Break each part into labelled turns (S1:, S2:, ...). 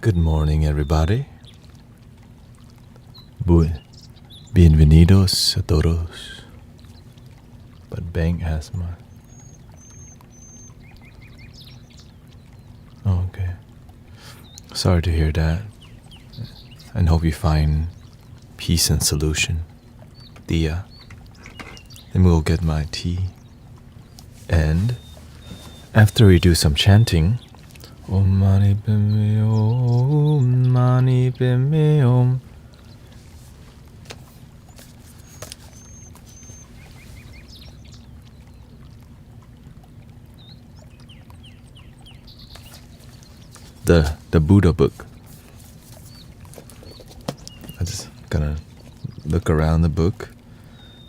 S1: Good morning, everybody. Bienvenidos a todos. But Bank has my... Oh, okay. Sorry to hear that. And hope you find peace and solution. Dia. Then we'll get my tea. And after we do some chanting, Om Mani Padme Om Mani Padme Om. The Buddha book. I'm just gonna look around the book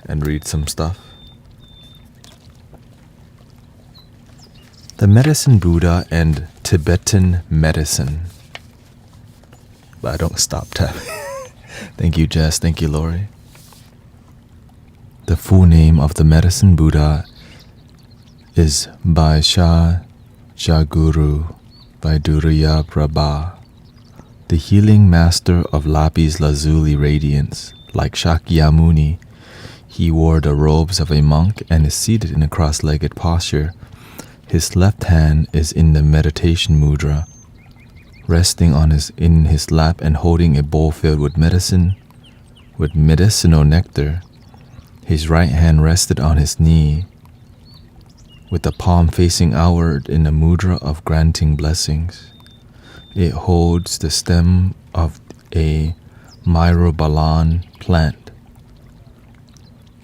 S1: and read some stuff. The Medicine Buddha and Tibetan Medicine. But I don't stop tapping. Thank you, Jess. Thank you, Lori. The full name of the Medicine Buddha is Vaisha Jaguru Vaidurya Prabha, the healing master of lapis lazuli radiance. Like Shakyamuni, he wore the robes of a monk and is seated in a cross-legged posture. His left hand is in the meditation mudra, resting in his lap and holding a bowl filled with medicinal nectar. His right hand rested on his knee, with the palm facing outward in the mudra of granting blessings. It holds the stem of a myrobalan plant,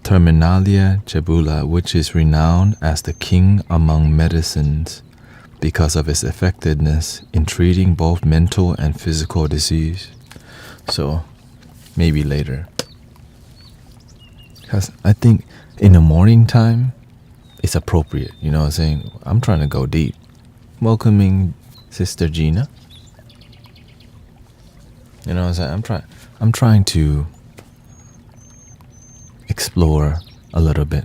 S1: Terminalia jebula, which is renowned as the king among medicines because of its effectiveness in treating both mental and physical disease. So, maybe later. Because I think in the morning time, it's appropriate, you know what I'm saying? I'm trying to go deep. Welcoming Sister Gina. You know what I'm saying? I'm trying to explore a little bit.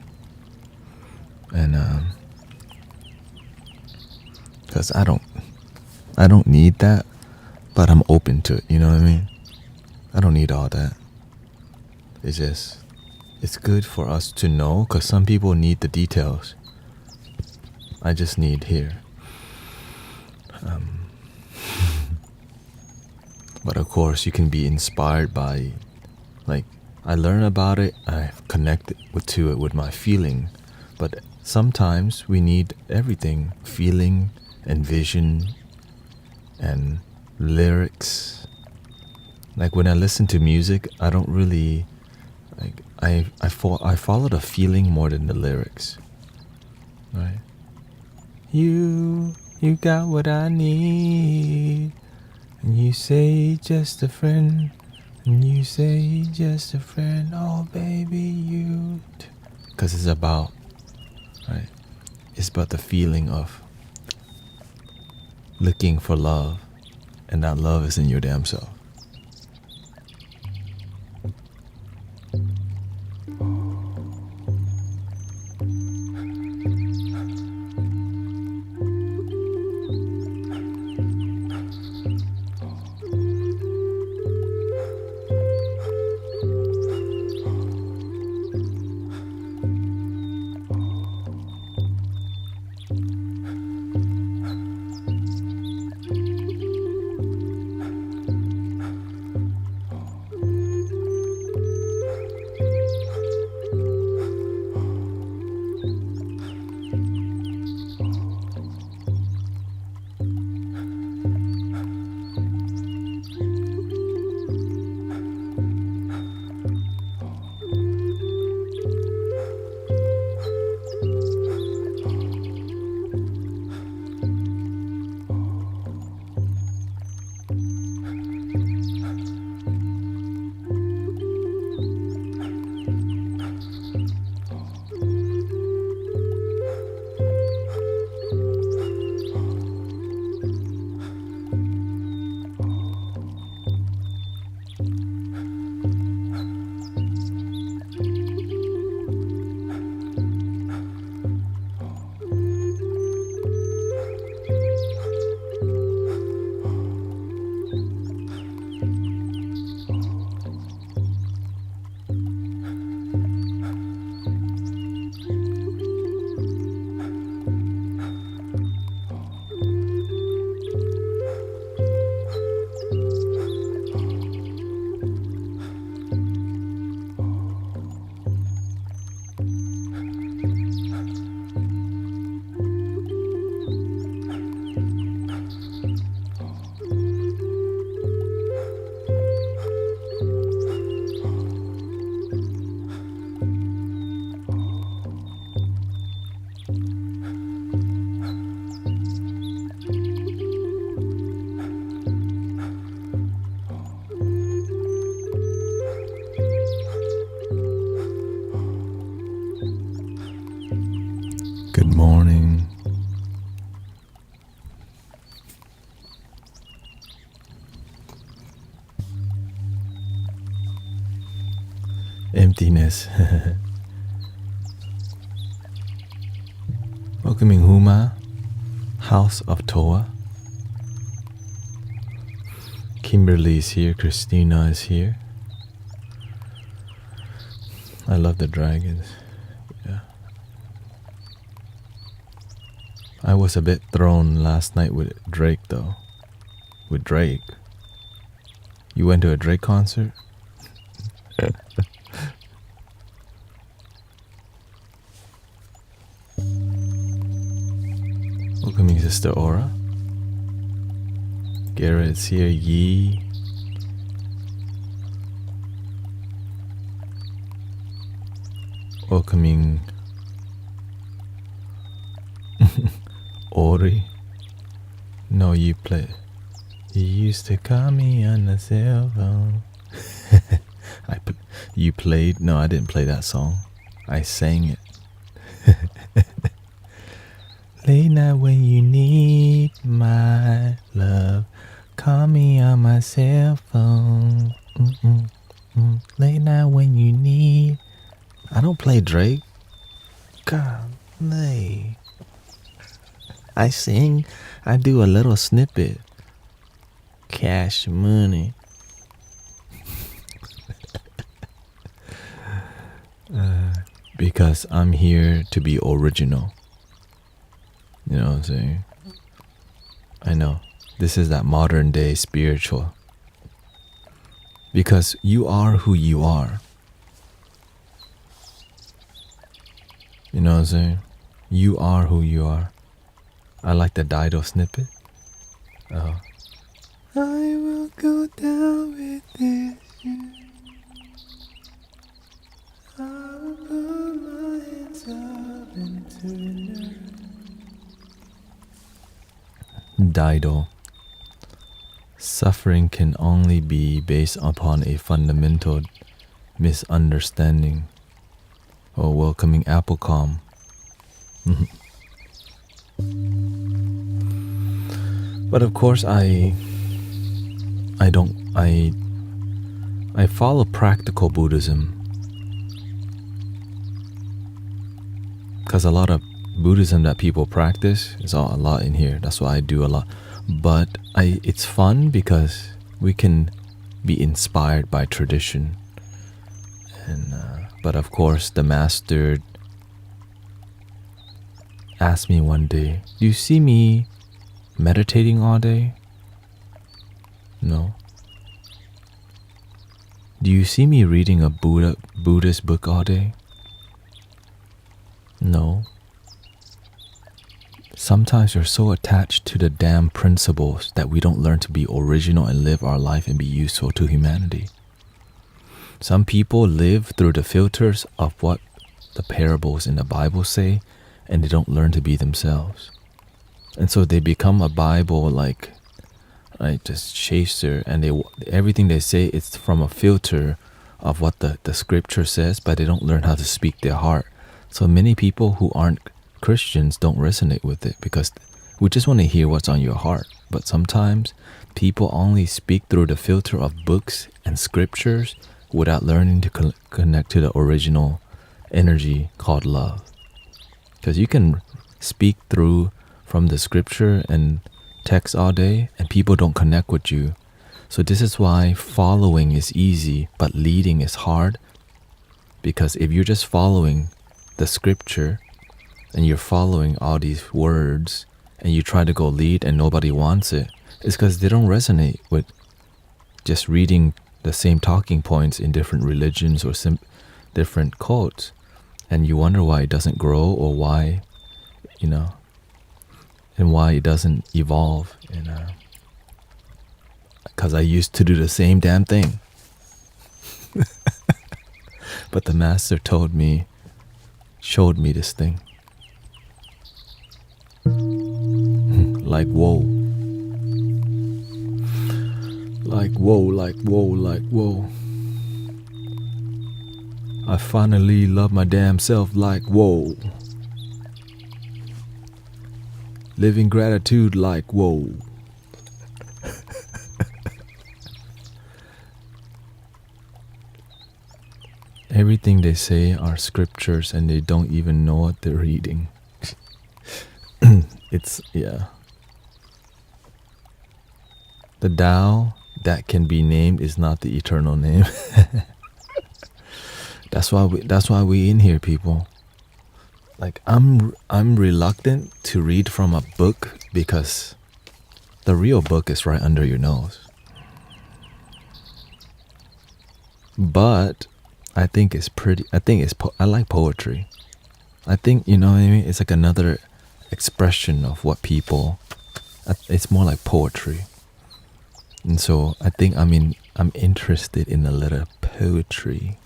S1: And because I don't need that, but I'm open to it, you know what I mean? I don't need all that. It's good for us to know, because some people need the details. I just need here. But of course, you can be inspired by, like, I learn about it, I connect to it with my feeling. But sometimes we need everything, feeling and vision and lyrics. Like when I listen to music, I don't really, like, I follow the feeling more than the lyrics, right? You got what I need. And you say just a friend, and you say just a friend, oh baby you. Because it's about, right? It's about the feeling of looking for love, and that love is in your damn self. Good morning. Emptiness. Welcoming Huma, House of Toa. Kimberly is here. Christina is here. I love the dragons. Yeah. I was a bit thrown last night with Drake though. With Drake. You went to a Drake concert? Welcoming Sister Aura. Garrett's here. Yee. Welcoming Ori. No, you play. You used to call me on the cell phone. You played? No, I didn't play that song. I sang it. Late night when you need my love, call me on my cell phone. Late night when you need. I don't play Drake. Golly. I sing. I do a little snippet. Cash money. Because I'm here to be original. You know what I'm saying? I know. This is that modern day spiritual. Because you are who you are. You know what I'm saying? You are who you are. I like the Dido snippet. I will go down with this. I will put my hands up into the Dido. Suffering can only be based upon a fundamental misunderstanding or welcoming apple calm. But of course, I follow practical Buddhism because a lot of Buddhism that people practice is a lot in here. That's why I do a lot. But it's fun because we can be inspired by tradition. And but of course, the master asked me one day, "Do you see me meditating all day?" No. "Do you see me reading a Buddhist book all day?" No. Sometimes you're so attached to the damn principles that we don't learn to be original and live our life and be useful to humanity. Some people live through the filters of what the parables in the Bible say, and they don't learn to be themselves. And so they become a Bible just chaser, and everything they say is from a filter of what the scripture says, but they don't learn how to speak their heart. So many people who aren't Christians don't resonate with it because we just want to hear what's on your heart. But sometimes people only speak through the filter of books and scriptures without learning to connect to the original energy called love. Because you can speak through from the scripture and text all day and people don't connect with you. So this is why following is easy but leading is hard. Because if you're just following the scripture and you're following all these words and you try to go lead and nobody wants it, it's because they don't resonate with just reading the same talking points in different religions or different cults. And you wonder why it doesn't grow or why, and why it doesn't evolve. And because I used to do the same damn thing. But the master showed me this thing. Like whoa. Like whoa, like whoa, like whoa. I finally love my damn self like whoa. Living gratitude like whoa. Everything they say are scriptures and they don't even know what they're reading. Yeah. The Tao that can be named is not the eternal name. That's why we in here, people. Like I'm reluctant to read from a book because the real book is right under your nose. But I think it's pretty. I like poetry. I think, you know what I mean? It's like another expression of what people. It's more like poetry. And so I think I'm interested in a little poetry.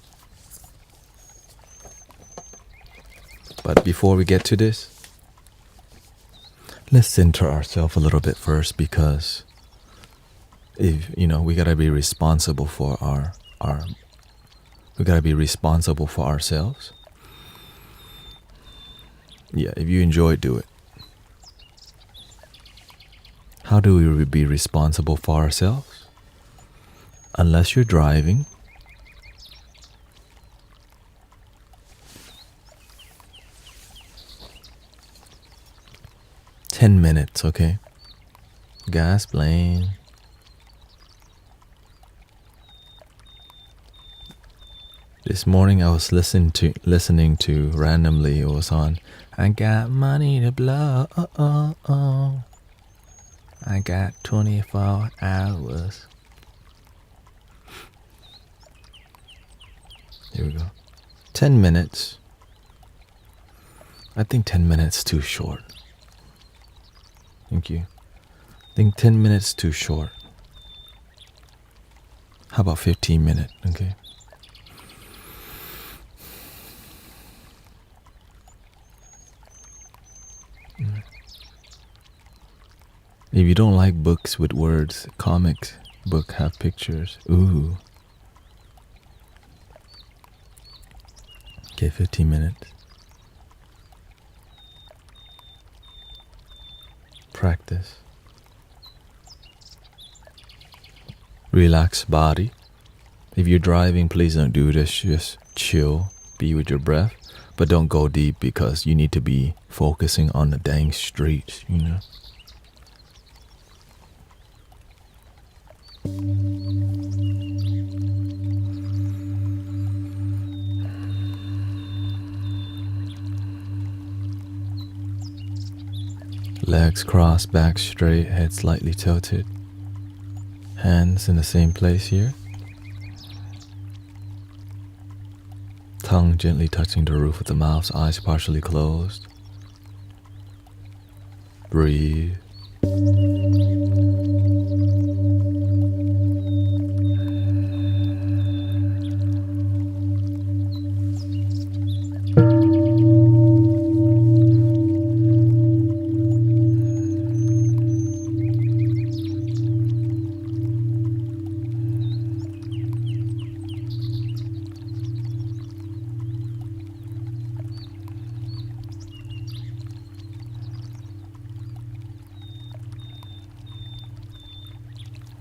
S1: But before we get to this, let's center ourselves a little bit first, because we gotta be responsible for we gotta be responsible for ourselves. Yeah, if you enjoy it, do it. How do we be responsible for ourselves? Unless you're driving, $10 minutes, okay? Gas plane. This morning I was listening to randomly, it was on, I got money to blow, I got 24 hours. Here we go. 10 minutes. I think 10 minutes too short. Thank you. I think 10 minutes too short. How about 15 minutes, okay? If you don't like books with words, comics book have pictures. Ooh. Okay, 15 minutes. Practice. Relax body. If you're driving, please don't do this. Just chill. Be with your breath. But don't go deep because you need to be focusing on the dang streets, you know. Legs crossed, back straight, head slightly tilted. Hands in the same place here. Tongue gently touching the roof of the mouth, eyes partially closed. Breathe.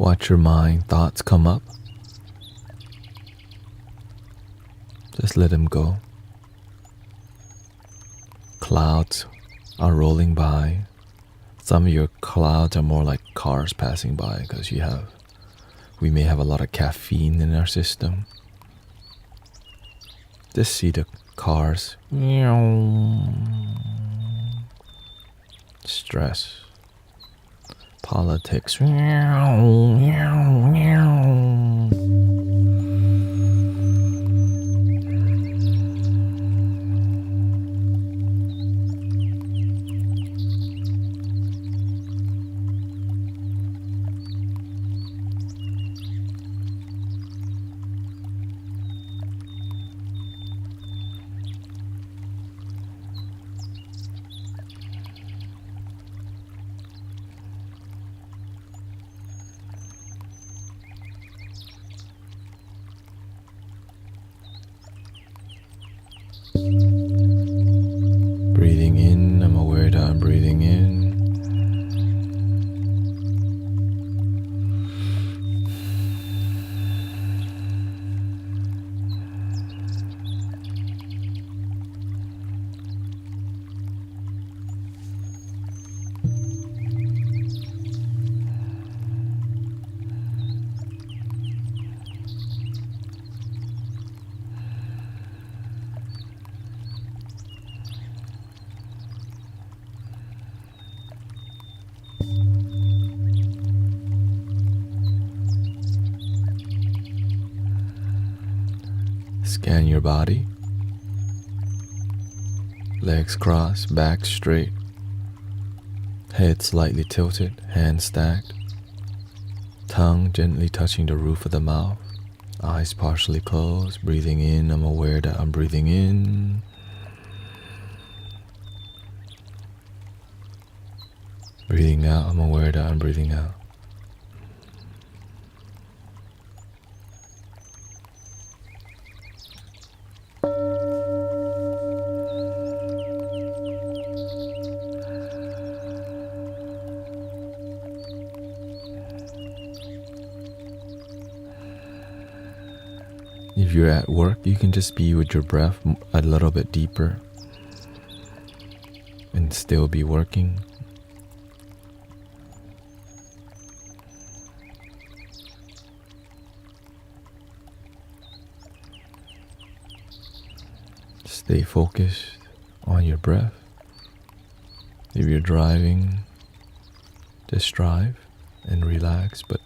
S1: Watch your mind, thoughts come up. Just let them go. Clouds are rolling by. Some of your clouds are more like cars passing by because we may have a lot of caffeine in our system. Just see the cars. Stress. Politics. Breathing in, I'm aware that I'm breathing in. Scan your body. Legs crossed, back straight. Head slightly tilted, hands stacked. Tongue gently touching the roof of the mouth. Eyes partially closed. Breathing in, I'm aware that I'm breathing in. Breathing out, I'm aware that I'm breathing out. If you're at work, you can just be with your breath a little bit deeper and still be working. Stay focused on your breath. If you're driving, just drive and relax, but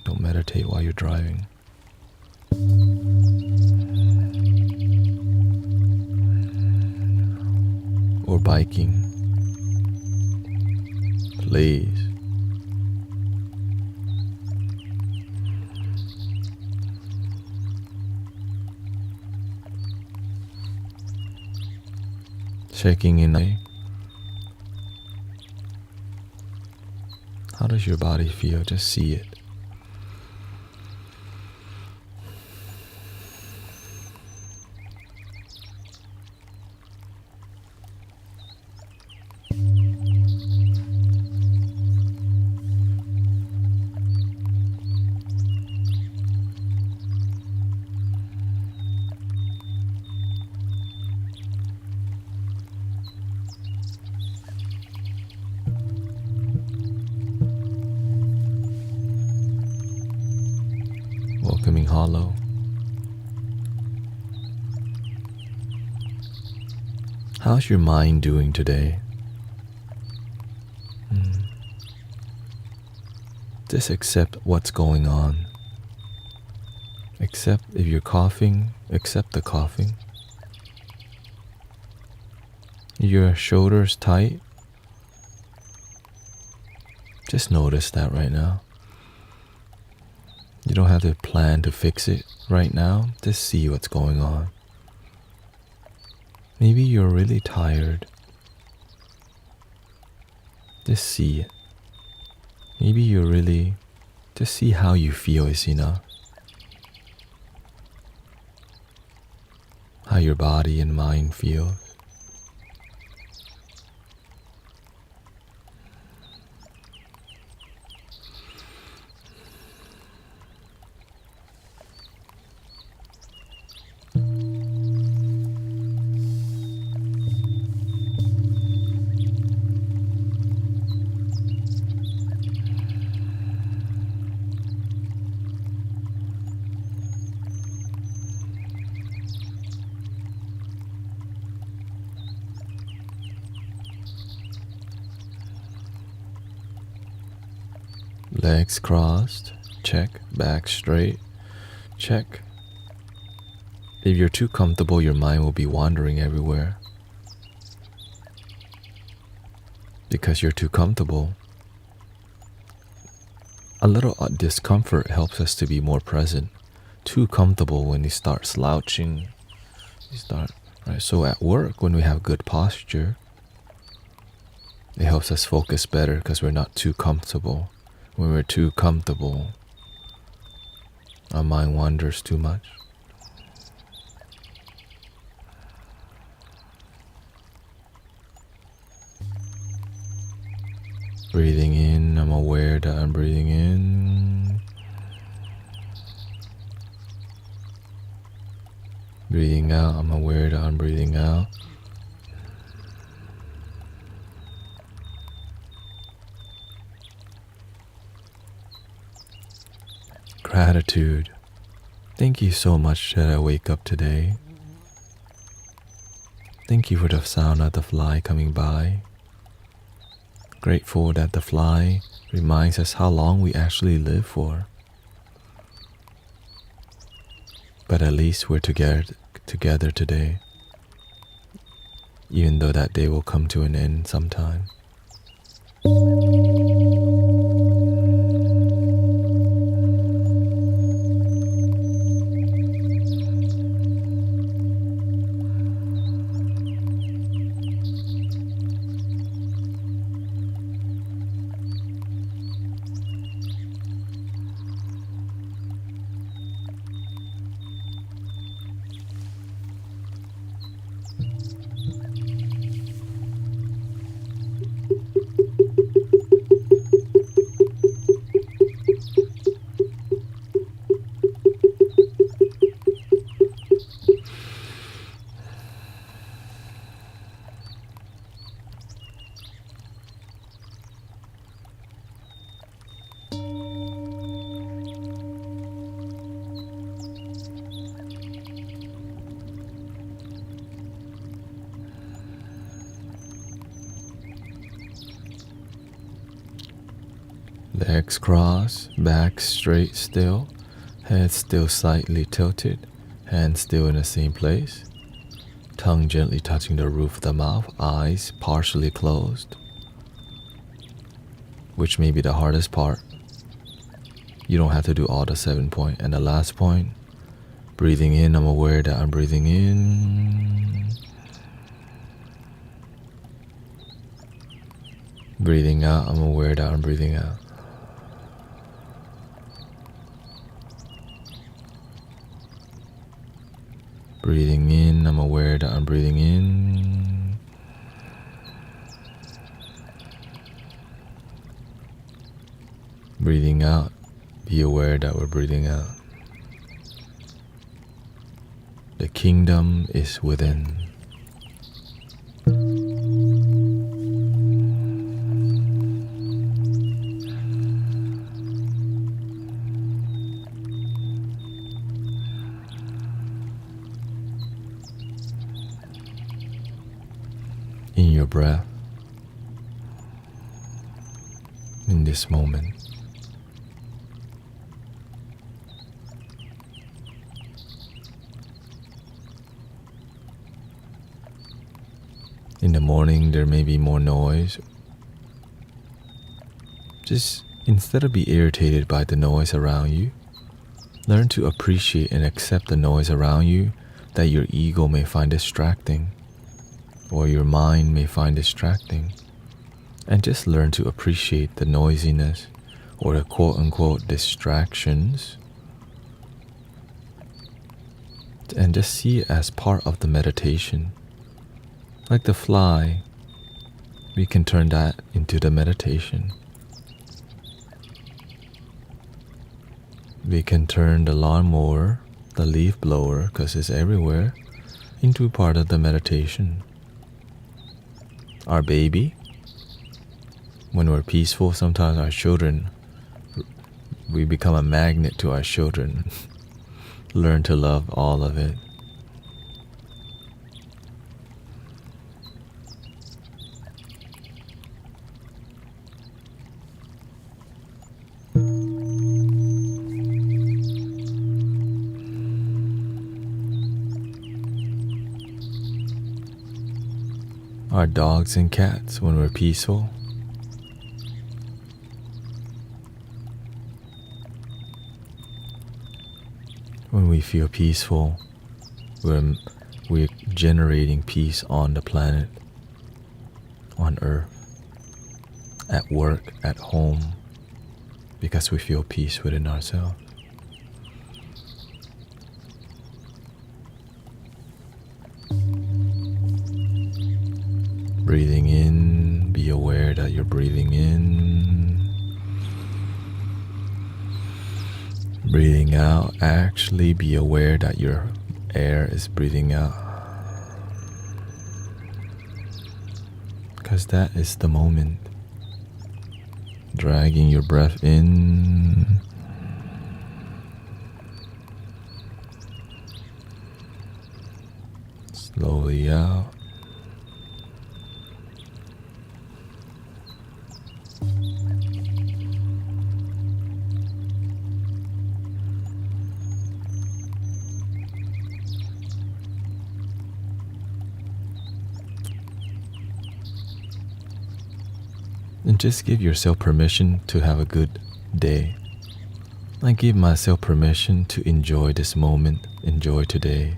S1: don't meditate while you're driving. Or biking. Please. Checking in. How does your body feel? Just see it. Welcoming hollow. How's your mind doing today? Just accept what's going on. Accept if you're coughing, accept the coughing. Your shoulders tight. Just notice that right now. You don't have to plan to fix it right now. Just see what's going on. Maybe you're really tired. Just see it. Maybe just see how you feel is enough. How your body and mind feel. Legs crossed, check. Back straight, check. If you're too comfortable, your mind will be wandering everywhere. Because you're too comfortable. A little discomfort helps us to be more present. Too comfortable when you start slouching. Right? So at work, when we have good posture, it helps us focus better because we're not too comfortable. When we're too comfortable, our mind wanders too much. Breathing in, I'm aware that I'm breathing in. Breathing out, I'm aware that I'm breathing out. Gratitude. Thank you so much that I wake up today. Thank you for the sound of the fly coming by. Grateful that the fly reminds us how long we actually live for. But at least we're together today, even though that day will come to an end sometime. Legs crossed, back straight still, head still slightly tilted, hands still in the same place, tongue gently touching the roof of the mouth, eyes partially closed, which may be the hardest part. You don't have to do all the 7 points. And the last point, breathing in, I'm aware that I'm breathing in. Breathing out, I'm aware that I'm breathing out. Breathing in, I'm aware that I'm breathing in. Breathing out, be aware that we're breathing out. The kingdom is within. In your breath, in this moment. In the morning, there may be more noise. Just instead of be irritated by the noise around you, learn to appreciate and accept the noise around you that your ego may find distracting, or your mind may find distracting, and just learn to appreciate the noisiness or the quote-unquote distractions, and just see it as part of the meditation. Like the fly, we can turn that into the meditation. We can turn the lawnmower, the leaf blower, because it's everywhere, into part of the meditation. Our baby, when we're peaceful, sometimes our children, we become a magnet to our children. Learn to love all of it. Our dogs and cats, when we're peaceful, when we feel peaceful, we're generating peace on the planet, on earth, at work, at home, because we feel peace within ourselves. Breathing in, be aware that you're breathing in. Breathing out, actually be aware that your air is breathing out. Because that is the moment. Dragging your breath in. Slowly out. And just give yourself permission to have a good day. I give myself permission to enjoy this moment, enjoy today.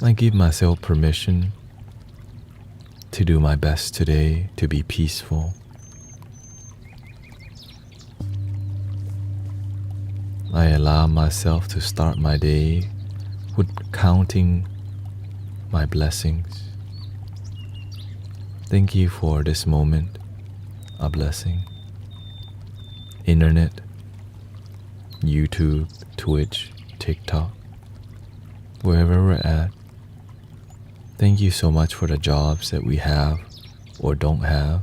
S1: I give myself permission to do my best today, to be peaceful. I allow myself to start my day with counting my blessings. Thank you for this moment, a blessing. Internet, YouTube, Twitch, TikTok, wherever we're at. Thank you so much for the jobs that we have or don't have.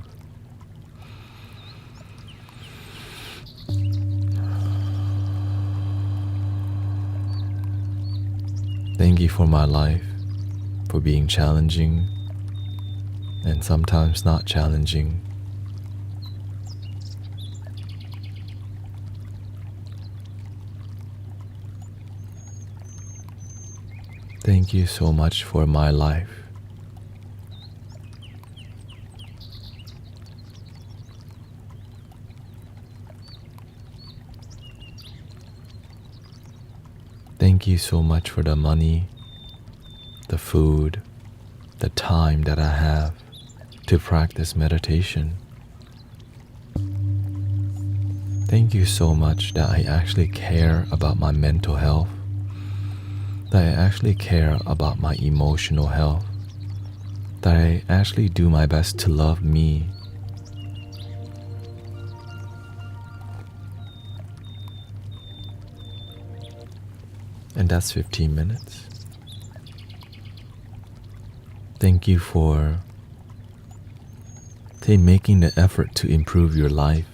S1: Thank you for my life, for being challenging and sometimes not challenging. Thank you so much for my life. Thank you so much for the money, the food, the time that I have to practice meditation. Thank you so much that I actually care about my mental health that I actually care about my emotional health, that I actually do my best to love me. And that's 15 minutes. Thank you for making the effort to improve your life,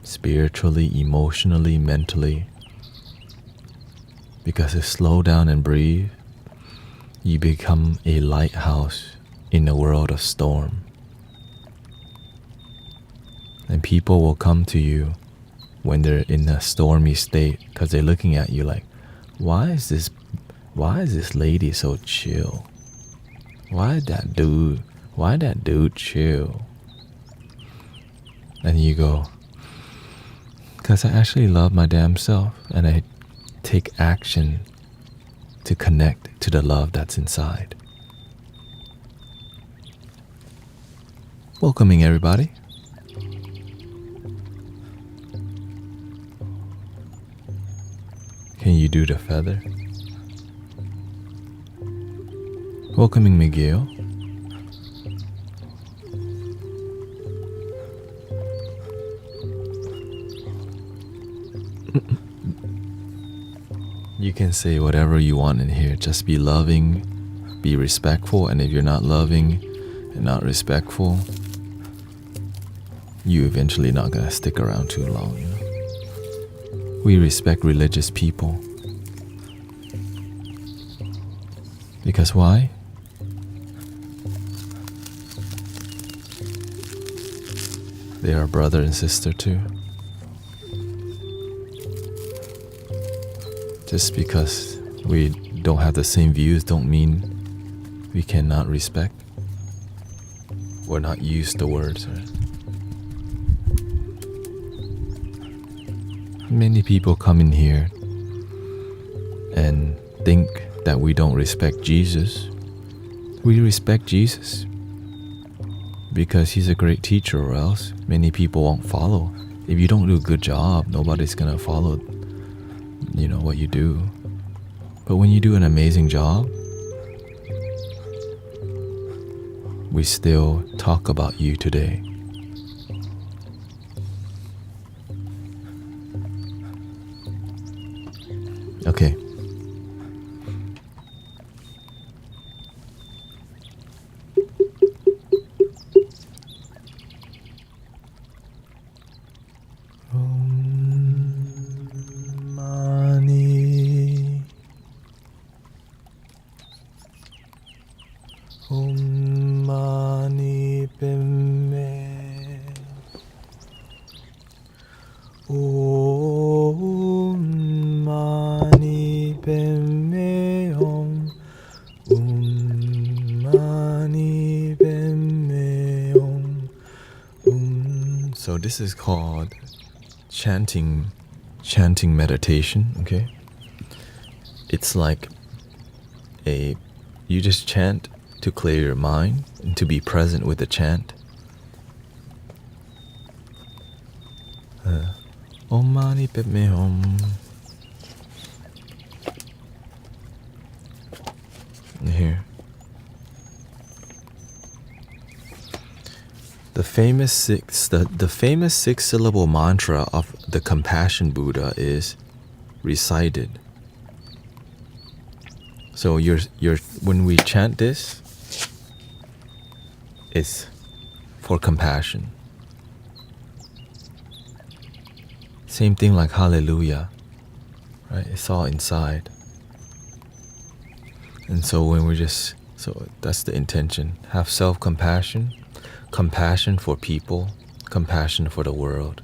S1: spiritually, emotionally, mentally. Because if you slow down and breathe, you become a lighthouse in a world of storm. And people will come to you when they're in a stormy state because they're looking at you like, why is this lady so chill? Why that dude chill? And you go, because I actually love my damn self and I take action to connect to the love that's inside. Welcoming everybody. Can you do the feather? Welcoming Miguel. You can say whatever you want in here. Just be loving, be respectful, and if you're not loving and not respectful, you eventually not gonna stick around too long, you know? We respect religious people. Because why? They are brother and sister too. Just because we don't have the same views don't mean we cannot respect or not use the words, right? Many people come in here and think that we don't respect Jesus. We respect Jesus because he's a great teacher, or else many people won't follow. If you don't do a good job, nobody's gonna follow, you know, what you do. But when you do an amazing job, we still talk about you today. Okay. Om Mani Padme Om Mani Padme Om Mani Padme Om. So this is called chanting meditation, okay? It's like you just chant to clear your mind and to be present with the chant. Om Mani Padme Hum. Here. The famous six-syllable mantra of the Compassion Buddha is recited. So when we chant this, it's for compassion. Same thing like hallelujah, right? It's all inside. And so so that's the intention. Have self-compassion, compassion for people, compassion for the world,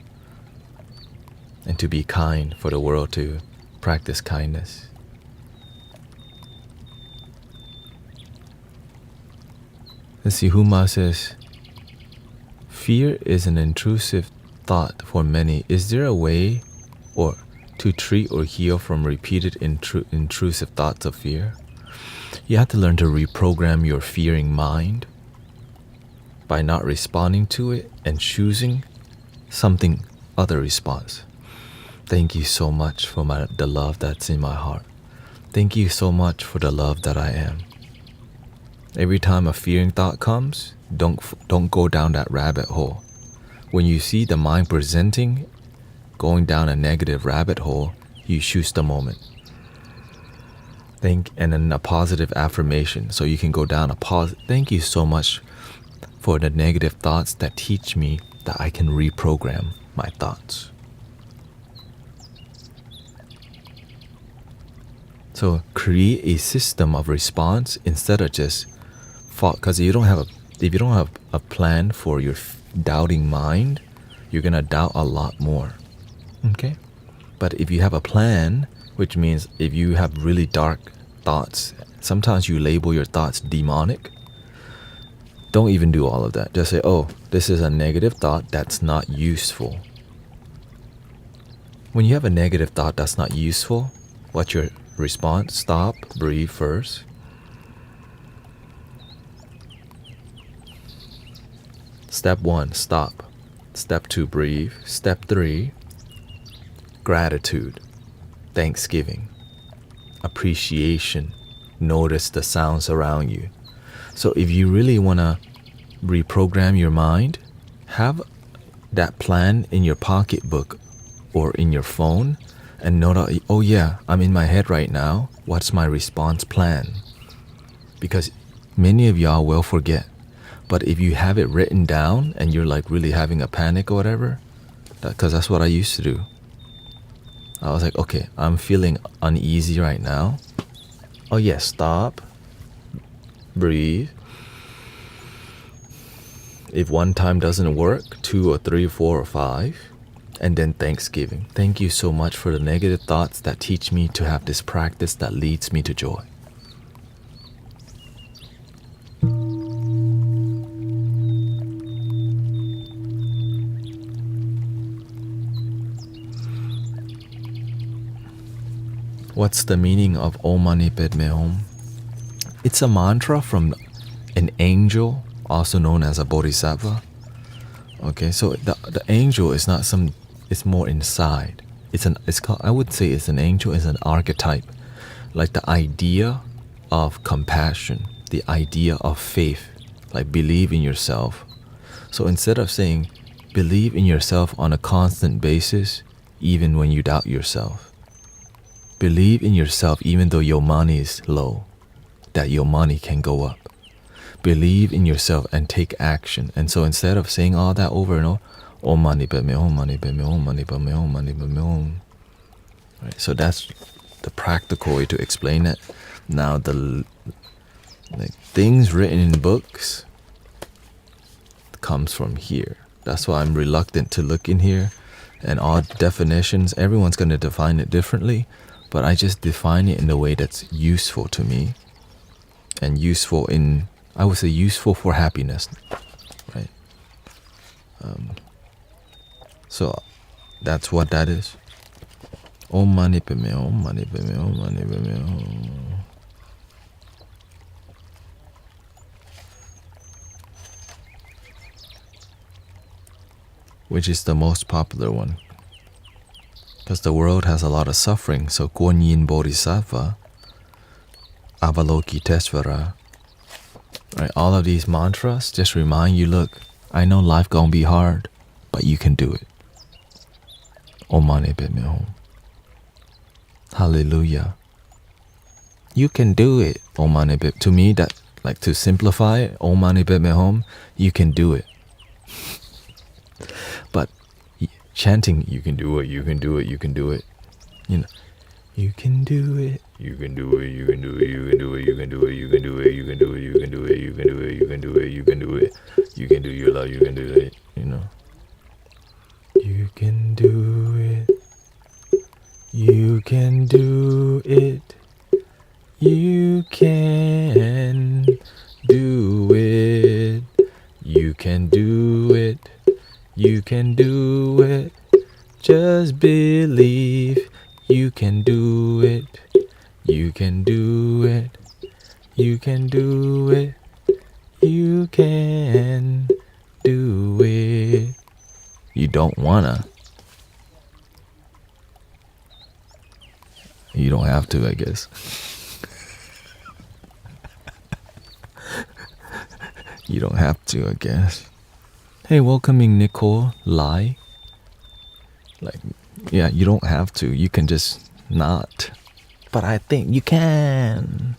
S1: and to be kind for the world, to practice kindness. Let's see, Huma says, fear is an intrusive thought for many. Is there a way to treat or heal from repeated intrusive thoughts of fear? You have to learn to reprogram your fearing mind by not responding to it and choosing something other response. Thank you so much for the love that's in my heart. Thank you so much for the love that I am. Every time a fearing thought comes, don't go down that rabbit hole. When you see the mind presenting, going down a negative rabbit hole, you choose the moment. And then a positive affirmation, so you can go down thank you so much for the negative thoughts that teach me that I can reprogram my thoughts. So create a system of response instead of just because if you don't have a plan for your doubting mind, you're gonna doubt a lot more. Okay? But if you have a plan, which means if you have really dark thoughts, sometimes you label your thoughts demonic. Don't even do all of that. Just say, oh, this is a negative thought that's not useful. When you have a negative thought that's not useful, what's your response? Stop, breathe first. Step 1, stop. Step 2, breathe. Step 3, gratitude, thanksgiving, appreciation. Notice the sounds around you. So if you really want to reprogram your mind, have that plan in your pocketbook or in your phone and note, oh yeah, I'm in my head right now. What's my response plan? Because many of y'all will forget. But if you have it written down and you're like really having a panic or whatever, because that's what I used to do. I was like, okay, I'm feeling uneasy right now. Oh yes, stop, breathe. If one time doesn't work, 2 or 3 or 4 or 5, and then thanksgiving. Thank you so much for the negative thoughts that teach me to have this practice that leads me to joy. What's the meaning of Om Mani Padme Hum? It's a mantra from an angel, also known as a bodhisattva. Okay, so the angel is not it's more inside. I would say it's an angel, it's an archetype. Like the idea of compassion, the idea of faith, like believe in yourself. So instead of saying believe in yourself on a constant basis, even when you doubt yourself. Believe in yourself even though your money is low, that your money can go up. Believe in yourself and take action. And so instead of saying all that over and over, Om Mani Padme Hum, Mani Padme Hum, Mani Padme Hum, Mani Padme Hum. Right, so that's the practical way to explain it. Now the things written in books comes from here. That's why I'm reluctant to look in here. And all definitions, everyone's going to define it differently. But I just define it in a way that's useful to me. And useful I would say useful for happiness. Right? So that's what that is. Om Mani Padme Hum, Mani Padme Hum, Mani Padme Hum. Which is the most popular one. Because the world has a lot of suffering. So Kuan Yin Bodhisattva, Avalokitesvara, right? All of these mantras just remind you, look, I know life gonna be hard, but you can do it. Om Mani Padme Hum. Hallelujah. You can do it. Om Mani Padme. To me, that to simplify it, Om Mani Padme Hum, you can do it. But chanting, you can do it, you can do it, you can do it. You can do it, you can do it, you can do it, you can do it, you can do it, you can do it, you can do it, you can do it, you can do it, you can do it, you can do it, you can do your love, you can do it, You can do it. You can do it. You can do it. You can do it. You can do it. Just believe. You can do it. You can do it. You can do it. You can do it. You don't wanna. You don't have to, I guess. You don't have to, I guess. Hey, welcoming Nicole Lai. Like, yeah, you don't have to. You can just not. But I think you can.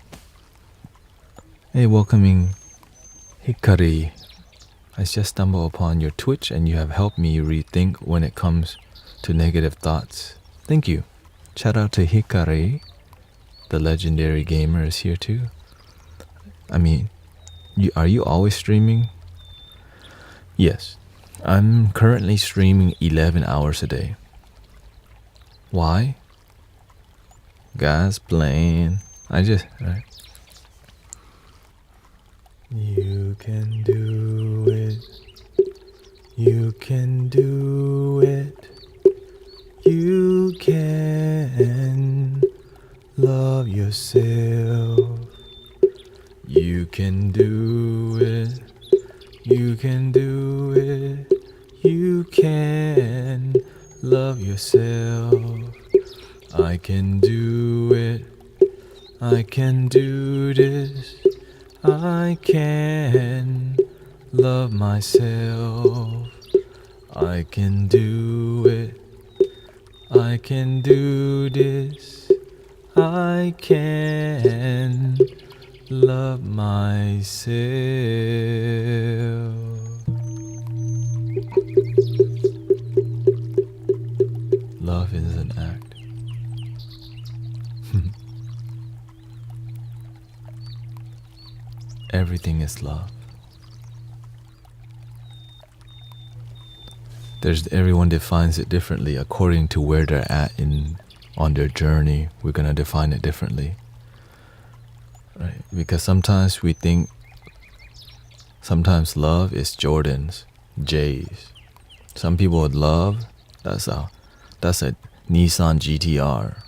S1: Hey, welcoming Hikari. I just stumbled upon your Twitch and you have helped me rethink when it comes to negative thoughts. Thank you. Shout out to Hikari. The legendary gamer is here too. I mean, are you always streaming? Yes. I'm currently streaming 11 hours a day. Why? Guys playing. Right? You can do it. You can do it. You can love yourself. You can do it. You can do it. You can love yourself. I can do it. I can do this. I can love myself. I can do it. I can do this. I can love myself. Love is an act. Everything is love. Everyone defines it differently according to where they're at on their journey. We're gonna define it differently, right? Because sometimes we think love is Jordans, J's. Some people would love that's a Nissan GTR,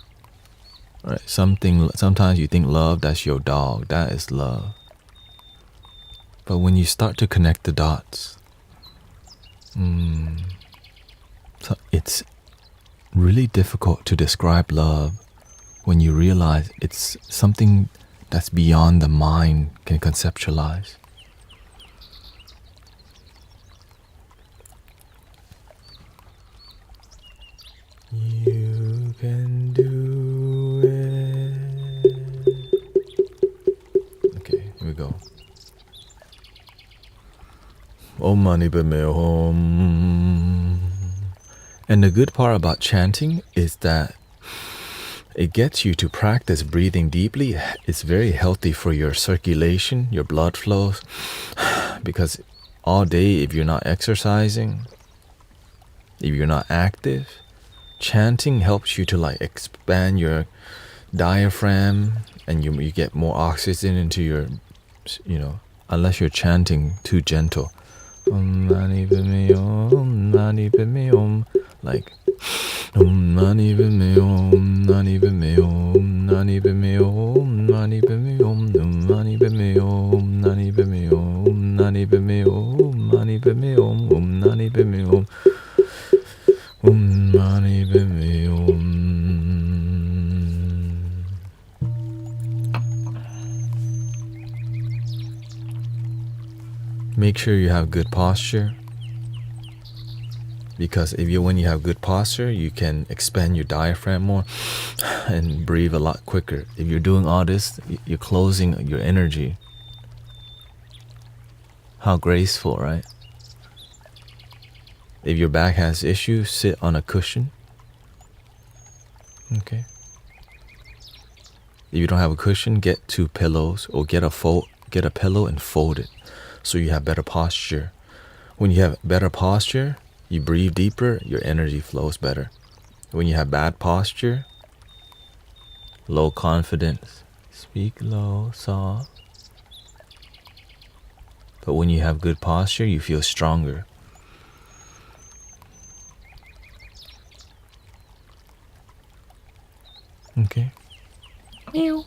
S1: right? Sometimes you think love, that's your dog. That is love. But when you start to connect the dots, so it's really difficult to describe love when you realize it's something that's beyond the mind can conceptualize. You can do it. Okay, here we go. Om Mani Padme Hum. And the good part about chanting is that it gets you to practice breathing deeply. It's very healthy for your circulation, your blood flows. Because all day, if you're not exercising, if you're not active, chanting helps you to like expand your diaphragm and you get more oxygen into your, unless you're chanting too gentle. Om Mani Padme Hum, Mani Padme Hum. Like Om Mani Padme Hum, Mani Padme Hum, Mani Padme Hum, Mani Padme Hum, Om Mani Padme Hum, Mani Padme Hum, Mani Padme Hum, Mani Padme Hum, Om Mani Padme Hum, Om Mani Padme Hum. Make sure you have good posture. Because when you have good posture, you can expand your diaphragm more and breathe a lot quicker. If you're doing all this, you're closing your energy. How graceful, right? If your back has issues, sit on a cushion. Okay. If you don't have a cushion, get 2 pillows or get a pillow and fold it so you have better posture. When you have better posture, you breathe deeper, your energy flows better. When you have bad posture, low confidence, speak low, soft. But when you have good posture, you feel stronger. Okay. Meow.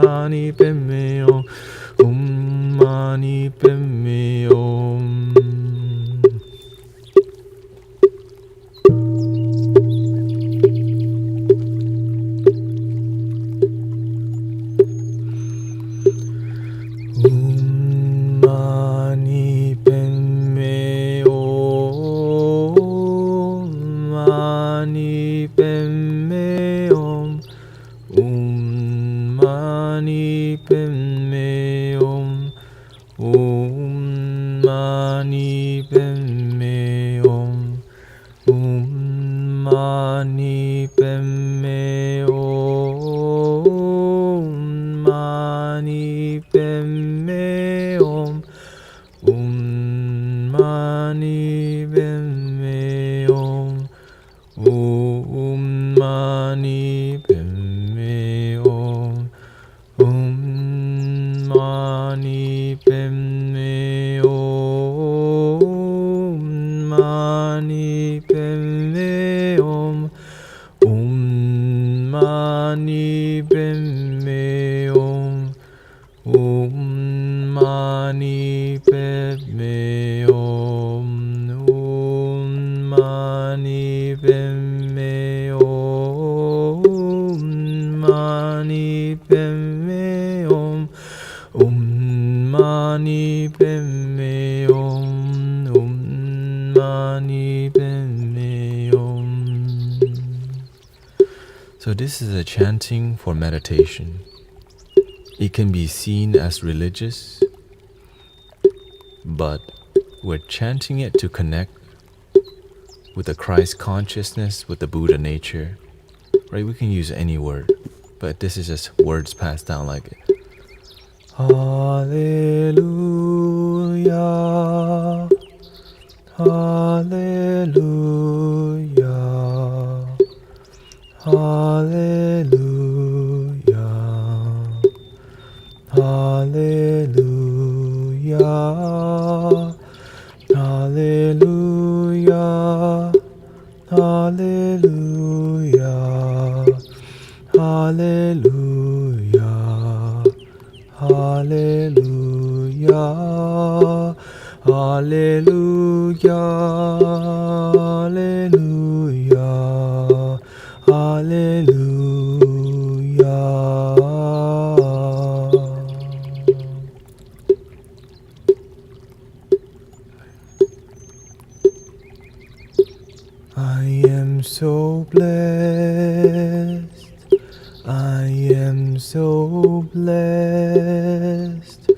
S1: mani padme hum. Om mani padme hum. Mani padme hum. Mani padme hum. Om mani padme hum. Om mani padme hum. Om mani padme hum. Mani padme hum. Om mani padme hum. Om mani padme hum. Om mani padme hum. Mani padme hum. Om mani padme hum. Om mani padme hum. Om mani padme hum. Mani padme hum. Om mani padme hum. Om mani padme hum. So this is a chanting for meditation. It can be seen as religious, but we're chanting it to connect with the Christ consciousness, with the Buddha nature. Right? We can use any word, but this is just words passed down like it. Hallelujah. Hallelujah. Hallelujah. Hallelujah. Hallelujah. Hallelujah. Hallelujah. Hallelujah. Hallelujah. Hallelujah. Hallelujah. I am so blessed. I am so blessed.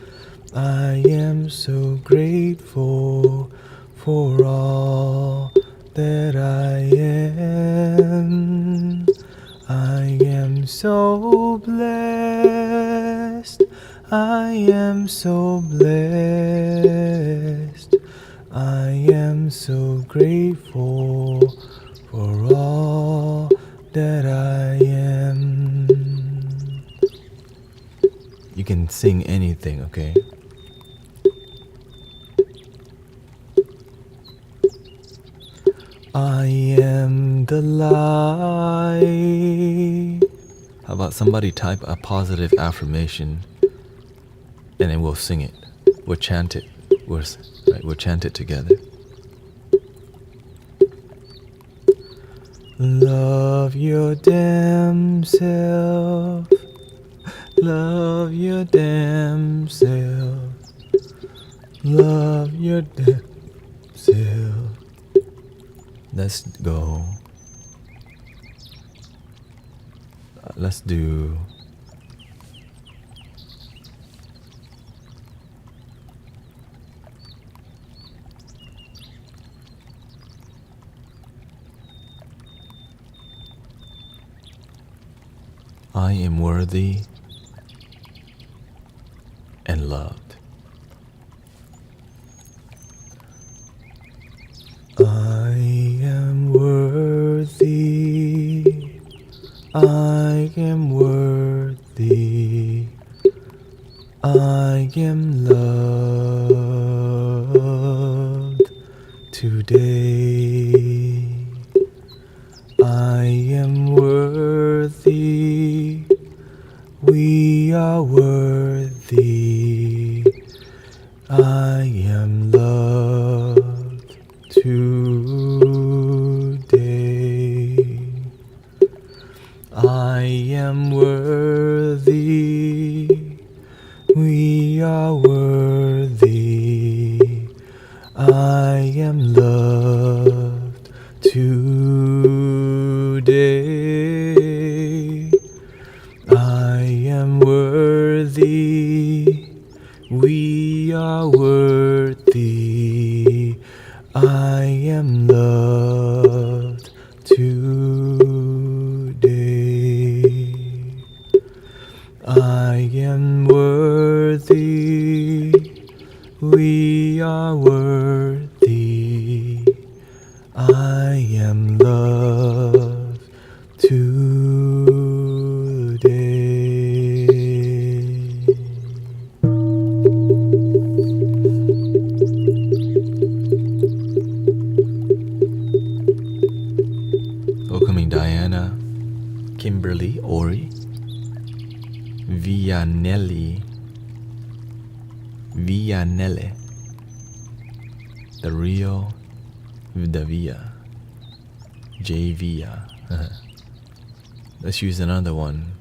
S1: I am so grateful for all that I am. I am so blessed. I am so blessed. I am so grateful for all that I am. You can sing anything, okay? I am the light. How about somebody type a positive affirmation and then we'll sing it. We'll chant it. We'll chant it together. Love your damn self. Love your damn self. Love your damn self. Let's go. Let's do I am worthy and loved. I am worthy. I am worthy. I am loved today. I am worthy. We are worthy. I am loved today. I am worthy. We are worthy. I am loved today. I am worthy. We are worthy. I am loved today. I am worthy. We are worthy. I am loved today. Welcoming Diana, Kimberly, Ori, Villanelle, the Rio, Vidavia, J-Via. Let's use another one.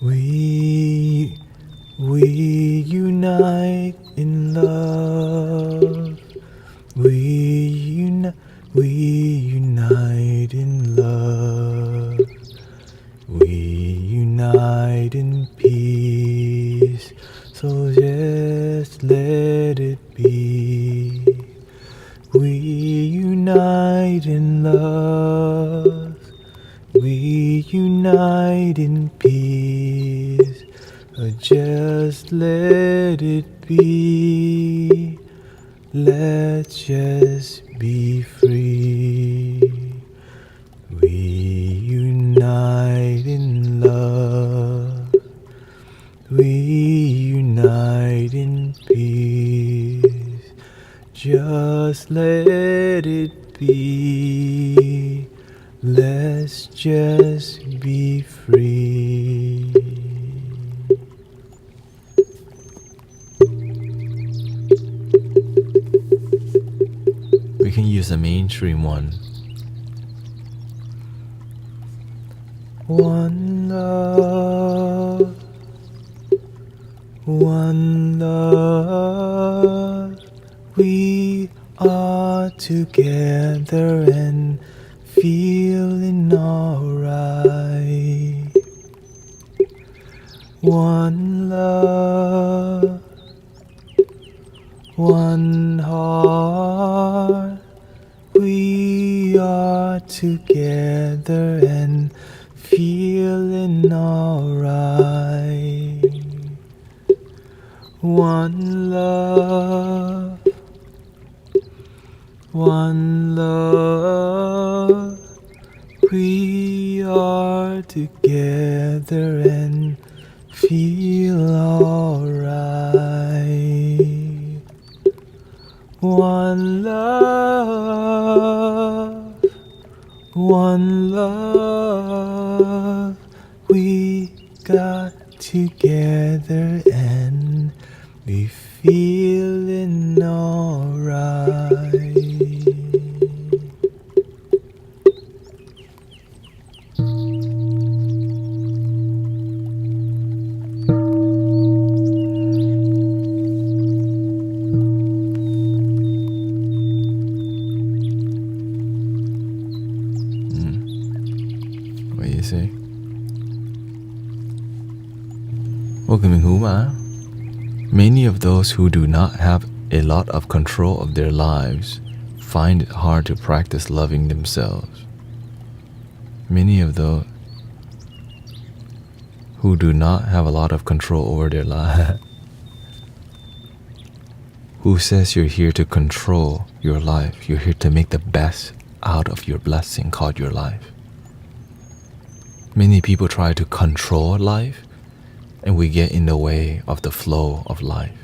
S1: We unite in love. We unite in love. We unite in peace. So just let it be. We unite in love. We unite in peace. Just let it be. Let's just be free. We unite in love. We unite in peace. Just let it be. Let's just be free. We can use a mainstream one. One love, one love. We are together and feeling alright. One love, one heart. We are together and feeling alright. One love, one love. We are together and feel alright. One love, one love. We got together and we feeling alright. What do you say? Welcoming Huma. Many of those who do not have a lot of control of their lives find it hard to practice loving themselves. Many of those who do not have a lot of control over their lives. Who says you're here to control your life? You're here to make the best out of your blessing called your life. Many people try to control life, and we get in the way of the flow of life.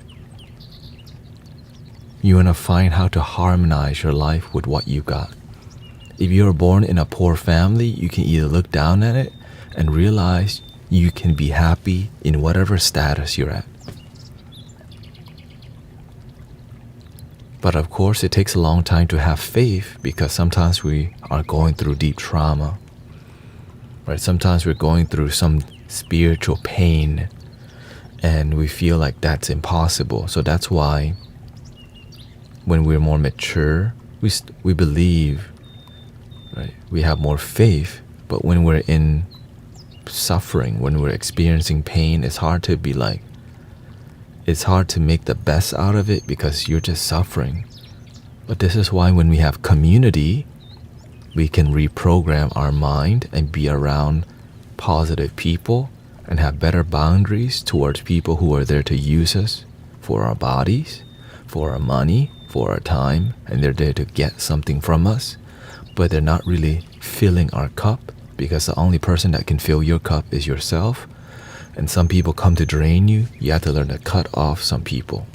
S1: You want to find how to harmonize your life with what you got. If you're born in a poor family, you can either look down at it and realize you can be happy in whatever status you're at. But of course, it takes a long time to have faith because sometimes we are going through deep trauma, right? Sometimes we're going through some spiritual pain and we feel like that's impossible. So that's why when we're more mature, we believe, right? We have more faith. But when we're in suffering, when we're experiencing pain, it's hard to make the best out of it because you're just suffering. But this is why when we have community, we can reprogram our mind and be around positive people and have better boundaries towards people who are there to use us for our bodies, for our money, for our time, and they're there to get something from us, but they're not really filling our cup because the only person that can fill your cup is yourself. And some people come to drain you. You have to learn to cut off some people.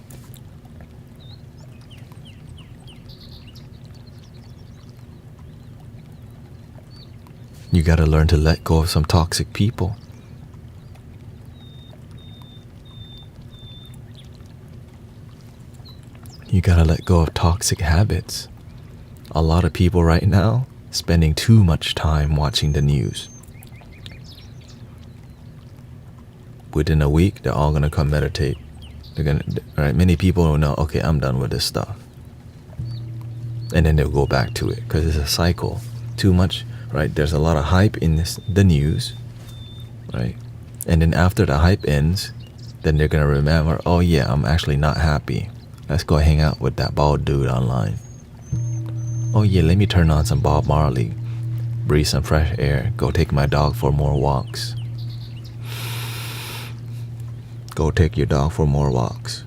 S1: You got to learn to let go of some toxic people. You got to let go of toxic habits. A lot of people right now spending too much time watching the news. Within a week, they're all gonna come meditate. Right? Many people will know, okay, I'm done with this stuff. And then they'll go back to it because it's a cycle. Too much, right? There's a lot of hype in the news, right? And then after the hype ends, then they're gonna remember, oh yeah, I'm actually not happy. Let's go hang out with that bald dude online. Oh yeah, let me turn on some Bob Marley, breathe some fresh air, go take my dog for more walks. Go take your dog for more walks.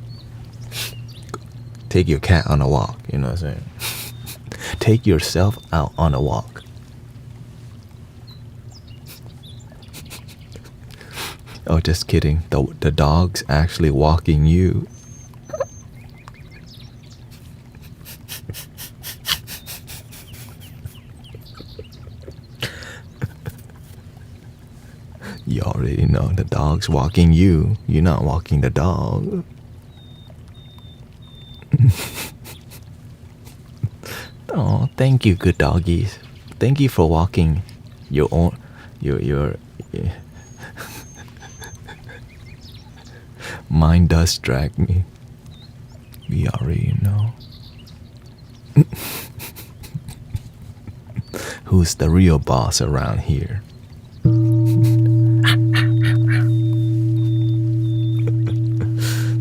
S1: Take your cat on a walk, you know what I'm saying? Take yourself out on a walk. Oh, just kidding. The dog's actually walking you. You already know the dog's walking you. You're not walking the dog. Oh, thank you, good doggies. Thank you for walking your own, your Mine does drag me. We already know. Who's the real boss around here?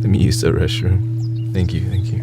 S1: Let me use the restroom. Thank you, thank you.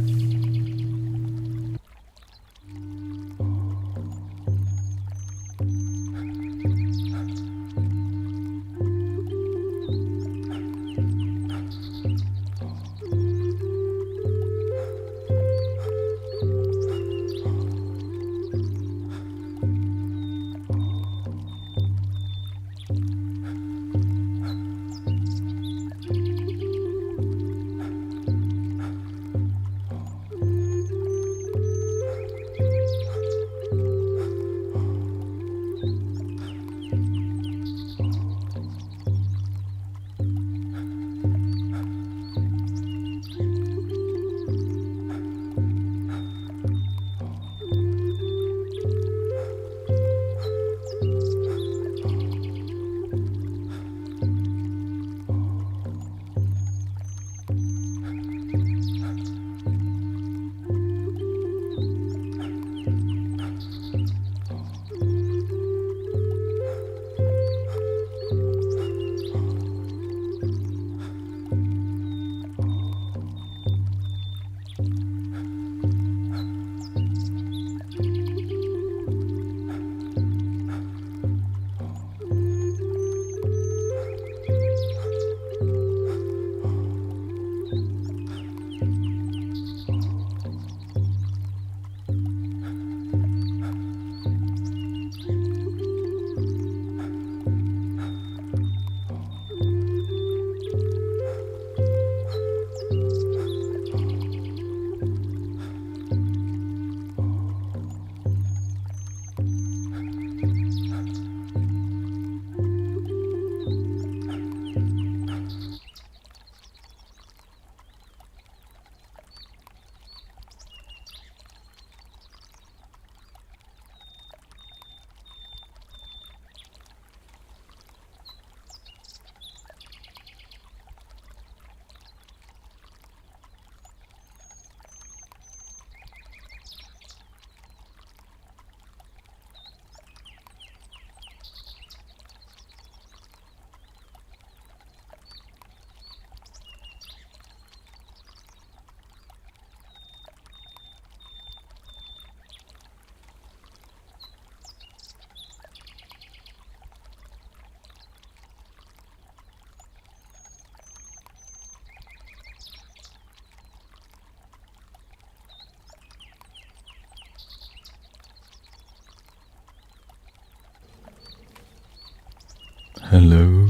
S1: Hello,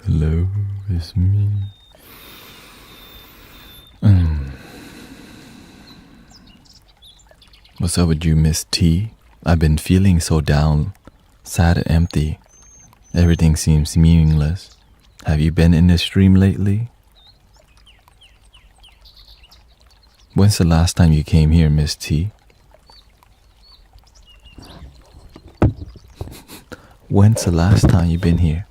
S1: hello, it's me. What's up with you, Miss T? I've been feeling so down, sad and empty. Everything seems meaningless. Have you been in the stream lately? When's the last time you came here, Miss T? When's the last time you've been here?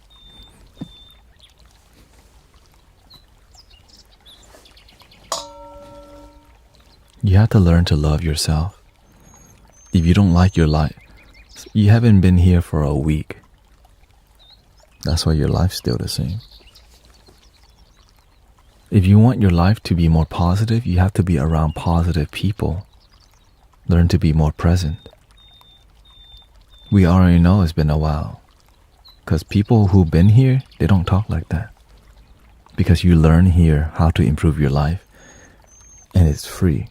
S1: You have to learn to love yourself. If you don't like your life, you haven't been here for a week. That's why your life's still the same. If you want your life to be more positive, you have to be around positive people. Learn to be more present. We already know it's been a while. Because people who've been here, they don't talk like that. Because you learn here how to improve your life. And it's free.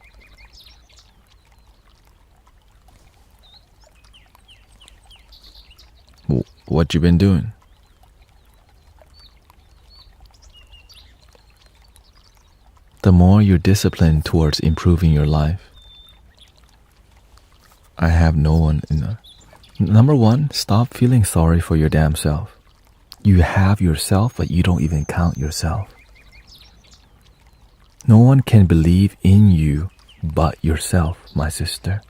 S1: What you been doing? The more you're disciplined towards improving your life, I have no one in the... Number one, stop feeling sorry for your damn self. You have yourself, but you don't even count yourself. No one can believe in you but yourself, my sister.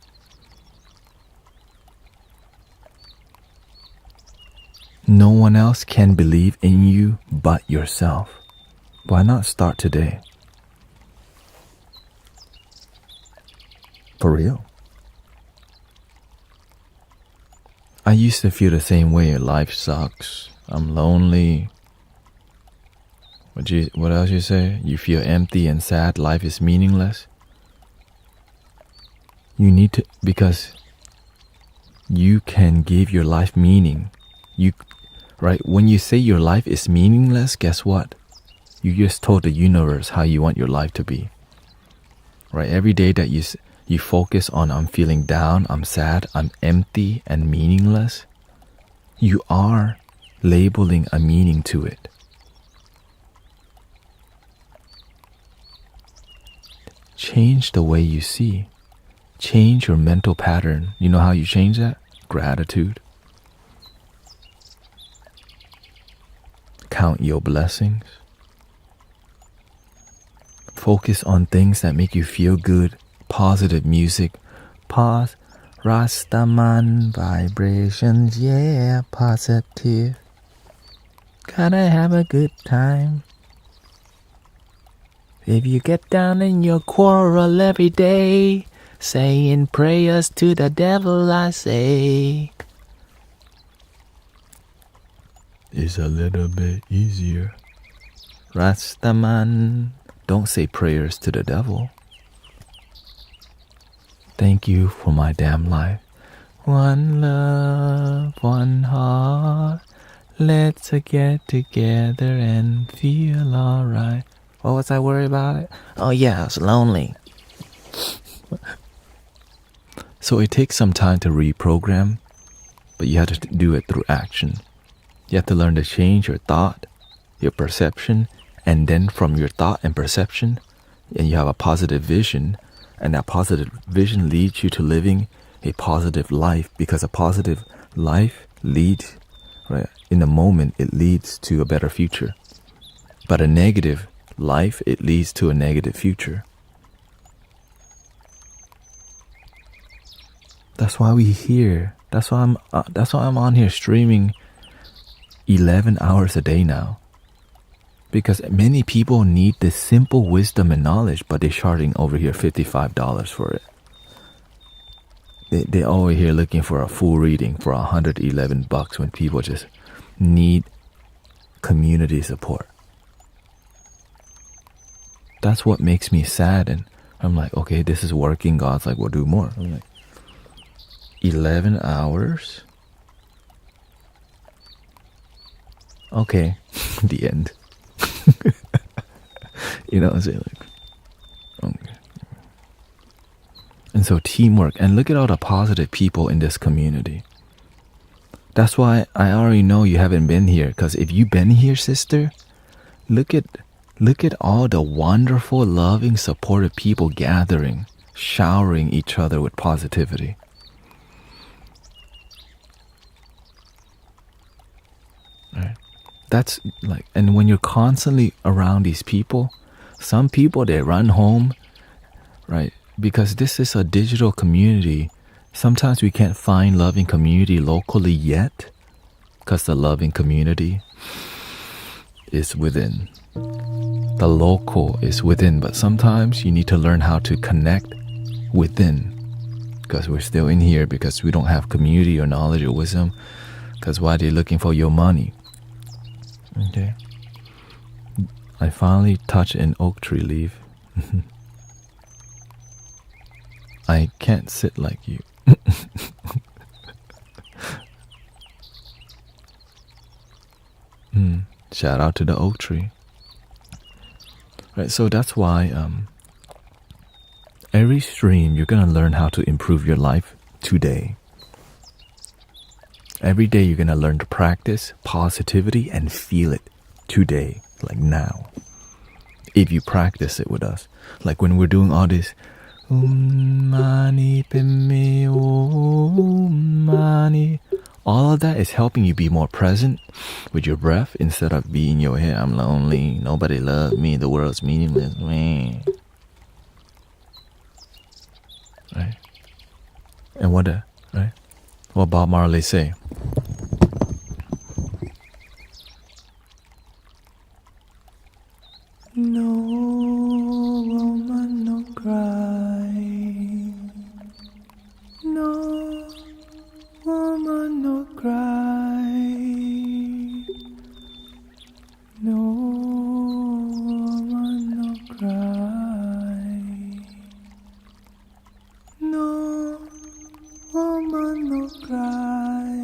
S1: No one else can believe in you but yourself. Why not start today? For real. I used to feel the same way. Life sucks. I'm lonely. What else you say? You feel empty and sad. Life is meaningless. You need to, because you can give your life meaning. Right? When you say your life is meaningless, guess what? You just told the universe how you want your life to be. Right? Every day that you focus on, I'm feeling down, I'm sad, I'm empty and meaningless, you are labeling a meaning to it. Change the way you see. Change your mental pattern. You know how you change that? Gratitude. Count your blessings. Focus on things that make you feel good. Positive music. Pause. Rastaman vibrations. Yeah, positive. Gotta have a good time. If you get down in your quarrel every day, saying prayers to the devil, I say, it's a little bit easier. Rastaman, don't say prayers to the devil. Thank you for my damn life. One love, one heart. Let's get together and feel alright. What was I worried about it? Oh yeah, I was lonely. So it takes some time to reprogram, but you have to do it through action. You have to learn to change your thought, your perception, and then from your thought and perception, and you have a positive vision, and that positive vision leads you to living a positive life, because a positive life leads, right, in the moment, it leads to a better future. But a negative life, it leads to a negative future. That's why we here. That's why I'm on here streaming 11 hours a day now. Because many people need this simple wisdom and knowledge, but they're charging over here $55 for it. They're over here looking for a full reading for $111 when people just need community support. That's what makes me sad, and I'm like, okay, this is working. God's like, we'll do more. I'm like, 11 hours? Okay, the end. You know what I'm saying? Like, okay. And so teamwork, and look at all the positive people in this community. That's why I already know you haven't been here. Because if you've been here, sister, look at all the wonderful, loving, supportive people gathering, showering each other with positivity. Right? That's like, and when you're constantly around these people, some people, they run home, right? Because this is a digital community. Sometimes we can't find loving community locally yet, because the loving community is within. The local is within, but sometimes you need to learn how to connect within, because we're still in here, because we don't have community or knowledge or wisdom, because why are they looking for your money? Okay. I finally touched an oak tree leaf. I can't sit like you. Shout out to the oak tree. Right, so that's why every stream you're gonna learn how to improve your life today. Every day you're gonna learn to practice positivity and feel it today, like now. If you practice it with us, like when we're doing all this, mani pime mani, all of that is helping you be more present with your breath instead of being in your head. I'm lonely, nobody loves me, the world's meaningless. Man. Right? And what Bob Marley say? No woman, no cry. No woman, no cry. No woman, no cry. No woman, no cry.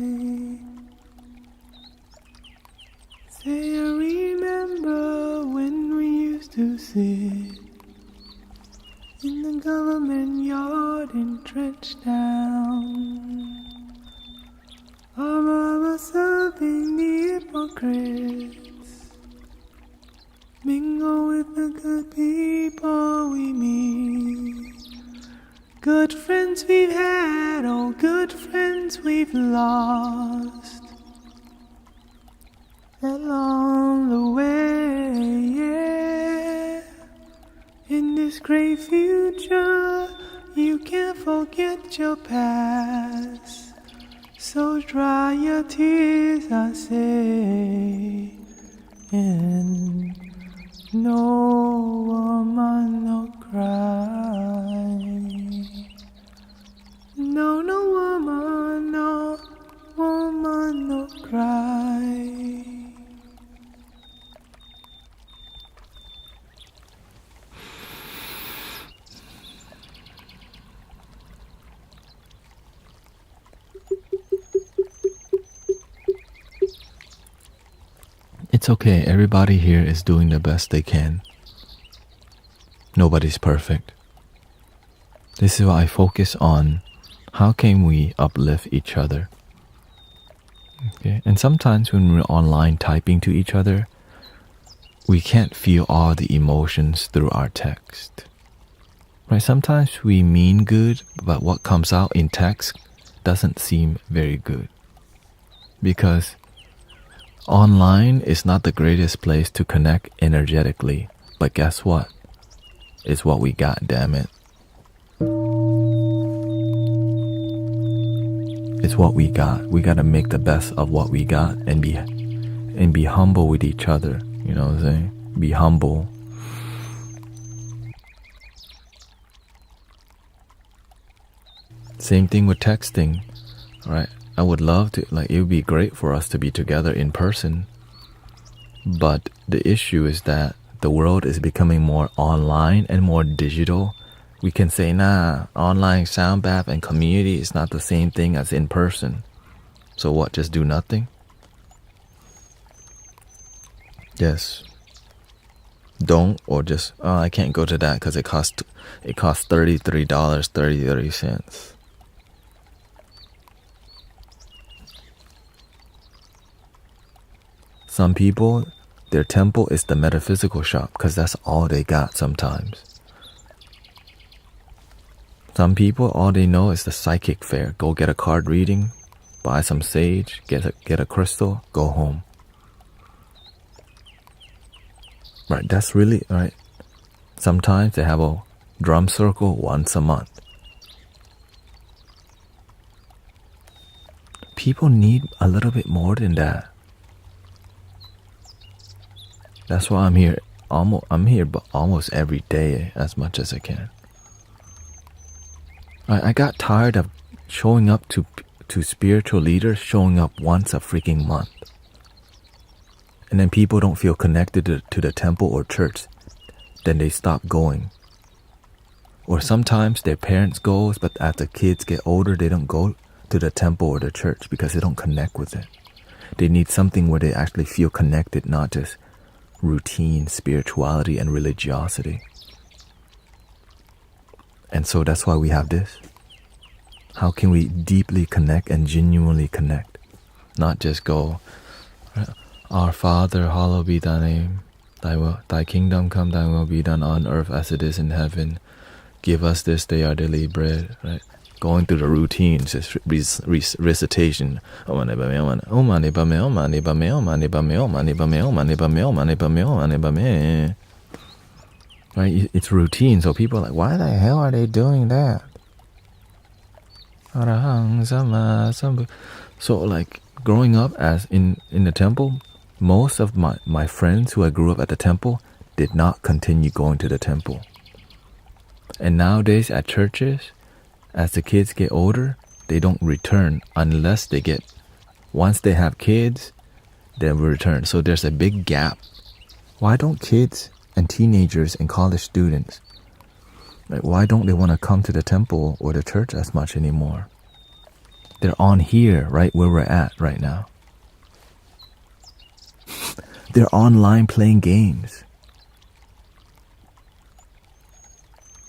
S1: Say I remember when we used to sit in the government yard in Trenchtown. Our mama serving the hypocrites, mingle with the good people we meet. Good friends we've had, oh good friends we've lost along the way, yeah. In this great future, you can't forget your past. So dry your tears, I say, and no woman, no cry. No, no woman, no woman, no cry. It's okay, everybody here is doing the best they can. Nobody's perfect. This is why I focus on how can we uplift each other. Okay? And sometimes when we're online typing to each other, we can't feel all the emotions through our text. Right? Sometimes we mean good, but what comes out in text doesn't seem very good. Because online is not the greatest place to connect energetically, but guess what? It's what we got, damn it. It's what we got. We gotta make the best of what we got and be humble with each other. You know what I'm saying? Be humble. Same thing with texting, right? I would love to, like, it would be great for us to be together in person. But the issue is that the world is becoming more online and more digital. We can say, nah, online sound bath and community is not the same thing as in person. So what, just do nothing? Yes. Don't, or just, oh, I can't go to that because it costs $33.33. Some people, their temple is the metaphysical shop because that's all they got sometimes. Some people, all they know is the psychic fair. Go get a card reading, buy some sage, get a crystal, go home. Right, that's really, right. Sometimes they have a drum circle once a month. People need a little bit more than that. That's why I'm here. I'm here almost every day as much as I can. I got tired of showing up to spiritual leaders showing up once a freaking month. And then people don't feel connected to the temple or church. Then they stop going. Or sometimes their parents go, but as the kids get older, they don't go to the temple or the church because they don't connect with it. They need something where they actually feel connected, not just routine, spirituality, and religiosity. And so that's why we have this. How can we deeply connect and genuinely connect? Not just go, Our Father, hallowed be thy name. Thy kingdom come, thy will be done on earth as it is in heaven. Give us this day our daily bread. Right? Going through the routines, just recitation. Right? It's routine, so people are like, why the hell are they doing that? So like growing up as in the temple, most of my friends who I grew up at the temple did not continue going to the temple. And nowadays at churches, as the kids get older, they don't return unless once they have kids, they will return. So there's a big gap. Why don't kids and teenagers and college students, like, why don't they want to come to the temple or the church as much anymore? They're on here, right where we're at right now. They're online playing games.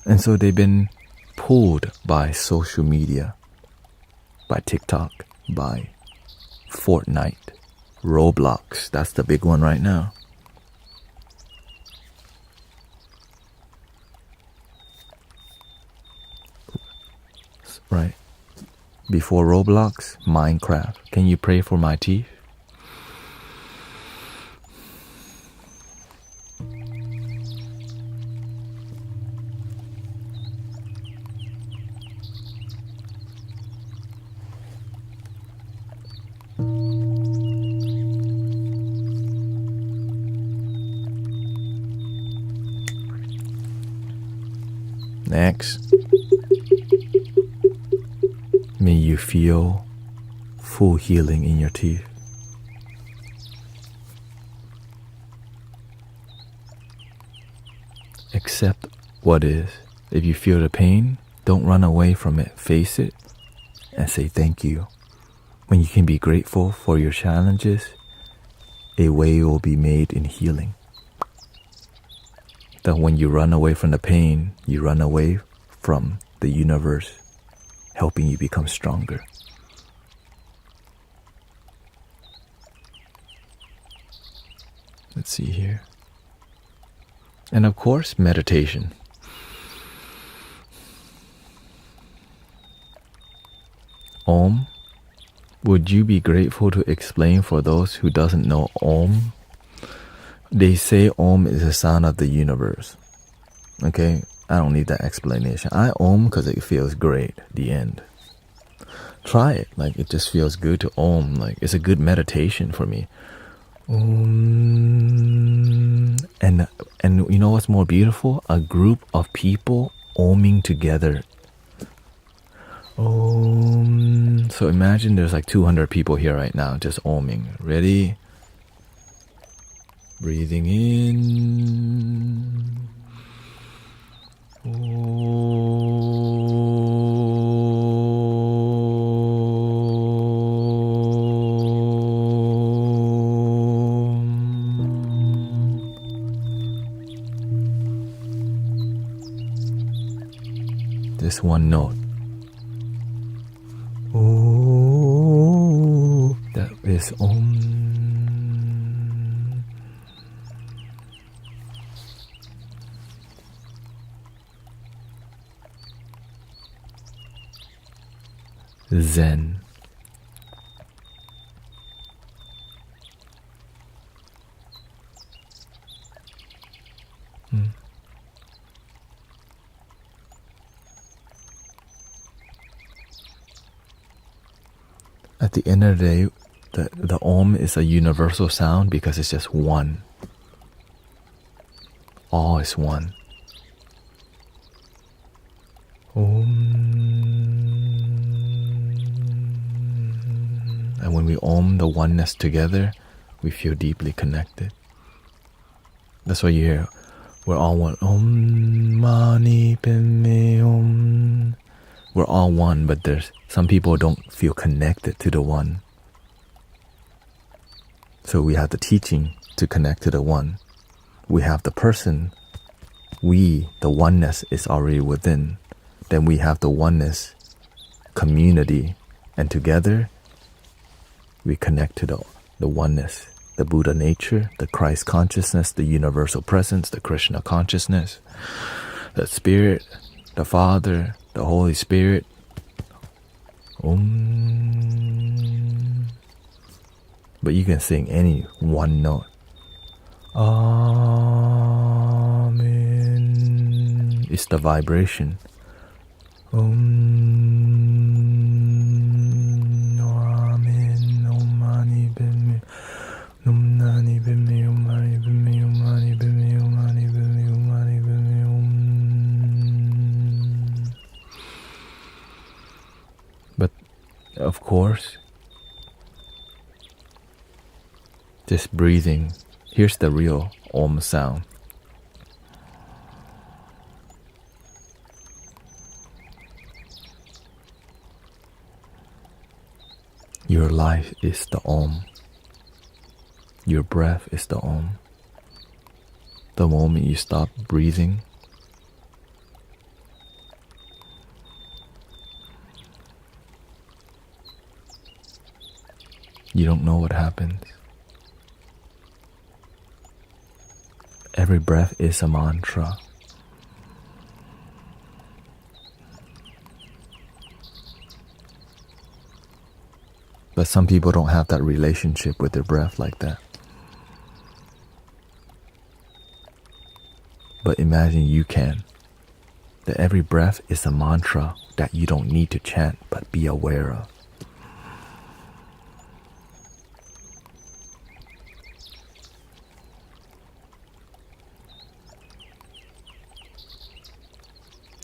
S1: And so they've been pulled by social media, by TikTok, by Fortnite, Roblox. That's the big one right now. Right. Before Roblox, Minecraft. Can you pray for my teeth? Next, may you feel full healing in your teeth. Accept what is. If you feel the pain, don't run away from it. Face it and say thank you. When you can be grateful for your challenges, a way will be made in healing. That when you run away from the pain, you run away from the universe helping you become stronger. Let's see here. And of course, meditation. Om. Would you be grateful to explain for those who doesn't know Om? They say Om is the sound of the universe. Okay, I don't need that explanation. I Om because it feels great. The end. Try it. Like, it just feels good to Om. Like, it's a good meditation for me. Om. And you know what's more beautiful? A group of people Oming together. Om. So imagine there's like 200 people here right now just Oming. Ready? Breathing in. This one note. That is Om. Zen. At the end of the day, the Om is a universal sound because it's just one. All is one. Om. And when we Om the oneness together, we feel deeply connected. That's why you hear, we're all one. Om Mani Padme Om. We're all one, but there's some people don't feel connected to the one. So we have the teaching to connect to the one. We have the person. We, the oneness, is already within. Then we have the oneness community, and together we connect to the oneness, the Buddha nature, the Christ consciousness, the universal presence, the Krishna consciousness, the Spirit, the Father, the Holy Spirit. Om. But you can sing any one note. Amen. It's the vibration. Om. Amen. Om Mani Padme. Om Mani Padme. Om Mani Padme. Om Mani Padme. Om Mani Padme. Om Mani Padme. Om. But of course, just breathing. Here's the real Om sound. Your life is the Om. Your breath is the Om. The moment you stop breathing, you don't know what happens. Every breath is a mantra. But some people don't have that relationship with their breath like that. But imagine you can. That every breath is a mantra that you don't need to chant but be aware of.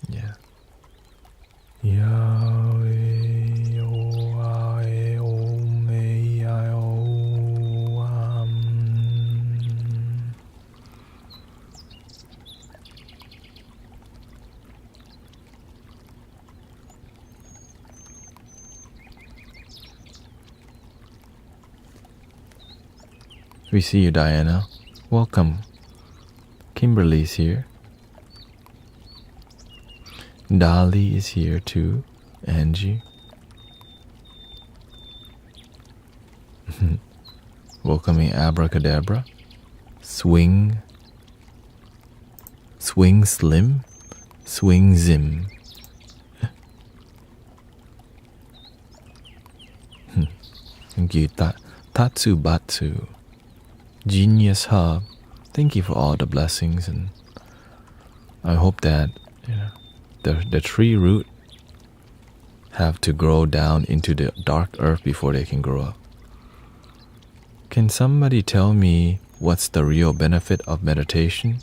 S1: Yeah. Yahweh, Yahweh, Om, Yahweh. We see you, Diana. Welcome. Kimberly's here. Dali is here too. Angie. Welcoming Abracadabra. Swing. Swing Slim. Swing Zim. Thank you, Tatsubatsu. Genius Hub. Thank you for all the blessings, and I hope that the tree root have to grow down into the dark earth before they can grow up. Can somebody tell me what's the real benefit of meditation?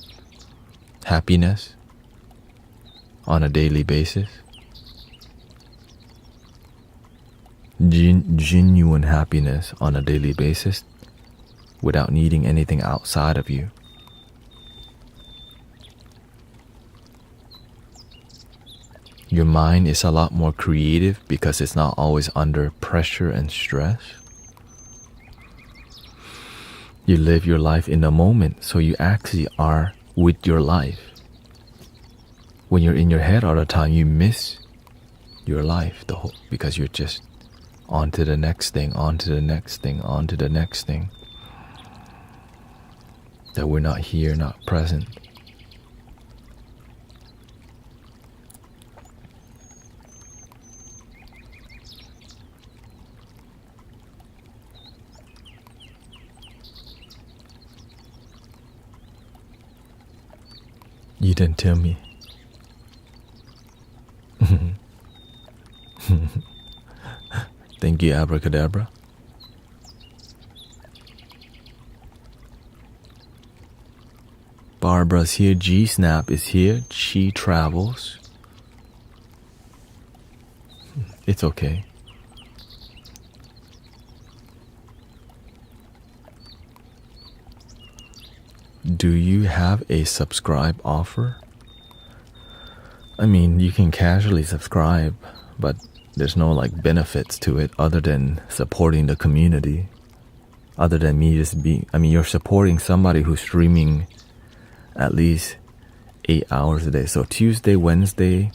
S1: Happiness on a daily basis? Genuine happiness on a daily basis without needing anything outside of you. Your mind is a lot more creative because it's not always under pressure and stress. You live your life in the moment, so you actually are with your life. When you're in your head all the time, you miss your life because you're just on to the next thing, on to the next thing, on to the next thing. That we're not here, not present. You didn't tell me. Thank you, abracadabra. Barbara's here. G-Snap is here. She travels. It's okay. Do you have a subscribe offer? I mean, you can casually subscribe, but there's no like benefits to it other than supporting the community. Other than me just being, I mean, you're supporting somebody who's streaming at least 8 hours a day. So Tuesday, Wednesday,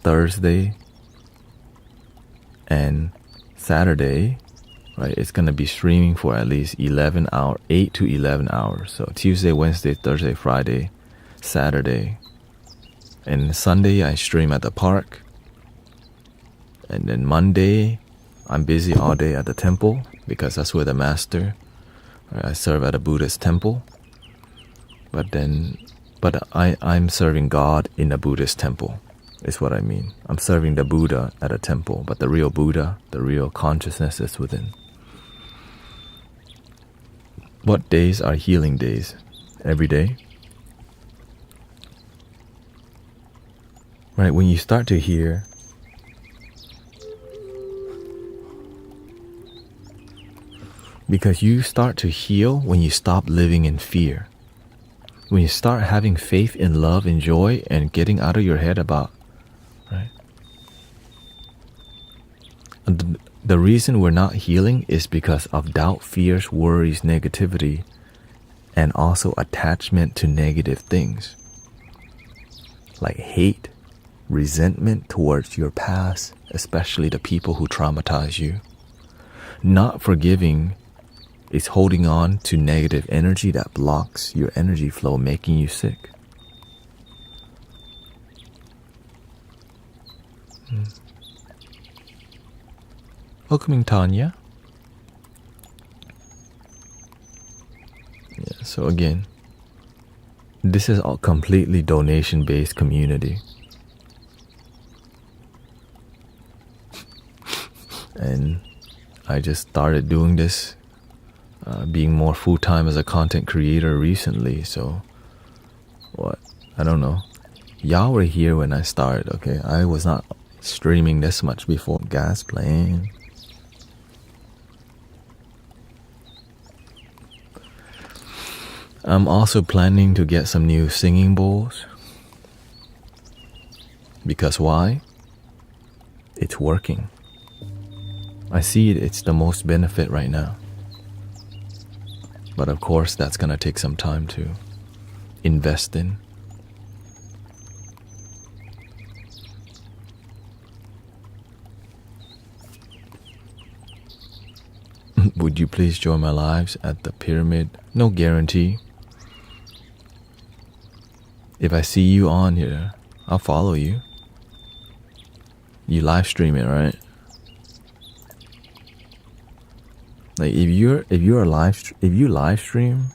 S1: Thursday, and Saturday, right? It's going to be streaming for at least 8 to 11 hours. So Tuesday, Wednesday, Thursday, Friday, Saturday. And Sunday, I stream at the park. And then Monday, I'm busy all day at the temple because that's where the master, right? I serve at a Buddhist temple. But I'm serving God in a Buddhist temple, is what I mean. I'm serving the Buddha at a temple, but the real Buddha, the real consciousness is within. What days are healing days? Every day? Right, when you start to hear, because you start to heal when you stop living in fear. When you start having faith in love and joy and getting out of your head about, right? And the reason we're not healing is because of doubt, fears, worries, negativity, and also attachment to negative things. Like hate, resentment towards your past, especially the people who traumatize you. Not forgiving is holding on to negative energy that blocks your energy flow, making you sick. Welcoming Tanya. Yeah, so again, this is a completely donation-based community. And I just started doing this, being more full-time as a content creator recently. So, I don't know. Y'all were here when I started, okay? I was not streaming this much before. Gas playing. I'm also planning to get some new singing bowls. Because why? It's working. I see it's the most benefit right now. But of course, that's gonna take some time to invest in. Would you please join my lives at the pyramid? No guarantee. If I see you on here, I'll follow you. You live stream it, right? Like if you live stream,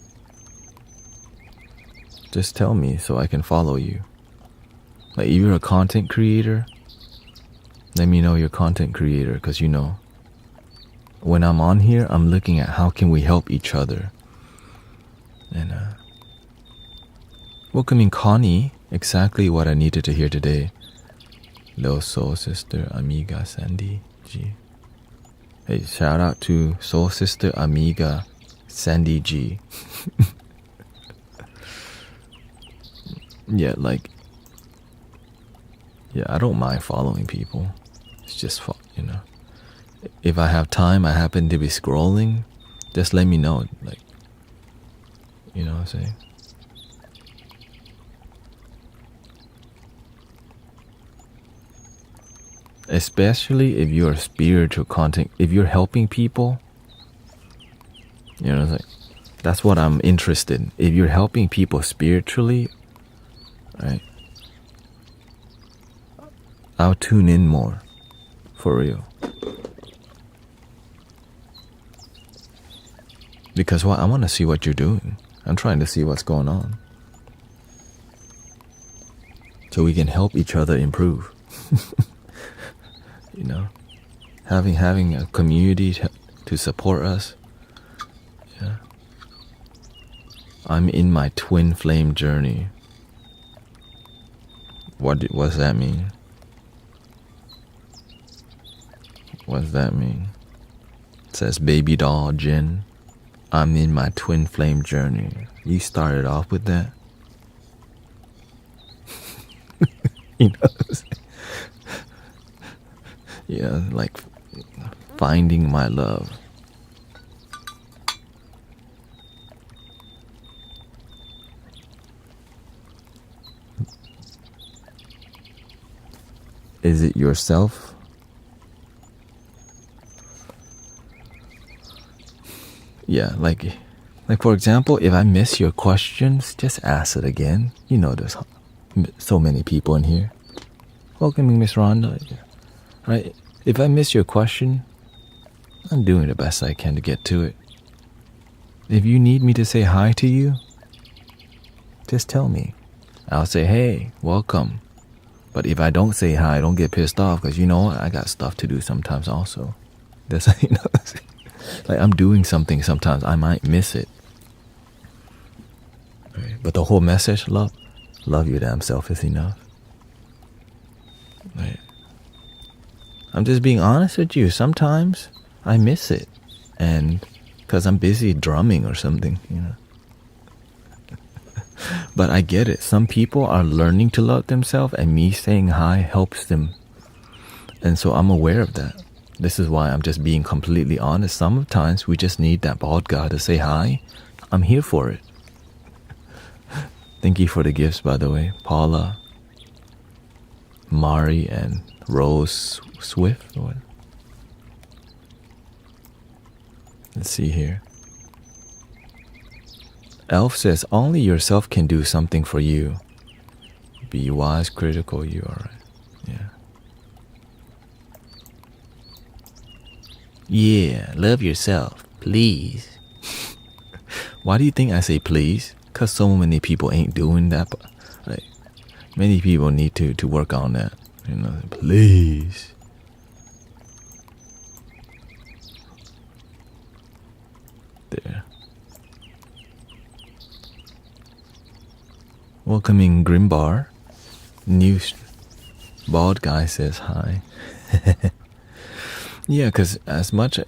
S1: just tell me so I can follow you. Like if you're a content creator, let me know you're a content creator, because you know, when I'm on here, I'm looking at how can we help each other. And welcoming Connie, exactly what I needed to hear today. Little soul sister, amiga, Sandy G. Hey, shout out to soul sister, amiga, Sandy G. Yeah, I don't mind following people. It's just fun, you know. If I have time, I happen to be scrolling, just let me know, like, you know what I'm saying? Especially if you're spiritual content, if you're helping people, you know, like, that's what I'm interested in. If you're helping people spiritually, right, I'll tune in more, for real. Because I want to see what you're doing. I'm trying to see what's going on. so we can help each other improve. Having a community to support us. Yeah. I'm in my twin flame journey. What does that mean? What does that mean? It says baby doll Jin. I'm in my twin flame journey. You started off with that? You know what I'm saying? Yeah, like finding my love. Is it yourself? Yeah, like for example, if I miss your questions, just ask it again. There's so many people in here. Welcoming Miss Rhonda. Right? If I miss your question, I'm doing the best I can to get to it. If you need me to say hi to you, just tell me. I'll say, hey, welcome. But if I don't say hi, don't get pissed off, because I got stuff to do sometimes also. That's like I'm doing something sometimes, I might miss it. Right? But the whole message, love your damn self is enough. Right? I'm just being honest with you. Sometimes I miss it, and because I'm busy drumming or something, But I get it. Some people are learning to love themselves, and me saying hi helps them. And so I'm aware of that. This is why I'm just being completely honest. Sometimes we just need that bald guy to say hi. I'm here for it. Thank you for the gifts, by the way. Paula, Mari, and Rose Swift. Let's see here. Elf says, only yourself can do something for you. Be wise, critical, you are right. Yeah. Yeah, love yourself, please. Why do you think I say please? Because so many people ain't doing that. But, like, many people need to work on that. Please. There. Welcoming Grimbar. New bald guy says hi. Yeah, because as much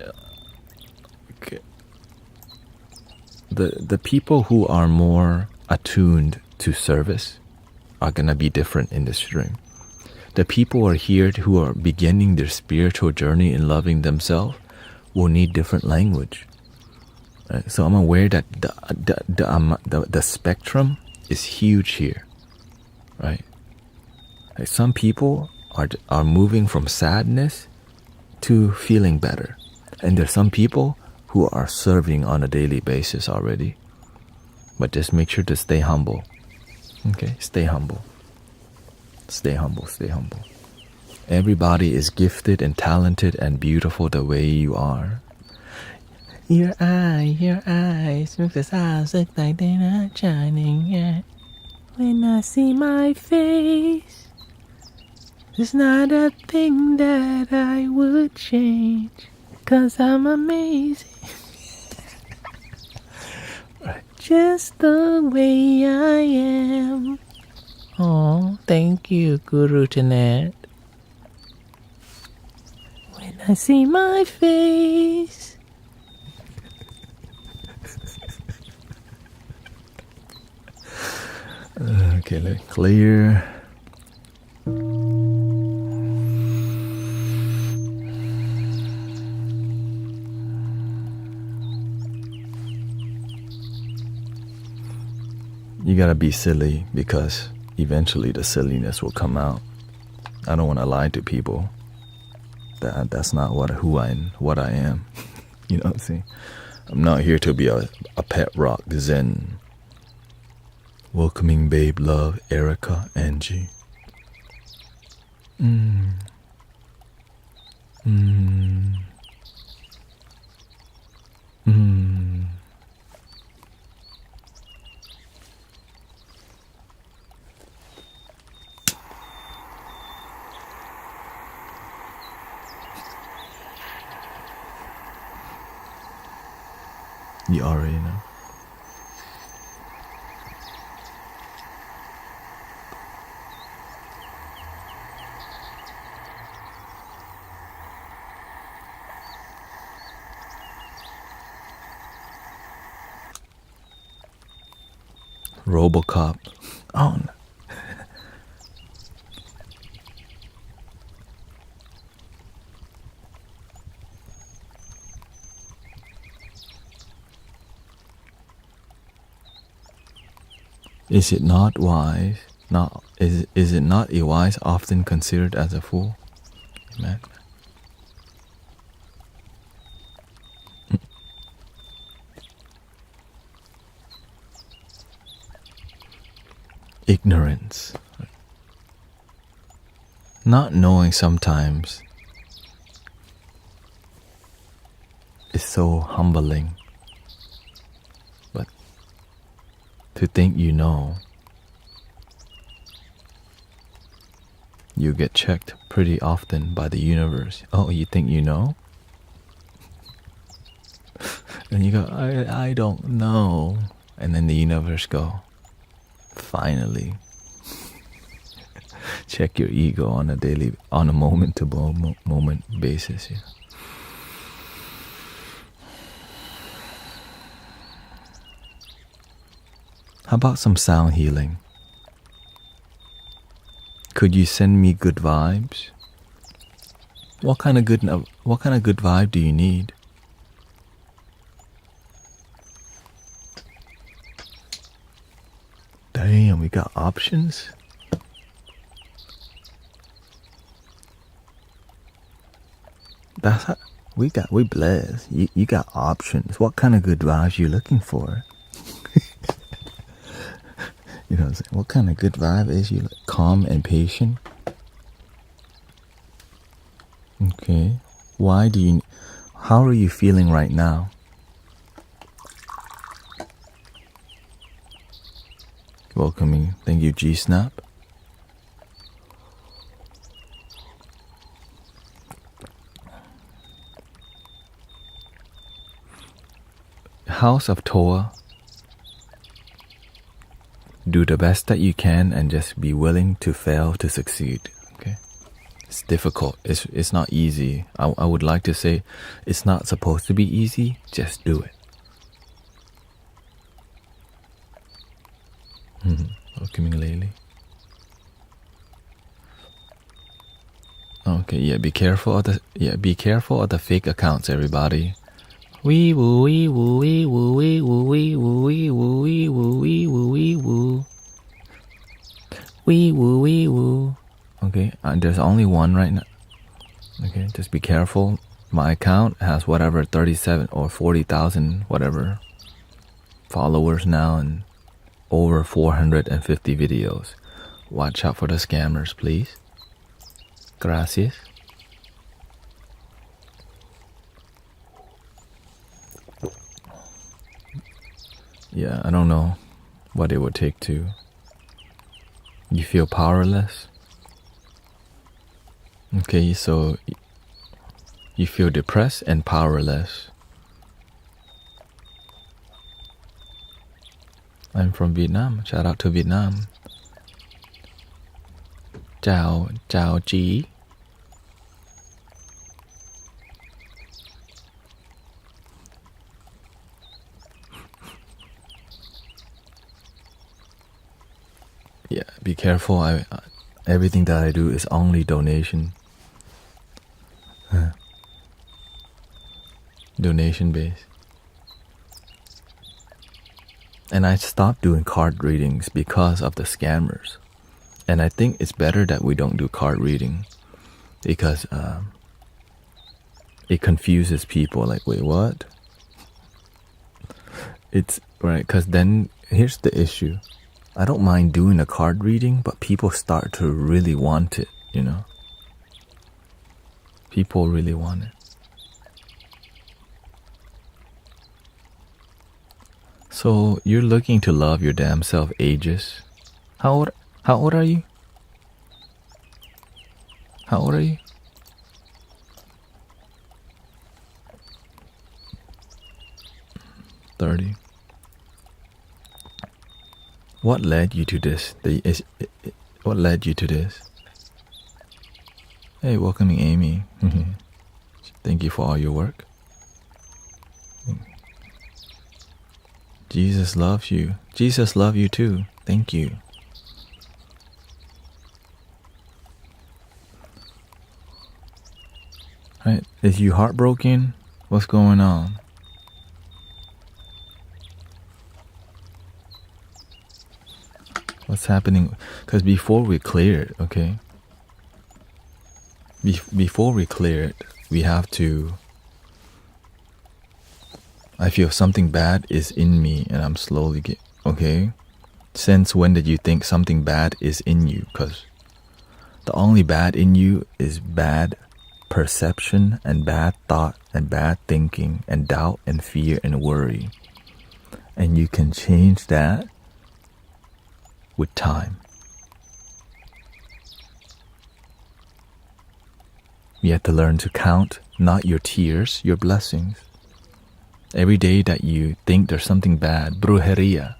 S1: the people who are more attuned to service are gonna be different in this stream. The people who are here who are beginning their spiritual journey in loving themselves will need different language. Right? So I'm aware that the spectrum is huge here, right? Like some people are moving from sadness to feeling better, and there's some people who are serving on a daily basis already. But just make sure to stay humble. Okay, stay humble. Stay humble. Stay humble. Everybody is gifted and talented and beautiful the way you are. Your eyes make the stars look like they're not shining yet. When I see my face, it's not a thing that I would change, 'cause I'm amazing. Just the way I am. Oh, thank you, Guru Tanet. When I see my face. Okay, let's clear. You gotta be silly, because eventually the silliness will come out. I don't want to lie to people. That's not what I am. You know what I'm saying? I'm not here to be a pet rock zen. Welcoming Babe Love, Erica, Angie. You already know. Robocop. Oh no. Is it not wise? Is it not a wise often considered as a fool? Amen. Ignorance. Not knowing sometimes is so humbling. But to think you know, you get checked pretty often by the universe. Oh, you think you know? And you go, I don't know. And then the universe go, finally. Check your ego on a moment to moment basis. Yeah. How about some sound healing? Could you send me good vibes? What kind of good vibe do you need? Damn, we got options? That's how we blessed. You got options. What kind of good vibes you looking for? You know what I'm saying? What kind of good vibe is you? Calm and patient? Okay. How are you feeling right now? Welcoming. Thank you, G-Snap. House of Toa. Do the best that you can and just be willing to fail to succeed. Okay, it's difficult. It's not easy. I would like to say it's not supposed to be easy. Just do it. Welcoming Laylee. Okay, yeah. Be careful of the fake accounts, everybody. Wee woo wee woo wee woo wee woo wee woo wee woo wee woo wee woo wee woo wee woo wee woo. Okay, there's only one right now. Okay, just be careful. My account has whatever 37 or 40,000 whatever followers now and over 450 videos. Watch out for the scammers, please. Gracias. Yeah, I don't know what it would take to. You feel powerless? Okay, so you feel depressed and powerless. I'm from Vietnam. Shout out to Vietnam. Chào chị. Yeah, be careful. Everything that I do is only donation. Donation based. And I stopped doing card readings because of the scammers. And I think it's better that we don't do card reading because it confuses people. Like, wait, what? It's right, because then here's the issue. I don't mind doing a card reading, but people start to really want it, you know? People really want it. So you're looking to love your damn self ages. How old are you? How old are you? 12:30. What led you to this? What led you to this? Hey, welcoming Amy. Thank you for all your work. Jesus loves you. Jesus loves you too. Thank you. Right? Is you heartbroken? What's going on? What's happening? Because before we clear it, okay? Before we clear it, we have to... I feel something bad is in me and I'm slowly okay? Since when did you think something bad is in you? Because the only bad in you is bad perception and bad thought and bad thinking and doubt and fear and worry. And you can change that with time. You have to learn to count not your tears, your blessings. Every day that you think there's something bad, brujeria.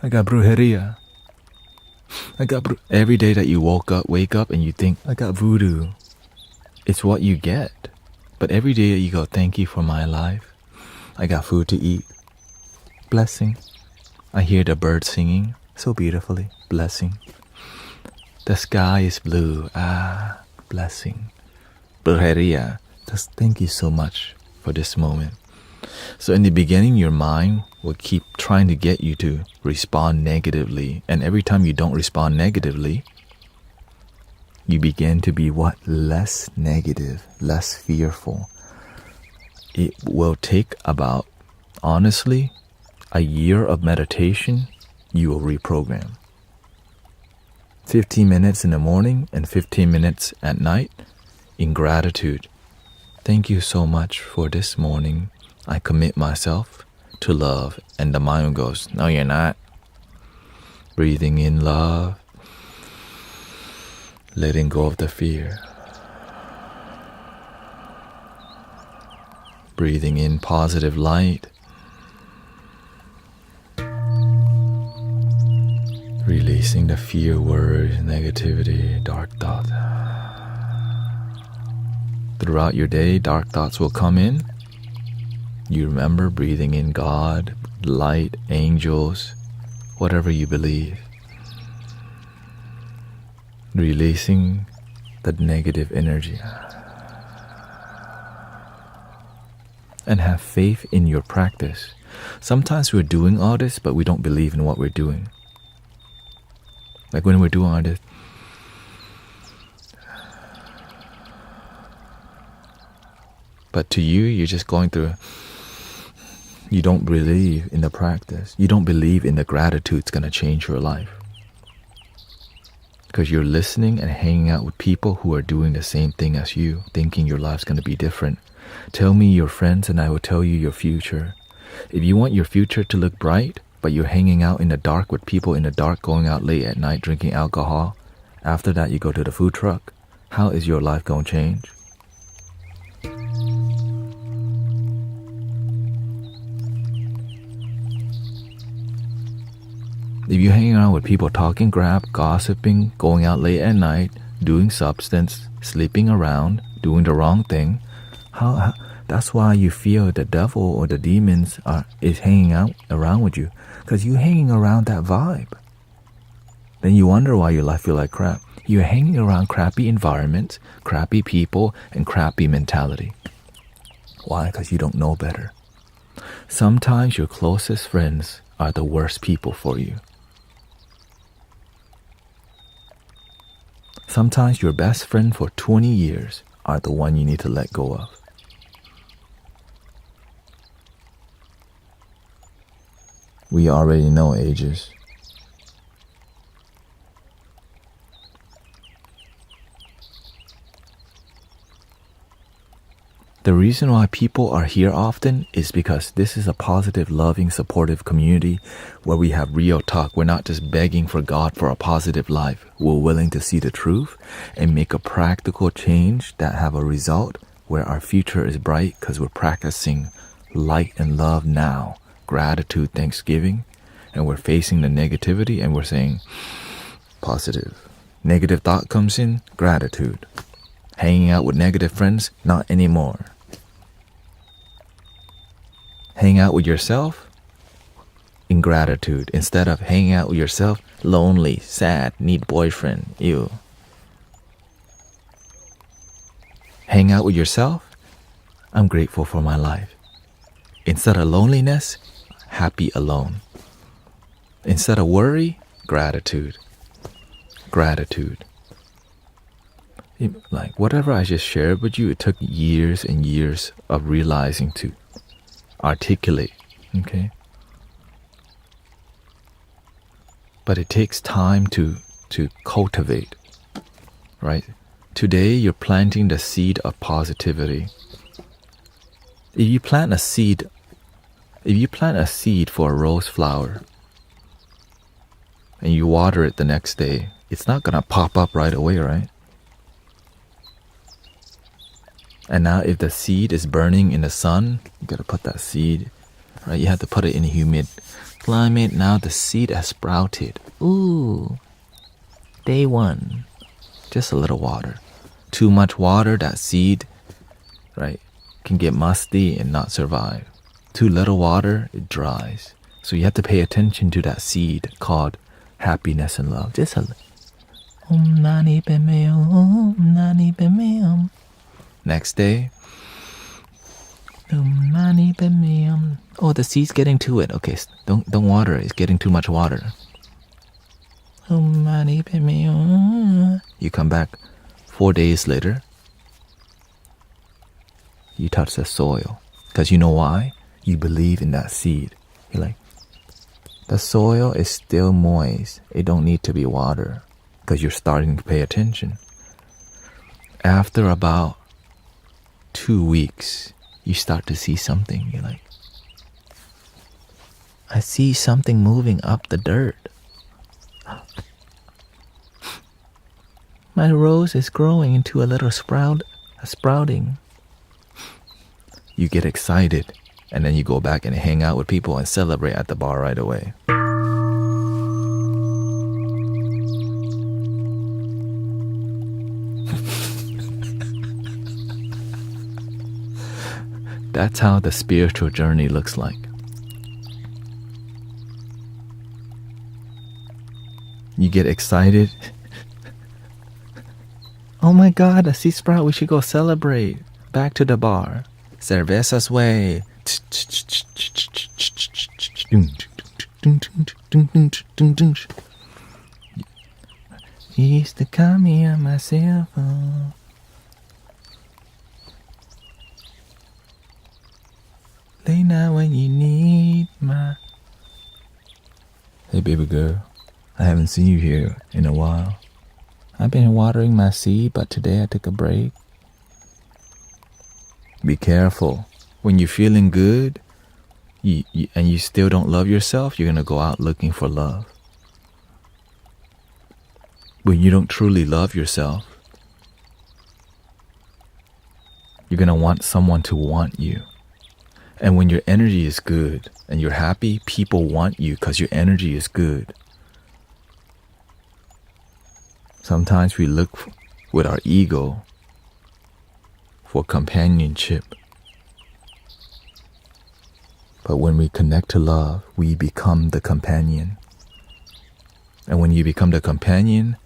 S1: I got brujeria. Every day that you wake up and you think, I got voodoo. It's what you get. But every day you go, thank you for my life. I got food to eat. Blessing. I hear the birds singing so beautifully. Blessing. The sky is blue. Blessing. Brujeria. Just thank you so much for this moment. So in the beginning, your mind will keep trying to get you to respond negatively. And every time you don't respond negatively, you begin to be what? Less negative, less fearful. It will take about, honestly, a year of meditation, you will reprogram. 15 minutes in the morning and 15 minutes at night in gratitude. Thank you so much for this morning. I commit myself to love. And the mind goes, no, you're not. Breathing in love. Letting go of the fear. Breathing in positive light. Releasing the fear, worries, negativity, dark thoughts. Throughout your day, dark thoughts will come in. You remember breathing in God, light, angels, whatever you believe. Releasing the negative energy. And have faith in your practice. Sometimes we're doing all this, but we don't believe in what we're doing. Like when we're doing all this, but to you, you're just going through. You don't believe in the practice. You don't believe in the gratitude's going to change your life. Because you're listening and hanging out with people who are doing the same thing as you, thinking your life's going to be different. Tell me your friends and I will tell you your future. If you want your future to look bright, but you're hanging out in the dark with people in the dark, going out late at night, drinking alcohol, after that you go to the food truck, how is your life going to change? If you're hanging around with people talking crap, gossiping, going out late at night, doing substance, sleeping around, doing the wrong thing, that's why you feel the devil or the demons is hanging out around with you. Because you're hanging around that vibe. Then you wonder why your life feels like crap. You're hanging around crappy environments, crappy people, and crappy mentality. Why? Because you don't know better. Sometimes your closest friends are the worst people for you. Sometimes your best friend for 20 years are the one you need to let go of. We already know ages. The reason why people are here often is because this is a positive, loving, supportive community where we have real talk. We're not just begging for God for a positive life. We're willing to see the truth and make a practical change that have a result where our future is bright because we're practicing light and love now, gratitude, thanksgiving, and we're facing the negativity and we're saying positive. Negative thought comes in, gratitude. Hanging out with negative friends, not anymore. Hang out with yourself, in gratitude. Instead of hanging out with yourself, lonely, sad, need boyfriend, ew. Hang out with yourself, I'm grateful for my life. Instead of loneliness, happy alone. Instead of worry, gratitude. Gratitude. Like whatever I just shared with you, it took years and years of realizing to articulate, okay? But it takes time to cultivate, right? Today you're planting the seed of positivity. If you plant a seed for a rose flower and you water it the next day, it's not gonna pop up right away, right? And now if the seed is burning in the sun, you gotta put that seed, right? You have to put it in a humid climate. Now the seed has sprouted. Ooh, day one. Just a little water. Too much water, that seed, right, can get musty and not survive. Too little water, it dries. So you have to pay attention to that seed called happiness and love. Just a little. Next day, oh, the seed's getting to it. Okay, don't water it. It's getting too much water. You come back 4 days later. You touch the soil. Because you know why? You believe in that seed. You're like, the soil is still moist. It don't need to be water. Because you're starting to pay attention. After about 2 weeks, you start to see something. You're like, I see something moving up the dirt. My rose is growing into a little sprouting. You get excited, and then you go back and hang out with people and celebrate at the bar right away. That's how the spiritual journey looks like. You get excited. Oh my God, I see sprout. We should go celebrate. Back to the bar. Cervezas way. Used to call me on my cell phone. Late night when you need my... Hey baby girl, I haven't seen you here in a while. I've been watering my seed, but today I took a break. Be careful. When you're feeling good, and you still don't love yourself, you're gonna go out looking for love. When you don't truly love yourself, you're gonna want someone to want you. And when your energy is good and you're happy, people want you because your energy is good. Sometimes we look with our ego for companionship. But when we connect to love, we become the companion. And when you become the companion,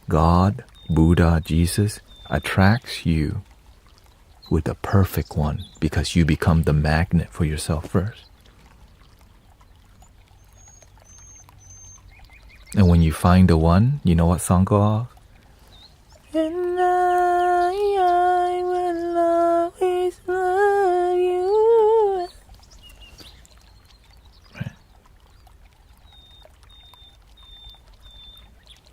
S1: God, Buddha, Jesus attracts you with the perfect one because you become the magnet for yourself first. And when you find the one, you know what song goes off? And I will always love you. Right.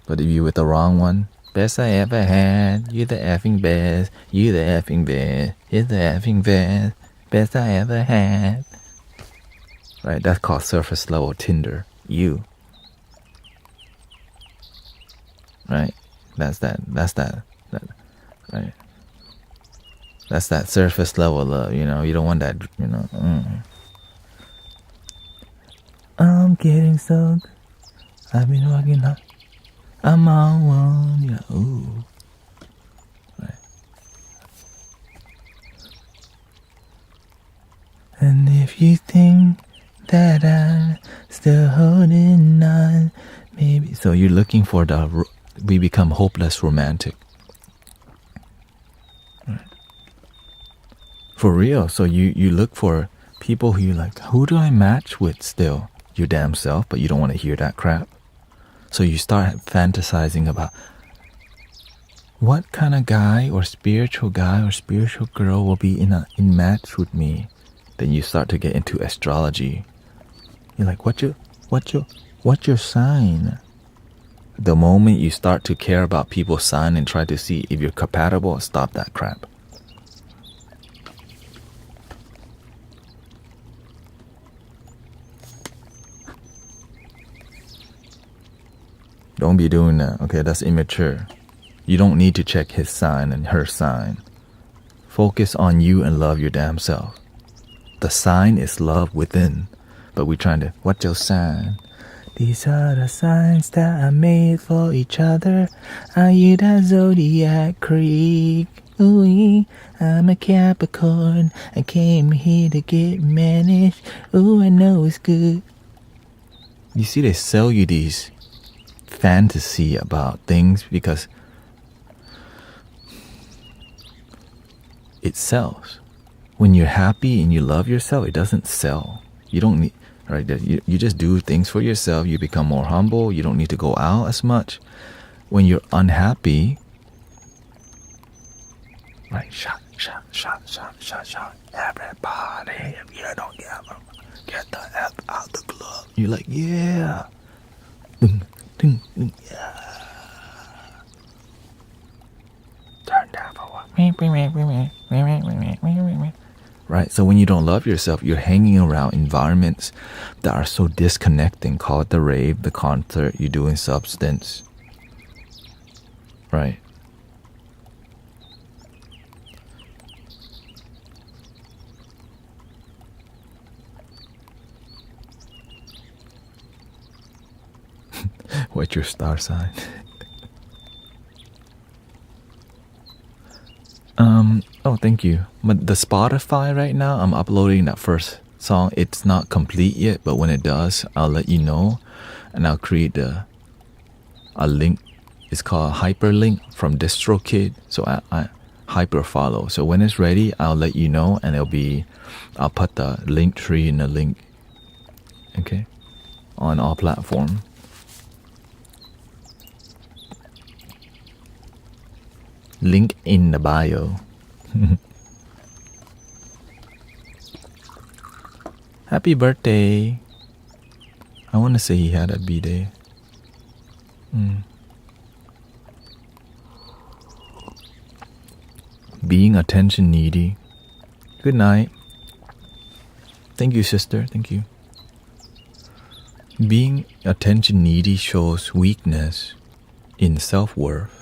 S1: But if you're with the wrong one, best I ever had, you the effing best, you the effing best, you the effing best, best I ever had. Right, that's called surface level Tinder. You. Right, that's that, right. That's that surface level love, you know. You don't want that, you know. I'm getting so good. I've been walking up. I'm on one. Yeah, ooh. Right. And if you think that I'm still holding on, maybe. So you're looking for we become hopeless romantic. Right. For real. So you look for people who you're like, who do I match with still? Your damn self, but you don't want to hear that crap. So you start fantasizing about what kind of guy or spiritual girl will be in match with me. Then you start to get into astrology. You're like, what's your sign? The moment you start to care about people's sign and try to see if you're compatible, stop that crap. Don't be doing that, okay? That's immature. You don't need to check his sign and her sign. Focus on you and love your damn self. The sign is love within, but we're trying to, what's your sign? These are the signs that are made for each other. Are you the zodiac creek? Ooh, I'm a Capricorn. I came here to get managed. Ooh, I know it's good. You see, they sell you these fantasy about things because it sells. When you're happy and you love yourself, it doesn't sell. You don't need, right? You just do things for yourself. You become more humble. You don't need to go out as much. When you're unhappy, right? Shut. Everybody, if you don't get the F out the club. You're like, yeah. Yeah. Turn down for what? Right? So when you don't love yourself, you're hanging around environments that are so disconnecting. Call it the rave, the concert, you're doing substance. Right? What's your star sign? Oh, thank you. But the Spotify right now, I'm uploading that first song. It's not complete yet, but when it does, I'll let you know, and I'll create a link. It's called hyperlink from DistroKid. So I hyper follow. So when it's ready, I'll let you know, and I'll put the link tree in the link. Okay, on all platforms. Link in the bio. Happy birthday. I want to say he had a B-day. Being attention needy. Good night. Thank you, sister. Thank you. Being attention needy shows weakness in self-worth.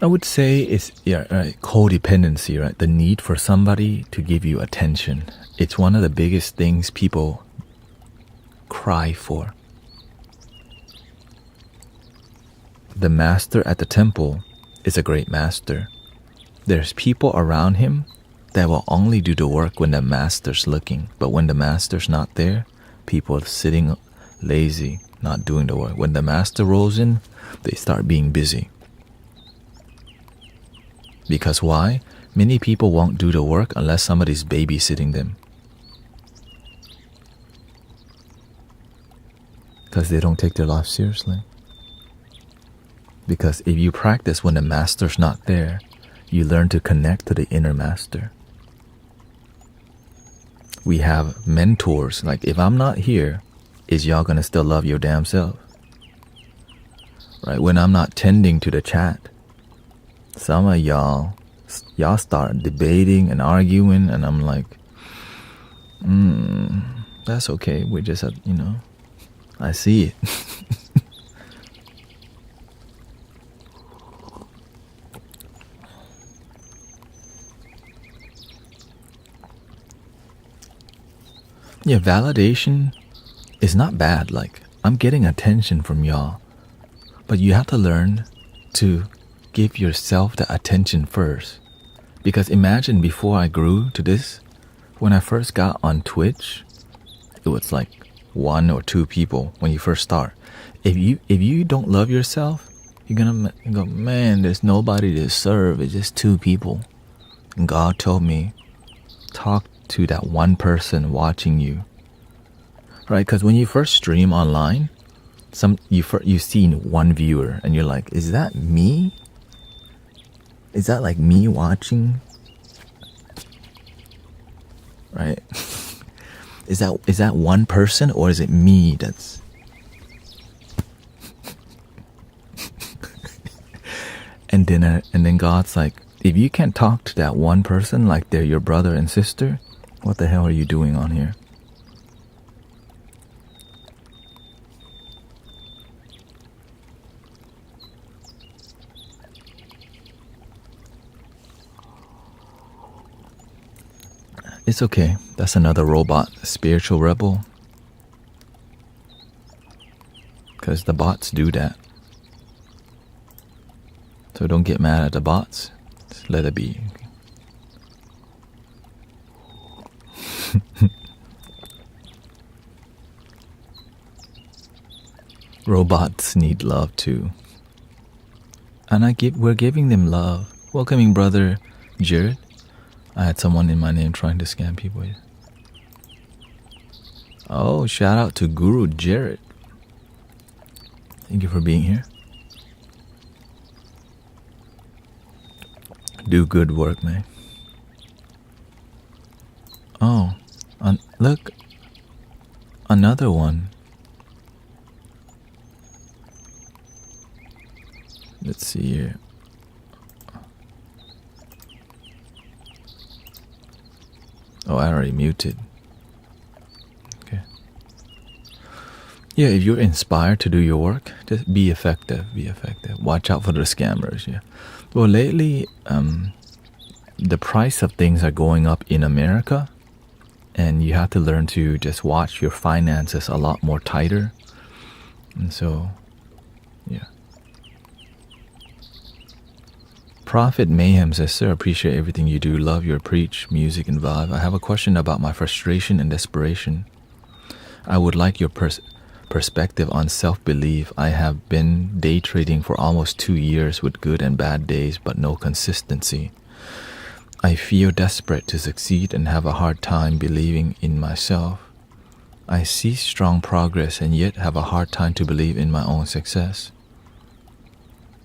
S1: I would say it's codependency, right? The need for somebody to give you attention. It's one of the biggest things people cry for. The master at the temple is a great master. There's people around him that will only do the work when the master's looking. But when the master's not there, people are sitting lazy, not doing the work. When the master rolls in, they start being busy. Because why? Many people won't do the work unless somebody's babysitting them. Because they don't take their life seriously. Because if you practice when the master's not there, you learn to connect to the inner master. We have mentors, like if I'm not here, is y'all gonna still love your damn self? Right? When I'm not tending to the chat, some of y'all start debating and arguing, and I'm like, that's okay. We just have, I see it. Yeah, validation is not bad. Like, I'm getting attention from y'all. But you have to learn to give yourself the attention first. Because imagine before I grew to this, when I first got on Twitch, it was like 1 or 2 people when you first start. If you don't love yourself, you're gonna go, man, there's nobody to serve. It's just 2 people. And God told me, talk to that one person watching you. Right? Because when you first stream online, you see 1 viewer and you're like, is that me? Is that like me watching? Right? Is that one person, or is it me that's and then God's like, if you can't talk to that one person like they're your brother and sister, what the hell are you doing on here? It's okay. That's another robot, a spiritual rebel. Because the bots do that. So don't get mad at the bots. Just let it be. Robots need love too. And we're giving them love. Welcoming brother Jared. I had someone in my name trying to scam people. Oh, shout out to Guru Jared. Thank you for being here. Do good work, man. Oh, look. Another one. Let's see here. Oh, I already muted. Okay. Yeah, if you're inspired to do your work, just be effective. Be effective. Watch out for the scammers. Yeah. Well, lately, the price of things are going up in America, and you have to learn to just watch your finances a lot more tighter. And so, yeah. Prophet Mayhem says, sir, appreciate everything you do. Love your preach, music, and vibe. I have a question about my frustration and desperation. I would like your perspective on self-belief. I have been day trading for almost 2 years with good and bad days, but no consistency. I feel desperate to succeed and have a hard time believing in myself. I see strong progress and yet have a hard time to believe in my own success.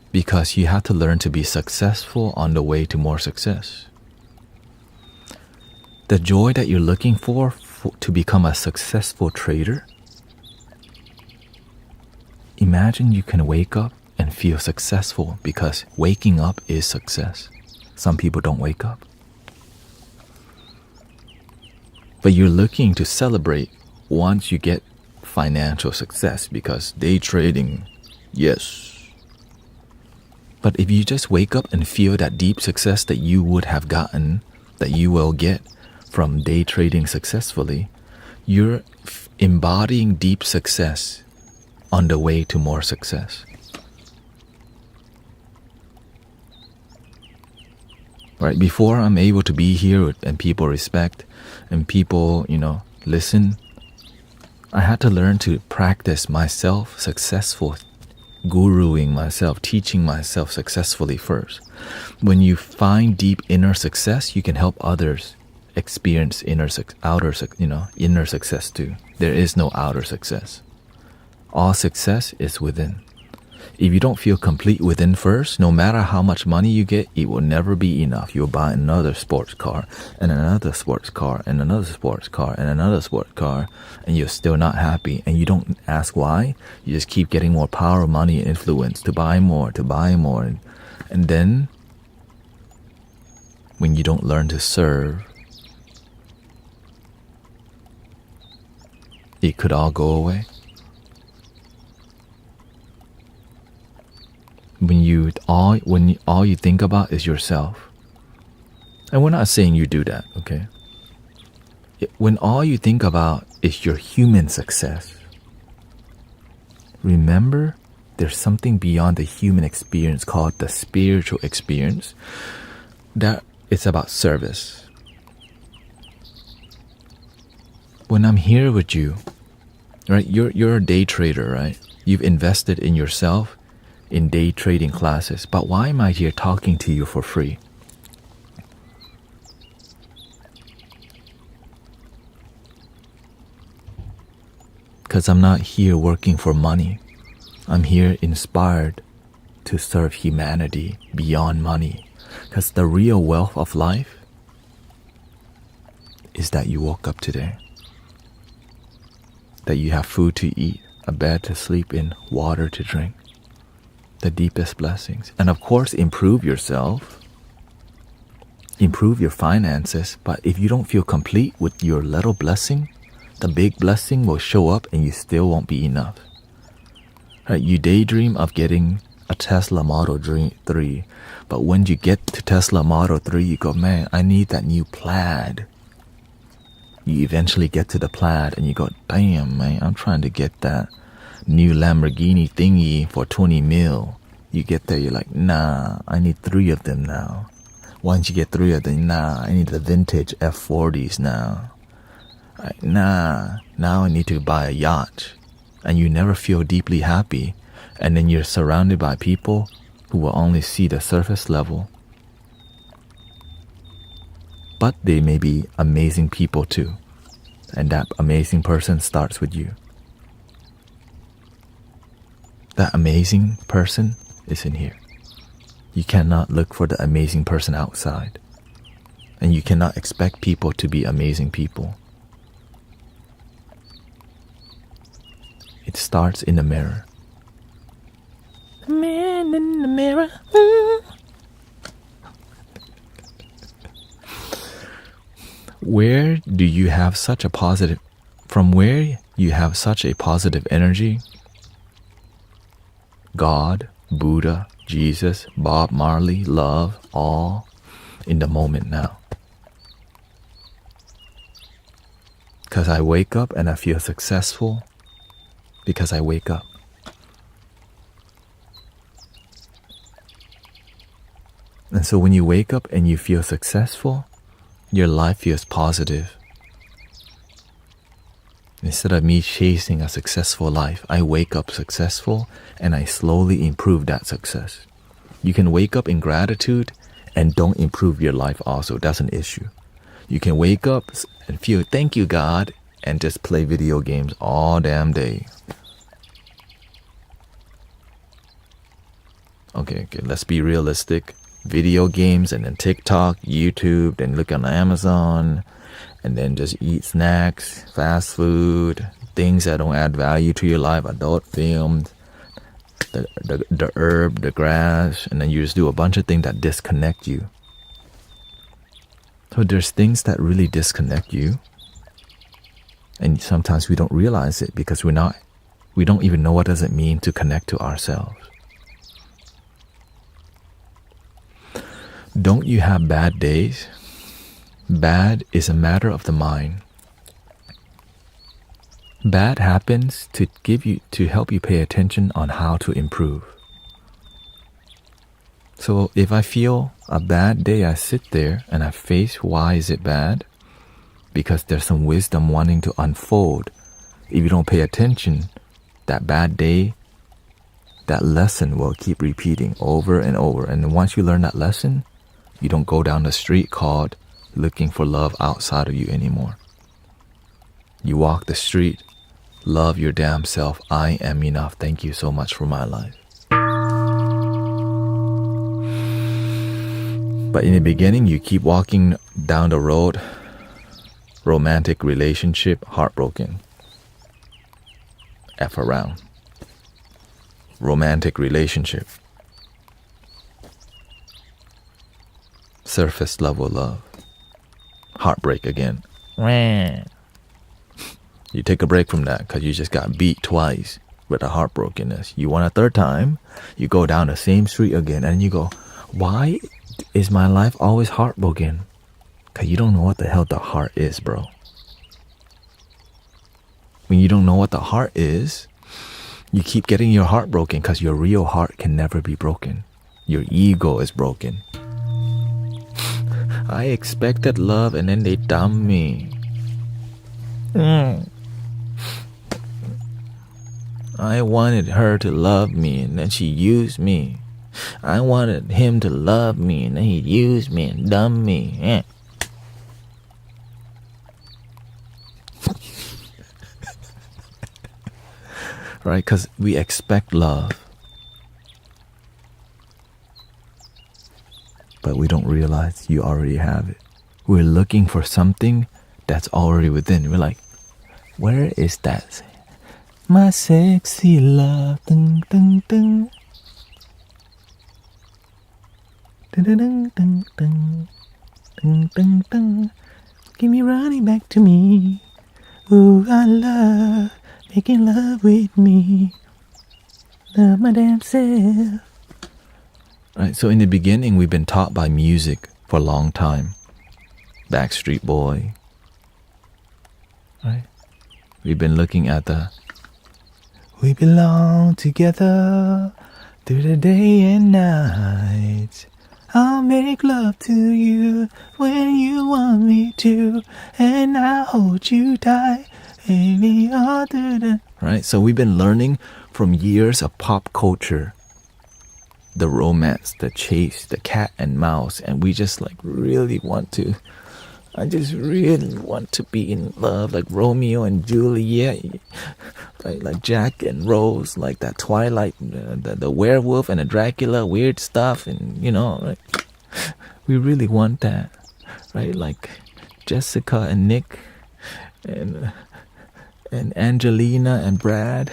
S1: Because you have to learn to be successful on the way to more success. The joy that you're looking for to become a successful trader, imagine you can wake up and feel successful, because waking up is success. Some people don't wake up. But you're looking to celebrate once you get financial success, because day trading, yes. But if you just wake up and feel that deep success that you would have gotten, that you will get from day trading successfully, you're embodying deep success on the way to more success. Right? Before I'm able to be here and people respect and people, listen, I had to learn to practice myself successful, guruing myself, teaching myself successfully first. When you find deep inner success, you can help others experience inner success too. There is no outer success. All success is within. If you don't feel complete within first, no matter how much money you get, it will never be enough. You'll buy another sports car, and another sports car, and another sports car, and another sports car, and you're still not happy. And you don't ask why. You just keep getting more power, money, and influence to buy more. And then, when you don't learn to serve, it could all go away. When all you think about is yourself. And we're not saying you do that, okay? When all you think about is your human success, remember there's something beyond the human experience called the spiritual experience, that it's about service. When I'm here with you, right, you're a day trader, right? You've invested in yourself in day trading classes, but why am I here talking to you for free? Because I'm not here working for money. I'm here inspired to serve humanity beyond money. Because the real wealth of life is that you woke up today, that you have food to eat, a bed to sleep in, water to drink. The deepest blessings. And of course, improve yourself, improve your finances, but if you don't feel complete with your little blessing, the big blessing will show up and you still won't be enough. Right? You daydream of getting a Tesla Model 3, but when you get to Tesla Model 3, you go, man, I need that new plaid. You eventually get to the plaid and you go, damn, man, I'm trying to get that new Lamborghini thingy for 20 mil. You get there, you're like, nah, I need 3 of them now. Once you get 3 of them, nah, I need the vintage F40s now. Nah, now I need to buy a yacht. And you never feel deeply happy. And then you're surrounded by people who will only see the surface level. But they may be amazing people too. And that amazing person starts with you. That amazing person is in here. You cannot look for the amazing person outside. And you cannot expect people to be amazing people. It starts in the mirror. The man in the mirror. Where do you have such a positive, from where you have such a positive energy, God, Buddha, Jesus, Bob Marley, love, all in the moment now. Because I wake up and I feel successful because I wake up. And so when you wake up and you feel successful, your life feels positive. Instead of me chasing a successful life, I wake up successful and I slowly improve that success. You can wake up in gratitude and don't improve your life also. That's an issue. You can wake up and feel, thank you, God, and just play video games all damn day. Okay, let's be realistic. Video games and then TikTok, YouTube, then look on Amazon, and then just eat snacks, fast food, things that don't add value to your life, adult films, the herb, the grass, and then you just do a bunch of things that disconnect you. So there's things that really disconnect you, and sometimes we don't realize it because we don't even know what does it mean to connect to ourselves. Don't you have bad days? Bad is a matter of the mind. Bad happens to help you pay attention on how to improve. So if I feel a bad day, I sit there and I face why is it bad? Because there's some wisdom wanting to unfold. If you don't pay attention, that bad day, that lesson will keep repeating over and over. And once you learn that lesson, you don't go down the street called looking for love outside of you anymore. You walk the street, love your damn self. I am enough. Thank you so much for my life. But in the beginning, you keep walking down the road, romantic relationship, heartbroken. F around. Romantic relationship. Surface level love. Heartbreak again. You take a break from that because you just got beat twice with the heartbrokenness. You want a third time, you go down the same street again and you go, why is my life always heartbroken? Because you don't know what the hell the heart is, bro. When you don't know what the heart is, you keep getting your heart broken because your real heart can never be broken. Your ego is broken. I expected love and then they dumped me. I wanted her to love me and then she used me. I wanted him to love me and then he used me and dumped me. Right? Because we expect love. But we don't realize you already have it. We're looking for something that's already within. We're like, where is that? My sexy love. Dun, dun, dun. Dun, dun, dun, dun, dun. Dun, dun, dun. Give me running back to me. Ooh, I love making love with me. Love my damn self. Right, so in the beginning, we've been taught by music for a long time. Backstreet Boy. Right? We've been looking at the we belong together through the day and night. I'll make love to you when you want me to, and I'll hold you tight. Any other. Right, so we've been learning from years of pop culture. The romance, the chase, the cat and mouse, and we just like really want to. I just really want to be in love, like Romeo and Juliet, right? Like Jack and Rose, like that Twilight, the werewolf and the Dracula, weird stuff, and you know, right? We really want that, right? Like Jessica and Nick, and Angelina and Brad.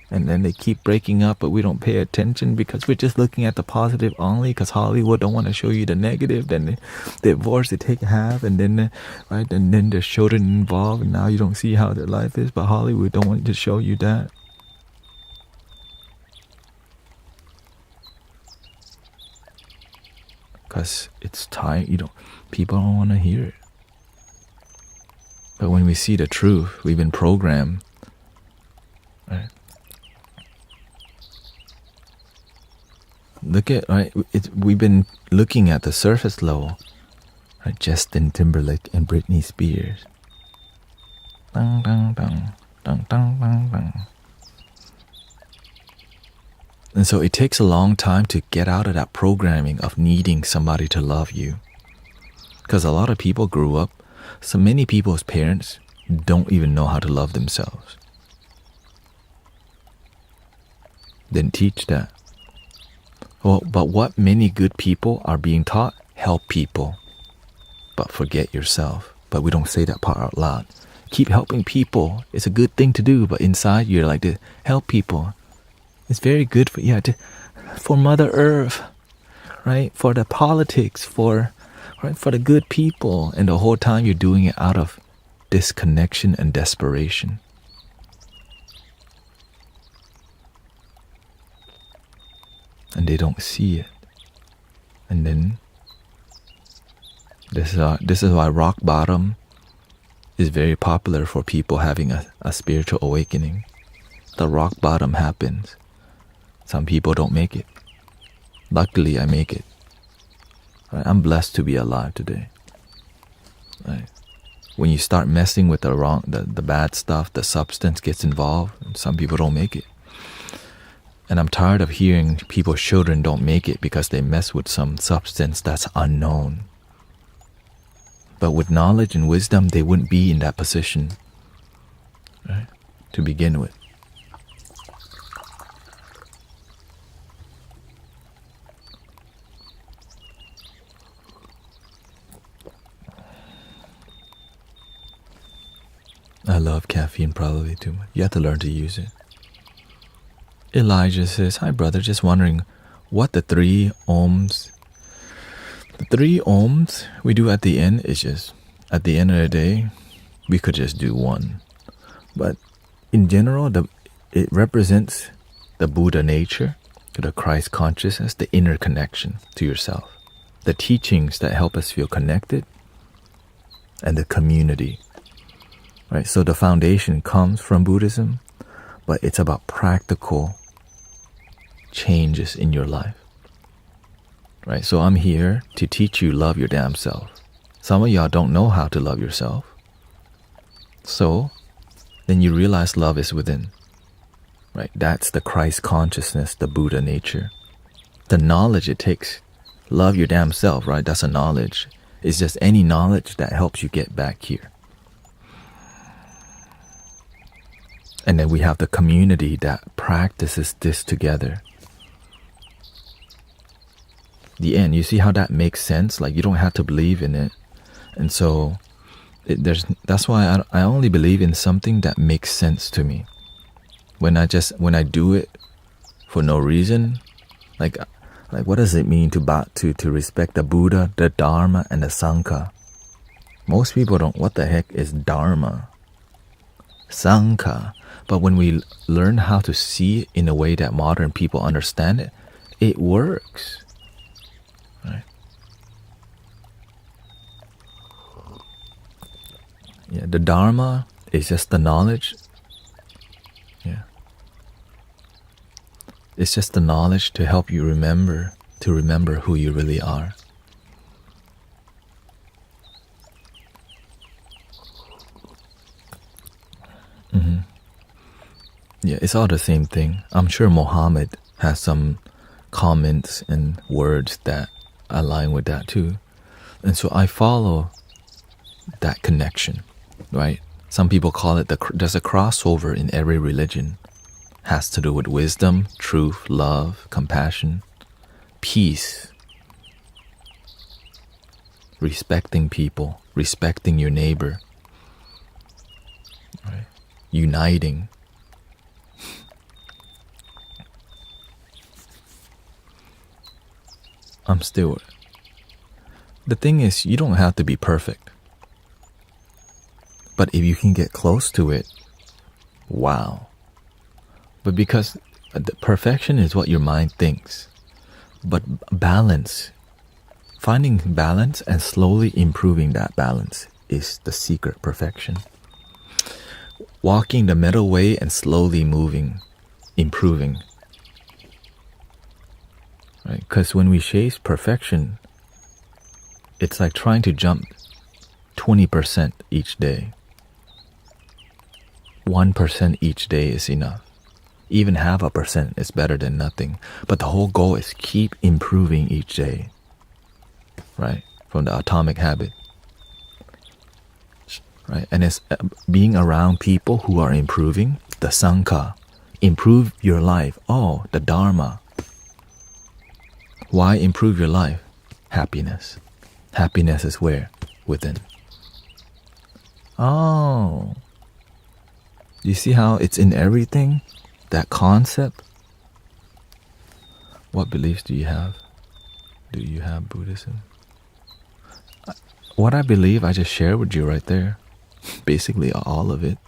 S1: And then they keep breaking up, but we don't pay attention because we're just looking at the positive only because Hollywood don't want to show you the negative. Then they divorce, they take half, and then, right, and then there's children involved, and now you don't see how their life is, but Hollywood don't want to show you that. Because it's time, people don't want to hear it. But when we see the truth, we've been programmed, right? Look at, right, we've been looking at the surface level, right? Justin Timberlake and Britney Spears. Dun, dun, dun, dun, dun, dun, dun. And so it takes a long time to get out of that programming of needing somebody to love you. Because a lot of people grew up, so many people's parents don't even know how to love themselves. Didn't teach that. Well, but what many good people are being taught, help people, but forget yourself. But we don't say that part out loud. Keep helping people. It's a good thing to do, but inside you're like, to help people. It's very good for Mother Earth, right? For the politics, for the good people. And the whole time you're doing it out of disconnection and desperation. And they don't see it. And then this is why rock bottom is very popular for people having a spiritual awakening. The rock bottom happens. Some people don't make it. Luckily, I make it. Right? I'm blessed to be alive today. Right? When you start messing with the bad stuff, the substance gets involved, and some people don't make it. And I'm tired of hearing people's children don't make it because they mess with some substance that's unknown. But with knowledge and wisdom, they wouldn't be in that position, right? To begin with. I love caffeine probably too much. You have to learn to use it. Elijah says, hi brother, just wondering what the 3 ohms. The 3 ohms we do at the end is just, at the end of the day, we could just do 1. But in general, it represents the Buddha nature, the Christ consciousness, the inner connection to yourself. The teachings that help us feel connected, and the community. right? So the foundation comes from Buddhism, but it's about practical changes in your life, right? So I'm here to teach you love your damn self. Some of y'all don't know how to love yourself. So then you realize love is within, right? That's the Christ consciousness, the Buddha nature. The knowledge it takes, love your damn self, right? That's a knowledge. It's just any knowledge that helps you get back here. And then we have the community that practices this together. The end, you see how that makes sense? Like, you don't have to believe in it. And so that's why I only believe in something that makes sense to me. When I do it for no reason, like what does it mean to respect the Buddha, the Dharma, and the Sangha? Most people don't. What the heck is Dharma? Sangha. But when we learn how to see it in a way that modern people understand it, it works. Right? Yeah, the Dharma is just the knowledge. Yeah. It's just the knowledge to help you remember who you really are. Mm-hmm. Yeah, it's all the same thing. I'm sure Mohammed has some comments and words that align with that too. And so I follow that connection, right? Some people call it there's a crossover in every religion. Has to do with wisdom, truth, love, compassion, peace, respecting people, respecting your neighbor, right? Uniting. The thing is, you don't have to be perfect. But if you can get close to it, wow. But because the perfection is what your mind thinks. But balance, finding balance and slowly improving that balance is the secret perfection. Walking the middle way and slowly moving, improving. Right? Because when we chase perfection, it's like trying to jump 20% each day. 1% each day is enough. Even 0.5% is better than nothing. But the whole goal is keep improving each day. Right? From the atomic habit. Right? And it's being around people who are improving. The Sangha. Improve your life. Oh, the Dharma. Why improve your life? Happiness. Happiness is where? Within. Oh. You see how it's in everything? That concept? What beliefs do you have? Do you have Buddhism? What I believe, I just shared with you right there. Basically all of it.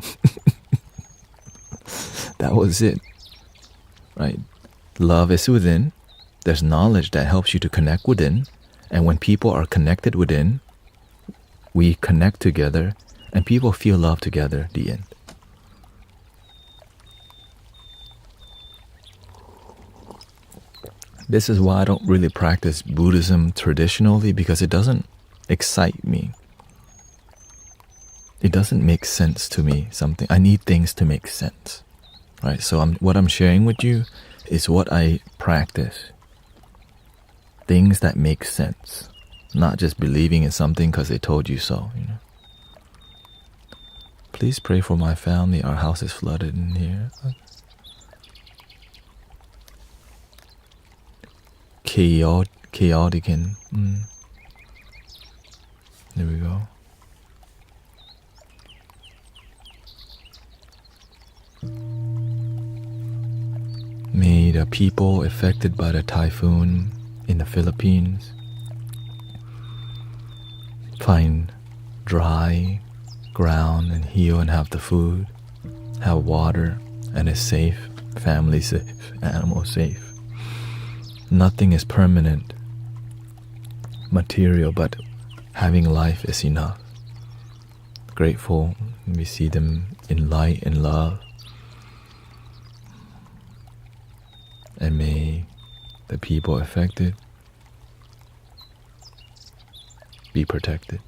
S1: That was it. Right? Love is within. There's knowledge that helps you to connect within. And when people are connected within, we connect together and people feel love together, the end. This is why I don't really practice Buddhism traditionally, because it doesn't excite me. It doesn't make sense to me. I need things to make sense. Right? So what I'm sharing with you is what I practice. Things that make sense. Not just believing in something because they told you so. You know? Please pray for my family. Our house is flooded in here. Chaotic and there we go. May the people affected by the typhoon in the Philippines find dry ground and heal and have the food, have water, and is safe, family safe, animal safe. Nothing is permanent, material, but having life is enough. Grateful, We see them in light and love. And may the people affected be protected.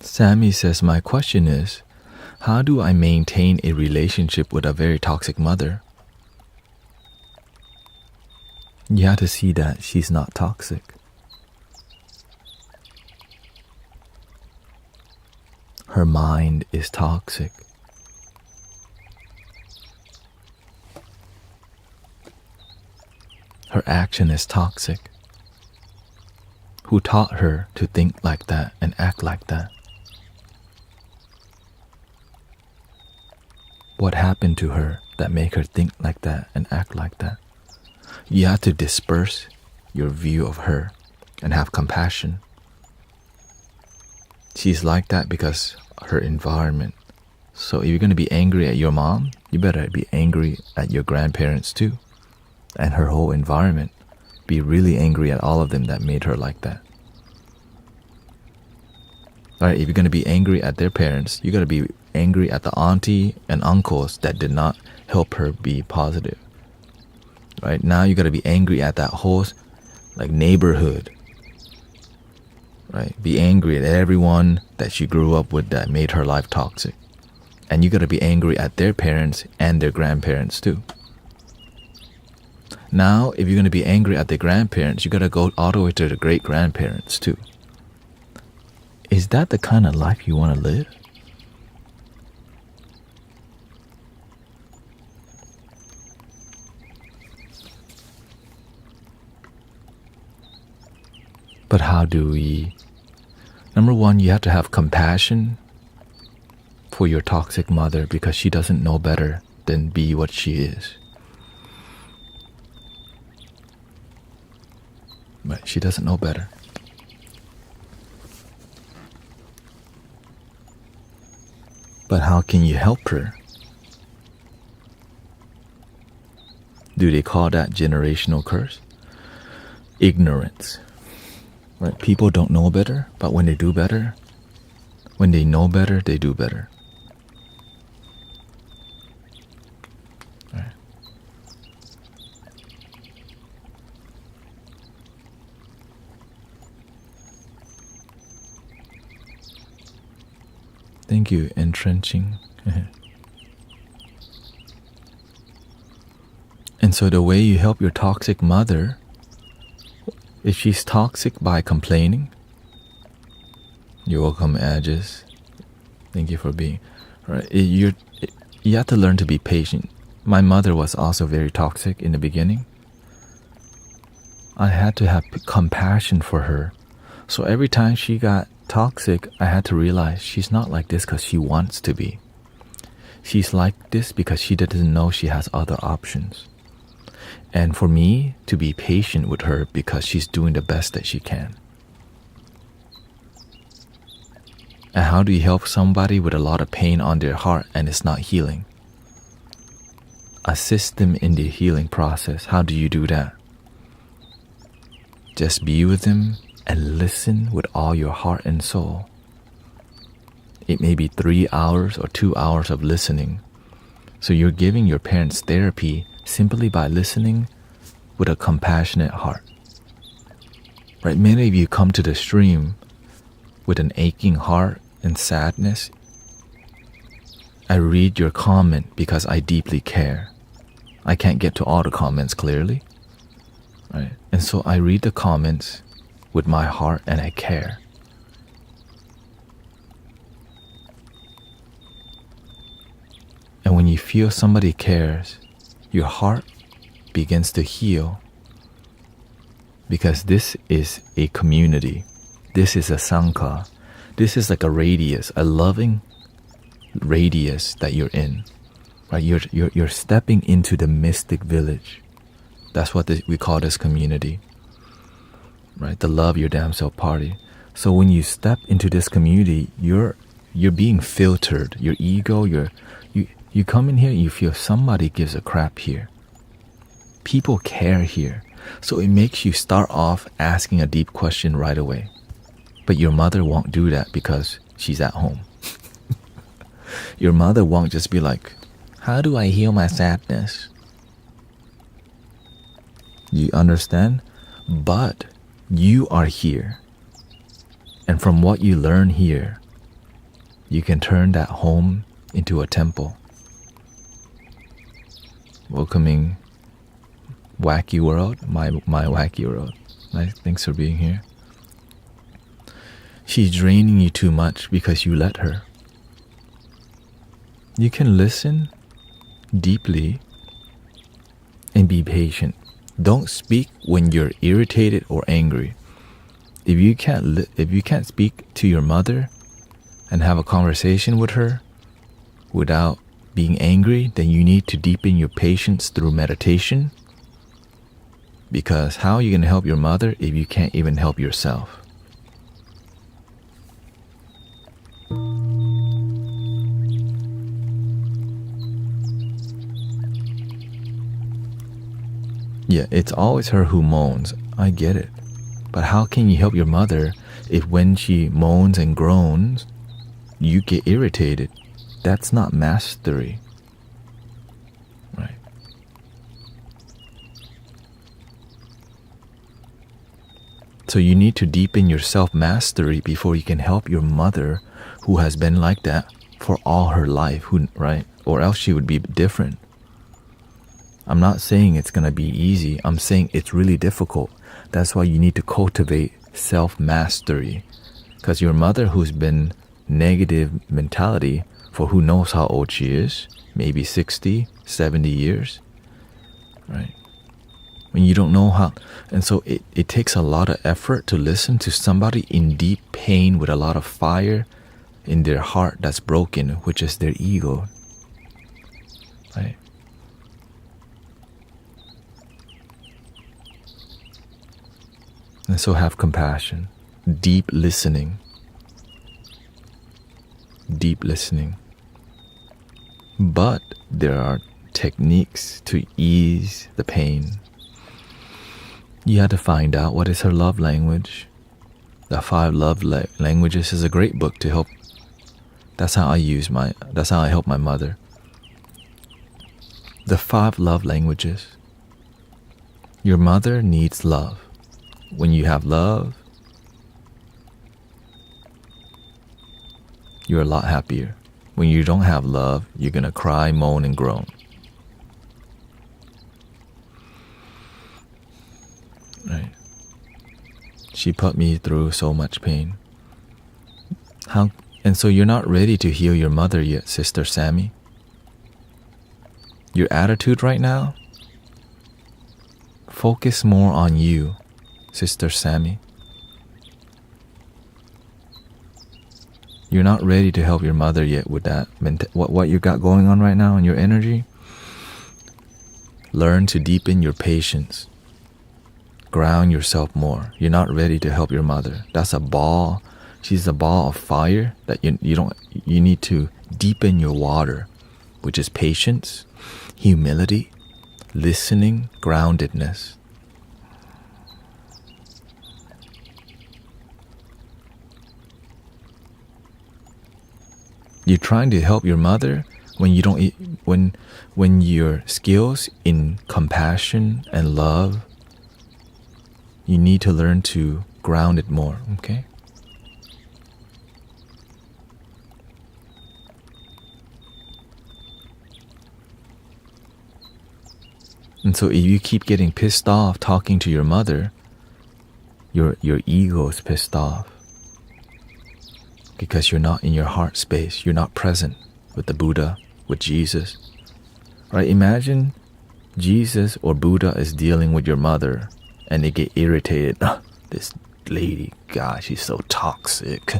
S1: Sammy says, my question is, how do I maintain a relationship with a very toxic mother? You have to see that she's not toxic. Her mind is toxic. Her action is toxic. Who taught her to think like that and act like that? What happened to her that made her think like that and act like that? You have to disperse your view of her and have compassion. She's like that because her environment. So if you're going to be angry at your mom, you better be angry at your grandparents too, and her whole environment. Be really angry at all of them that made her like that. Alright, if you're going to be angry at their parents, you got to be angry at the auntie and uncles that did not help her be positive. Right now, you got to be angry at that whole neighborhood. Right, be angry at everyone that she grew up with that made her life toxic, and you got to be angry at their parents and their grandparents too. Now, if you're going to be angry at the grandparents, you got to go all the way to the great grandparents too. Is that the kind of life you want to live? But how do we? Number one, you have to have compassion for your toxic mother because she doesn't know better than be what she is. But she doesn't know better. But how can you help her? Do they call that generational curse? Ignorance. Right? People don't know better, but when they do better, when they know better, they do better. Right. Thank you, entrenching. And so the way you help your toxic mother, if she's toxic by complaining, you're welcome, Aegis. Thank you for being. Right, you have to learn to be patient. My mother was also very toxic in the beginning. I had to have compassion for her. So every time she got toxic, I had to realize she's not like this because she wants to be. She's like this because she doesn't know she has other options. And for me to be patient with her because she's doing the best that she can. And how do you help somebody with a lot of pain on their heart and it's not healing? Assist them in the healing process. How do you do that? Just be with them and listen with all your heart and soul. It may be 3 hours or 2 hours of listening. So you're giving your parents therapy simply by listening with a compassionate heart. Right? Many of you come to the stream with an aching heart and sadness. I read your comment because I deeply care. I can't get to all the comments clearly. Right? And so I read the comments with my heart and I care. And when you feel somebody cares, your heart begins to heal. Because this is a community. This is a sangha. This is like a radius, a loving radius that you're in. Right? You're stepping into the mystic village. That's what we call this community. Right? The Love Your Damn Self party. So when you step into this community, you're being filtered. Your ego, you come in here, you feel somebody gives a crap here. People care here. So it makes you start off asking a deep question right away. But your mother won't do that because she's at home. Your mother won't just be like, how do I heal my sadness? You understand? But you are here. And from what you learn here, you can turn that home into a temple. Welcoming Wacky World, my Wacky World. Nice, thanks for being here. She's draining you too much because you let her. You can listen deeply and be patient. Don't speak when you're irritated or angry. If you can't speak to your mother and have a conversation with her without being angry, then you need to deepen your patience through meditation. Because how are you going to help your mother if you can't even help yourself? Yeah, it's always her who moans. I get it. But how can you help your mother if when she moans and groans, you get irritated? That's not mastery. Right? So you need to deepen your self-mastery before you can help your mother who has been like that for all her life, right? Or else she would be different. I'm not saying it's going to be easy. I'm saying it's really difficult. That's why you need to cultivate self-mastery. Because your mother who's been negative mentality for who knows how old she is, maybe 60, 70 years, right? When you don't know how, and so it takes a lot of effort to listen to somebody in deep pain with a lot of fire in their heart that's broken, which is their ego, right? And so have compassion, deep listening. But there are techniques to ease the pain. You had to find out what is her love language. The 5 love languages is a great book to help. That's how I help my mother. The 5 love languages. Your mother needs love. When you have love, you're a lot happier. When you don't have love, you're going to cry, moan, and groan. Right? She put me through so much pain. And so you're not ready to heal your mother yet, Sister Sammy. Your attitude right now, focus more on you, Sister Sammy. You're not ready to help your mother yet with that. What you got going on right now in your energy. Learn to deepen your patience. Ground yourself more. You're not ready to help your mother. That's a ball. She's a ball of fire that you need to deepen your water, which is patience, humility, listening, groundedness. You're trying to help your mother when you don't when your skills in compassion and love, you need to learn to ground it more, okay? And so if you keep getting pissed off talking to your mother, your ego is pissed off. Because you're not in your heart space. You're not present with the Buddha, with Jesus. Right? Imagine Jesus or Buddha is dealing with your mother and they get irritated. This lady, God, she's so toxic.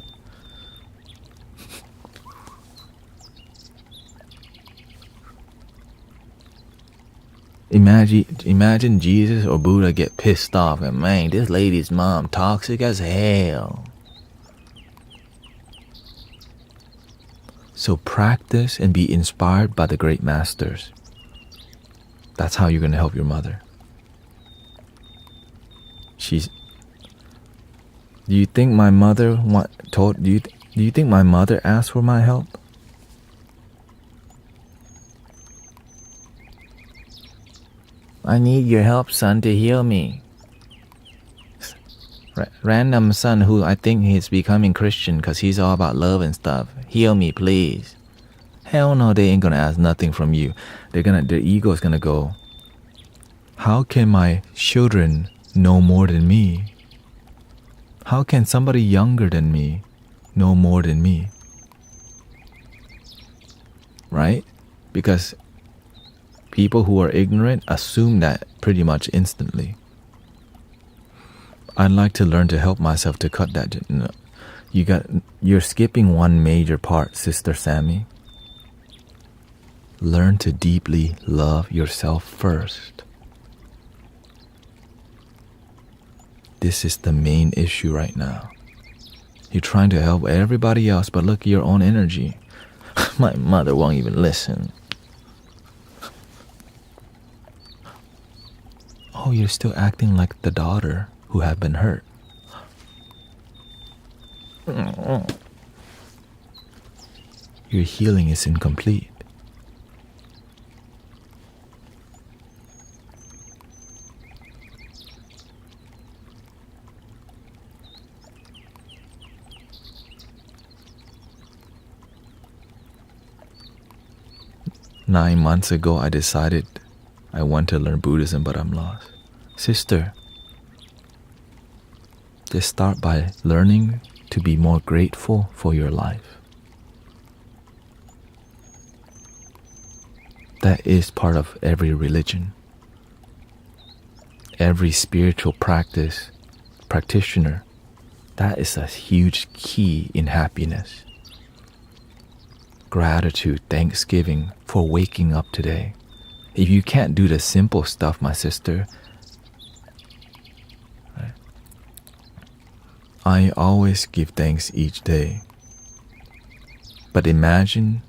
S1: Imagine Jesus or Buddha get pissed off and, man, this lady's mom toxic as hell. So practice and be inspired by the great masters. That's how you're going to help your mother. Do you think my mother do you think my mother asked for my help? I need your help, son, to heal me. Random son who I think he's becoming Christian because he's all about love and stuff. Heal me, please. Hell no, they ain't gonna ask nothing from you. Their ego is gonna go, how can my children know more than me? How can somebody younger than me know more than me? Right? Because people who are ignorant assume that pretty much instantly. I'd like to learn to help myself to cut that. You're skipping one major part, Sister Sammy. Learn to deeply love yourself first. This is the main issue right now. You're trying to help everybody else, but look at your own energy. My mother won't even listen. Oh, you're still acting like the daughter who have been hurt. Your healing is incomplete. Nine months ago, I decided I want to learn Buddhism, but I'm lost. Sister, just start by learning to be more grateful for your life. That is part of every religion. Every spiritual practitioner, that is a huge key in happiness. Gratitude, thanksgiving for waking up today. If you can't do the simple stuff, my sister, I always give thanks each day. But imagine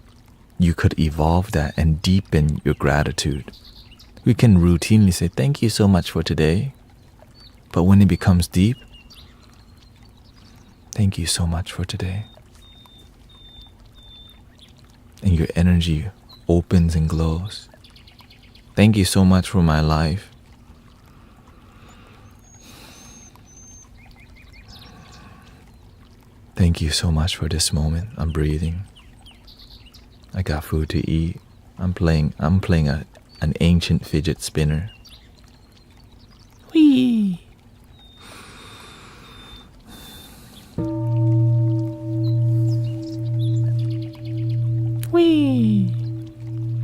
S1: you could evolve that and deepen your gratitude. We can routinely say, thank you so much for today. But when it becomes deep, thank you so much for today. And your energy opens and glows. Thank you so much for my life. Thank you so much for this moment. I'm breathing. I got food to eat. I'm playing an ancient fidget spinner. Whee! Whee!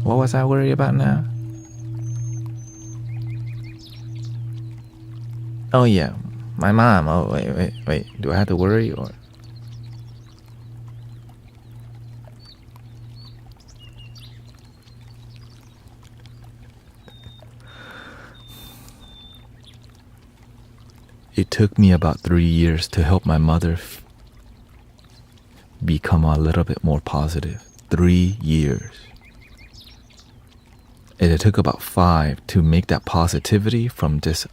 S1: What was I worried about now? Oh yeah, my mom. Oh wait. Do I have to worry or? It took me about 3 years to help my mother become a little bit more positive. 3 years. And it took about 5 to make that positivity from just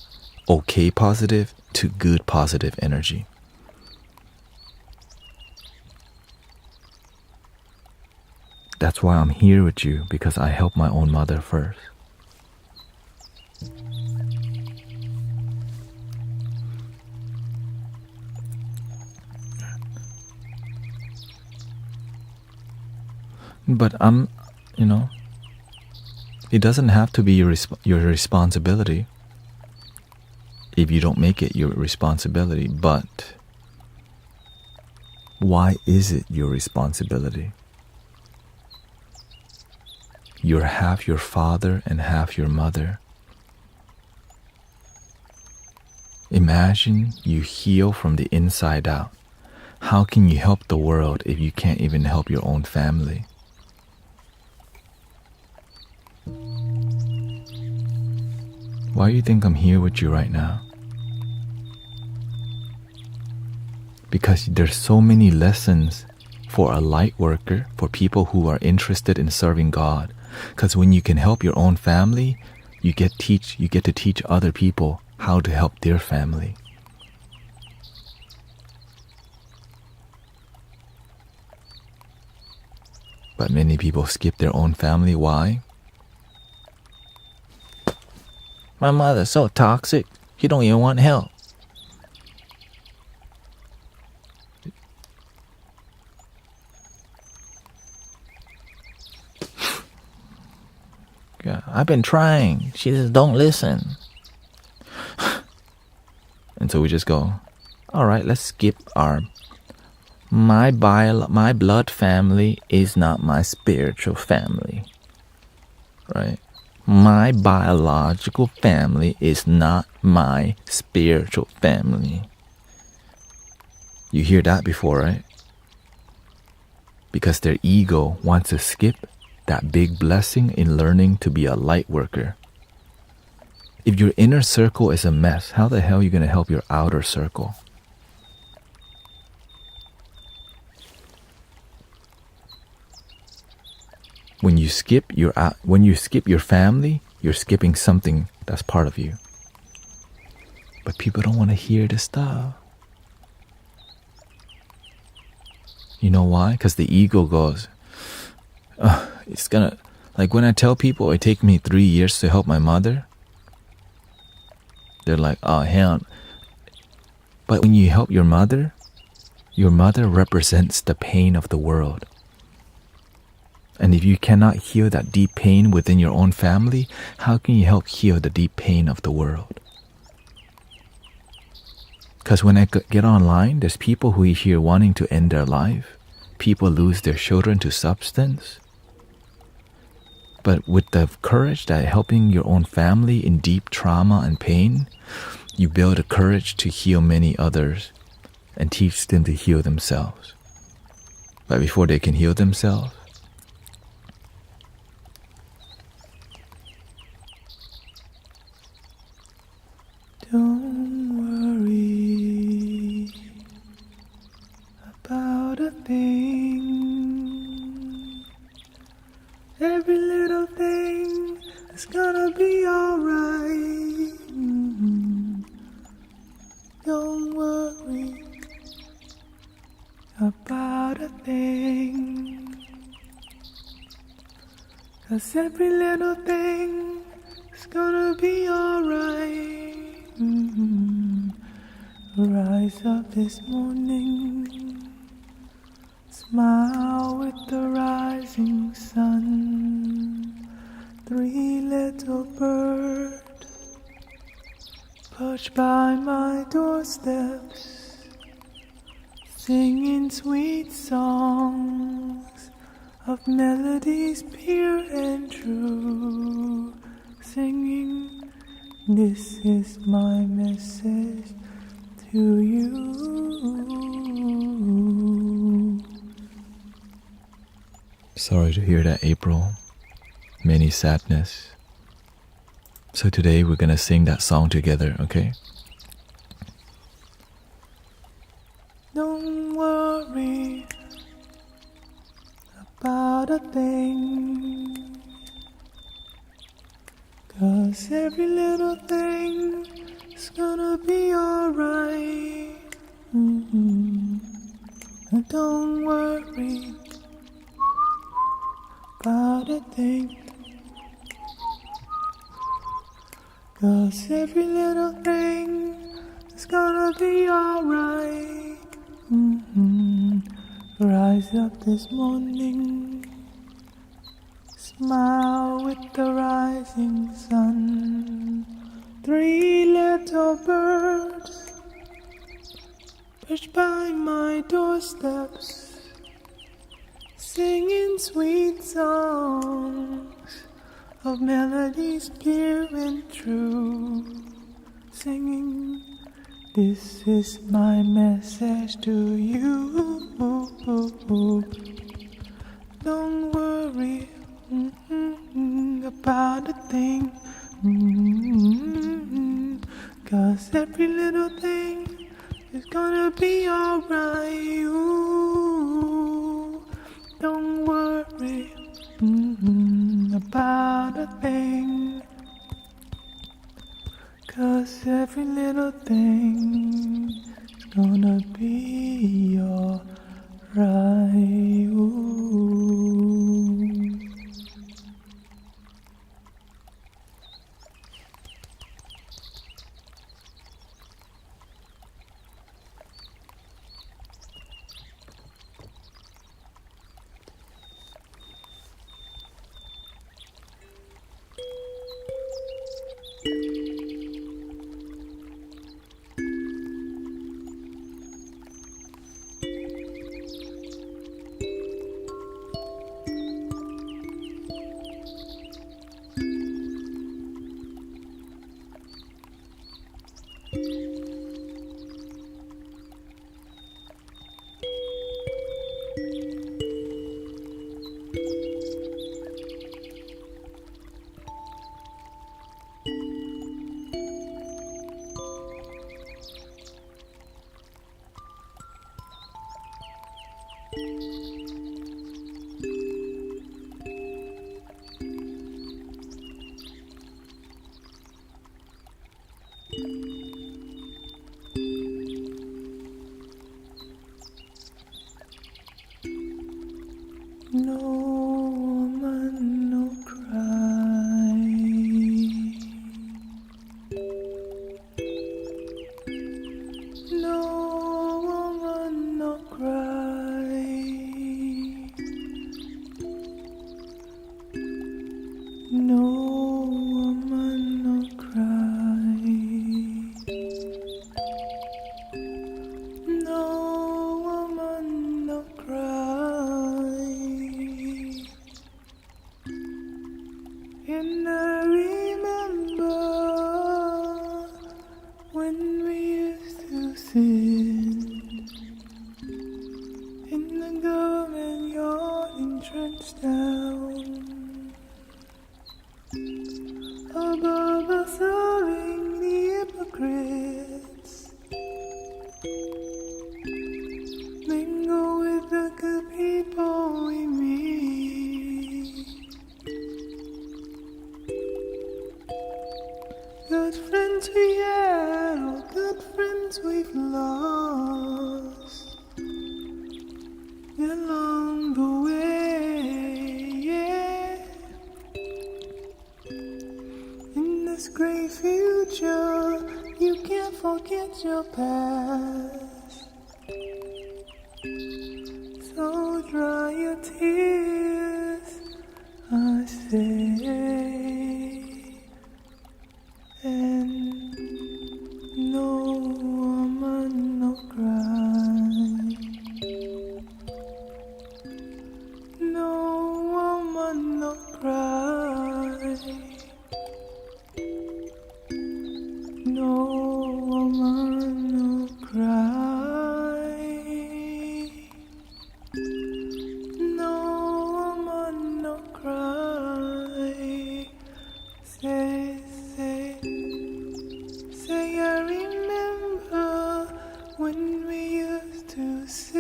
S1: okay positive to good positive energy. That's why I'm here with you, because I helped my own mother first. But it doesn't have to be your responsibility. If you don't make it your responsibility, but why is it your responsibility? You're half your father and half your mother. Imagine you heal from the inside out. How can you help the world if you can't even help your own family? Why do you think I'm here with you right now? Because there's so many lessons for a light worker, for people who are interested in serving God. Because when you can help your own family, you get to teach other people how to help their family. But many people skip their own family. Why? My mother's so toxic, she don't even want help. Yeah, I've been trying, she just don't listen. And so we just go, all right, let's skip my blood family is not my spiritual family, right? My biological family is not my spiritual family. You hear that before, right? Because their ego wants to skip that big blessing in learning to be a light worker. If your inner circle is a mess, how the hell are you going to help your outer circle? When you skip your family, you're skipping something that's part of you. But people don't want to hear this stuff. You know why? Because the ego goes, it's gonna, like when I tell people it takes me 3 years to help my mother, they're like, oh hell. But when you help your mother represents the pain of the world. And if you cannot heal that deep pain within your own family, how can you help heal the deep pain of the world? Because when I get online, there's people who are here wanting to end their life. People lose their children to substance. But with the courage that helping your own family in deep trauma and pain, you build a courage to heal many others and teach them to heal themselves. But before they can heal themselves, don't worry about a thing. Every little thing is gonna be alright. Don't worry about a thing. 'Cause every little thing is gonna be alright. Rise up this morning, smile with the rising sun. 3 little birds perched by my doorsteps, singing sweet songs of melodies pure and true. Singing, this is my message to you. Sorry to hear that, April. Many sadness. So today we're gonna sing that song together, okay? Don't worry about a thing, 'cause every little thing is gonna be alright. Don't worry about a thing, 'cause every little thing is gonna be alright. Rise up this morning, smile with the rising sun. 3 little birds perched by my doorsteps, singing sweet songs of melodies pure and true. Singing, This is my message to you. Don't worry about a thing, 'cause every little thing is gonna be alright. Don't worry about a thing, 'cause every little thing is gonna be alright. No woman, no cry. No woman, no cry. No woman, no cry. No woman, no cry. And I remember when we used to sit in the government yard entrenched down above us serving the hypocrites. Mingle with the good people we meet. Good friends we had, or good friends we've lost along the way, yeah. In this great future, you can't forget your past. So dry your tears, I say. And no woman, no cry. No woman, no cry. No woman, no cry. No woman, no cry. Say, I remember when we used to sit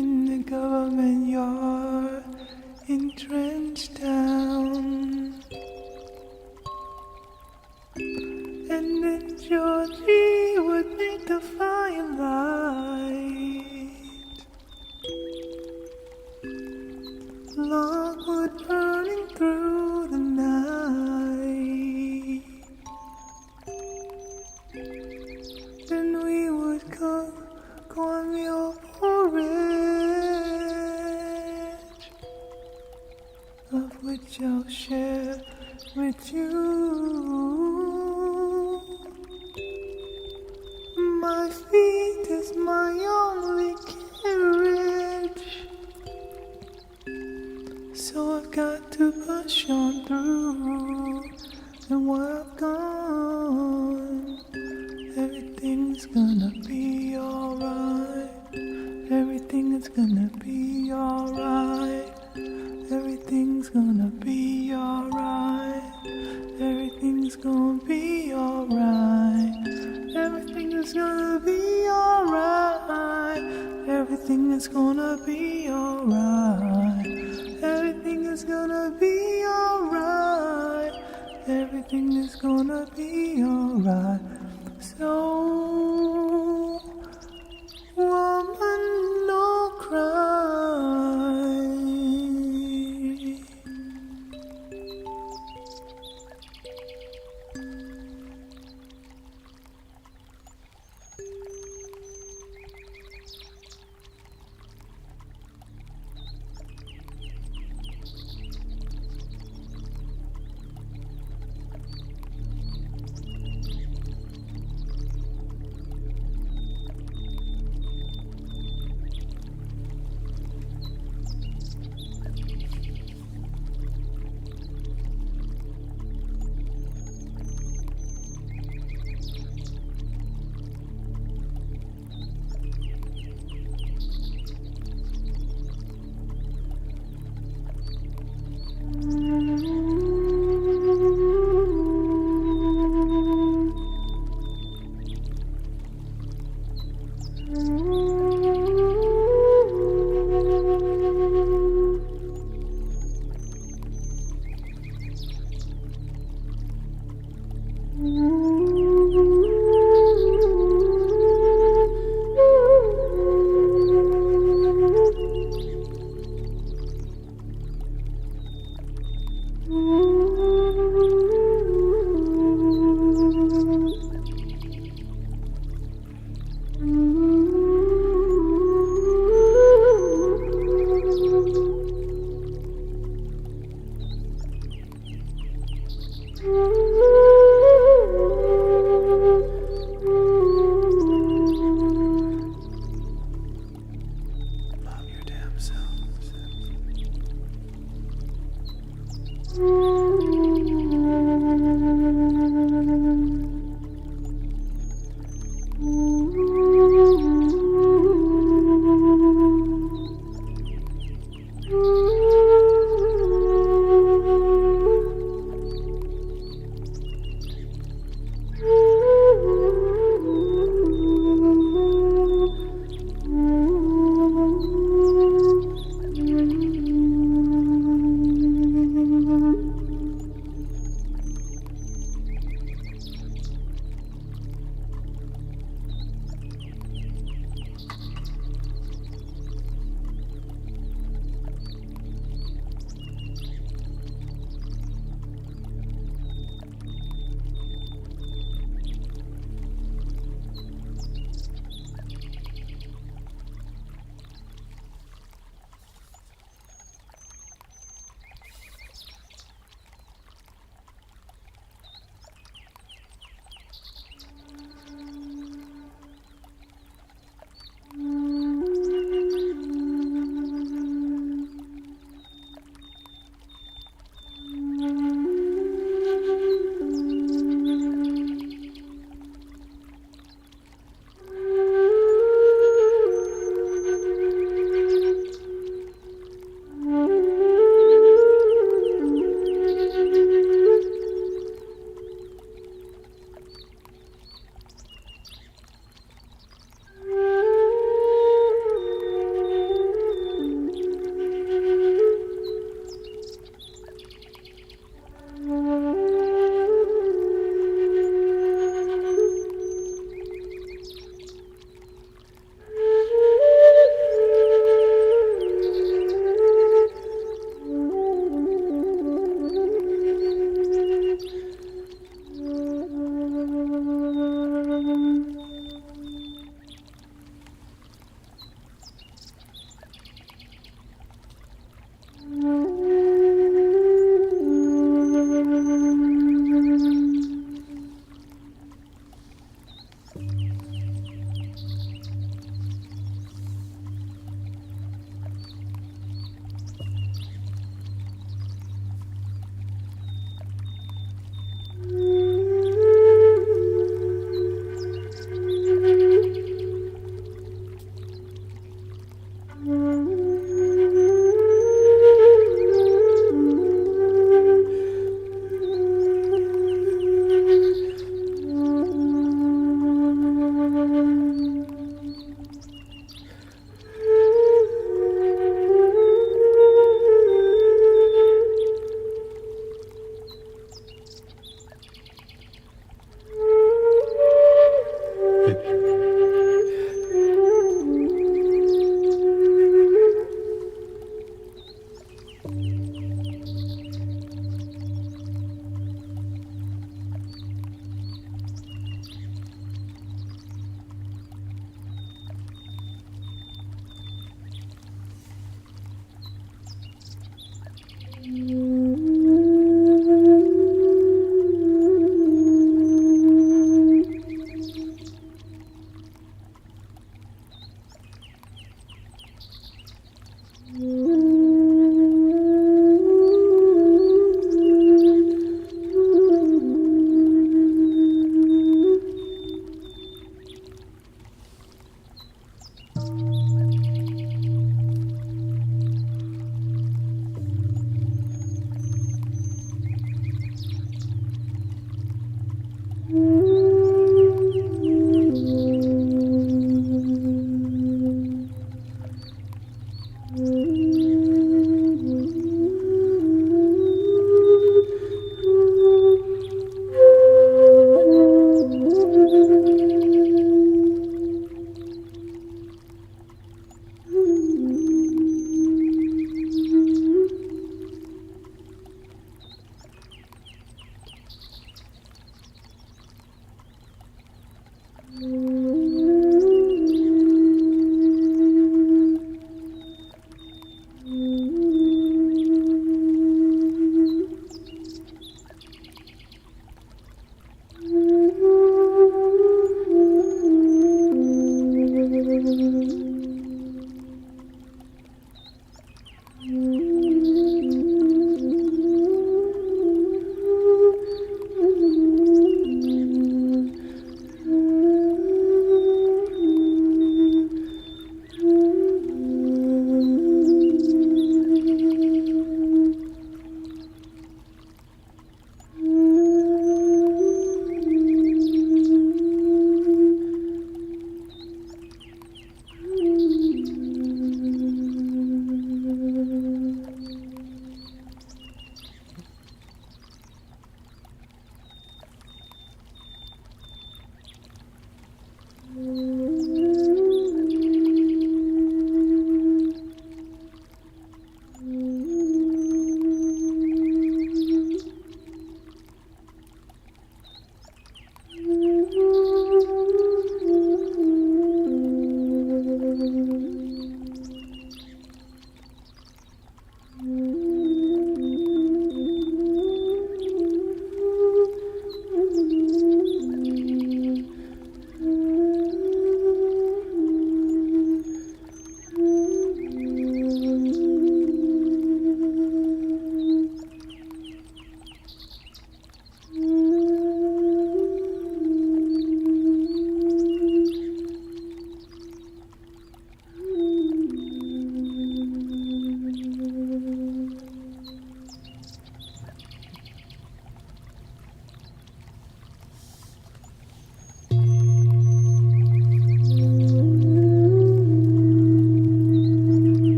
S1: in the government yard entrenched down, and then Georgie would make the firelight logwood burning through the night. Then we would cook cornmeal porridge, of which I'll share with you. My feet is my only carriage, so I've got to push on through. And while I've gone, is gonna be alright. Everything is gonna be alright. Everything's gonna be alright. Everything's gonna be alright. Everything is gonna be alright. Everything is gonna be alright. Everything is gonna be alright. Everything is gonna be alright. So, woman, no cry.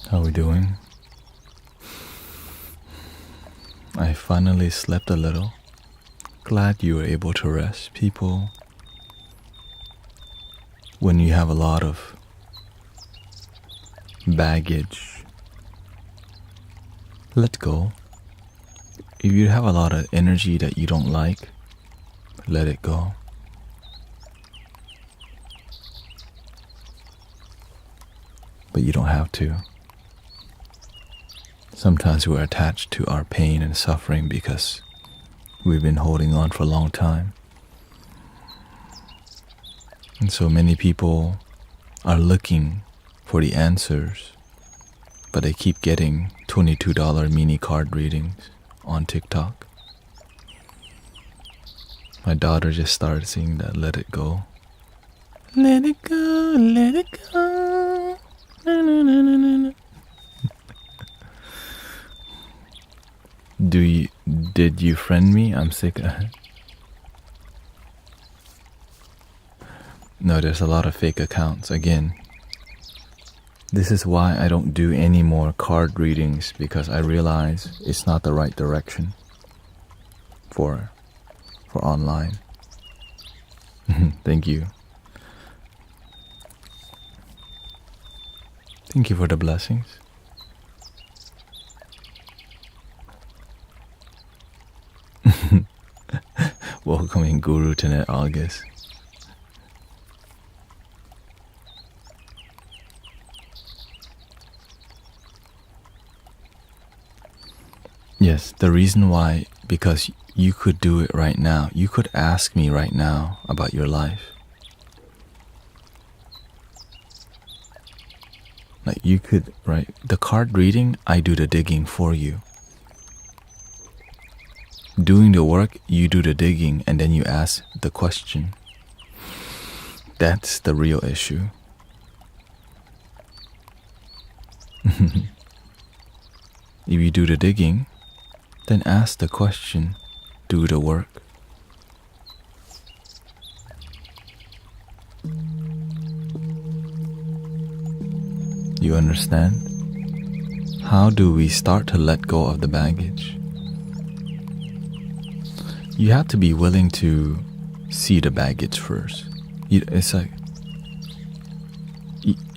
S1: How are we doing? I finally slept a little. Glad you were able to rest. People, when you have a lot of baggage, let go. If you have a lot of energy that you don't like, let it go. But you don't have to. Sometimes we're attached to our pain and suffering because we've been holding on for a long time. And so many people are looking for the answers, but they keep getting $22 mini card readings on TikTok. My daughter just started singing that Let It Go. Let it go, let it go. Na, na, na, na, na. Did you friend me? I'm sick. No, there's a lot of fake accounts. Again, this is why I don't do any more card readings, because I realize it's not the right direction for online. Thank you. Thank you for the blessings. welcoming Guru to Net August. Yes, the reason why, because you could do it right now. You could ask me right now about your life. Like you could, right? The card reading, I do the digging for you. Doing the work, you do the digging, and then you ask the question. That's the real issue. If you do the digging, then ask the question, do the work. You understand? How do we start to let go of the baggage? You have to be willing to see the baggage first. It's like,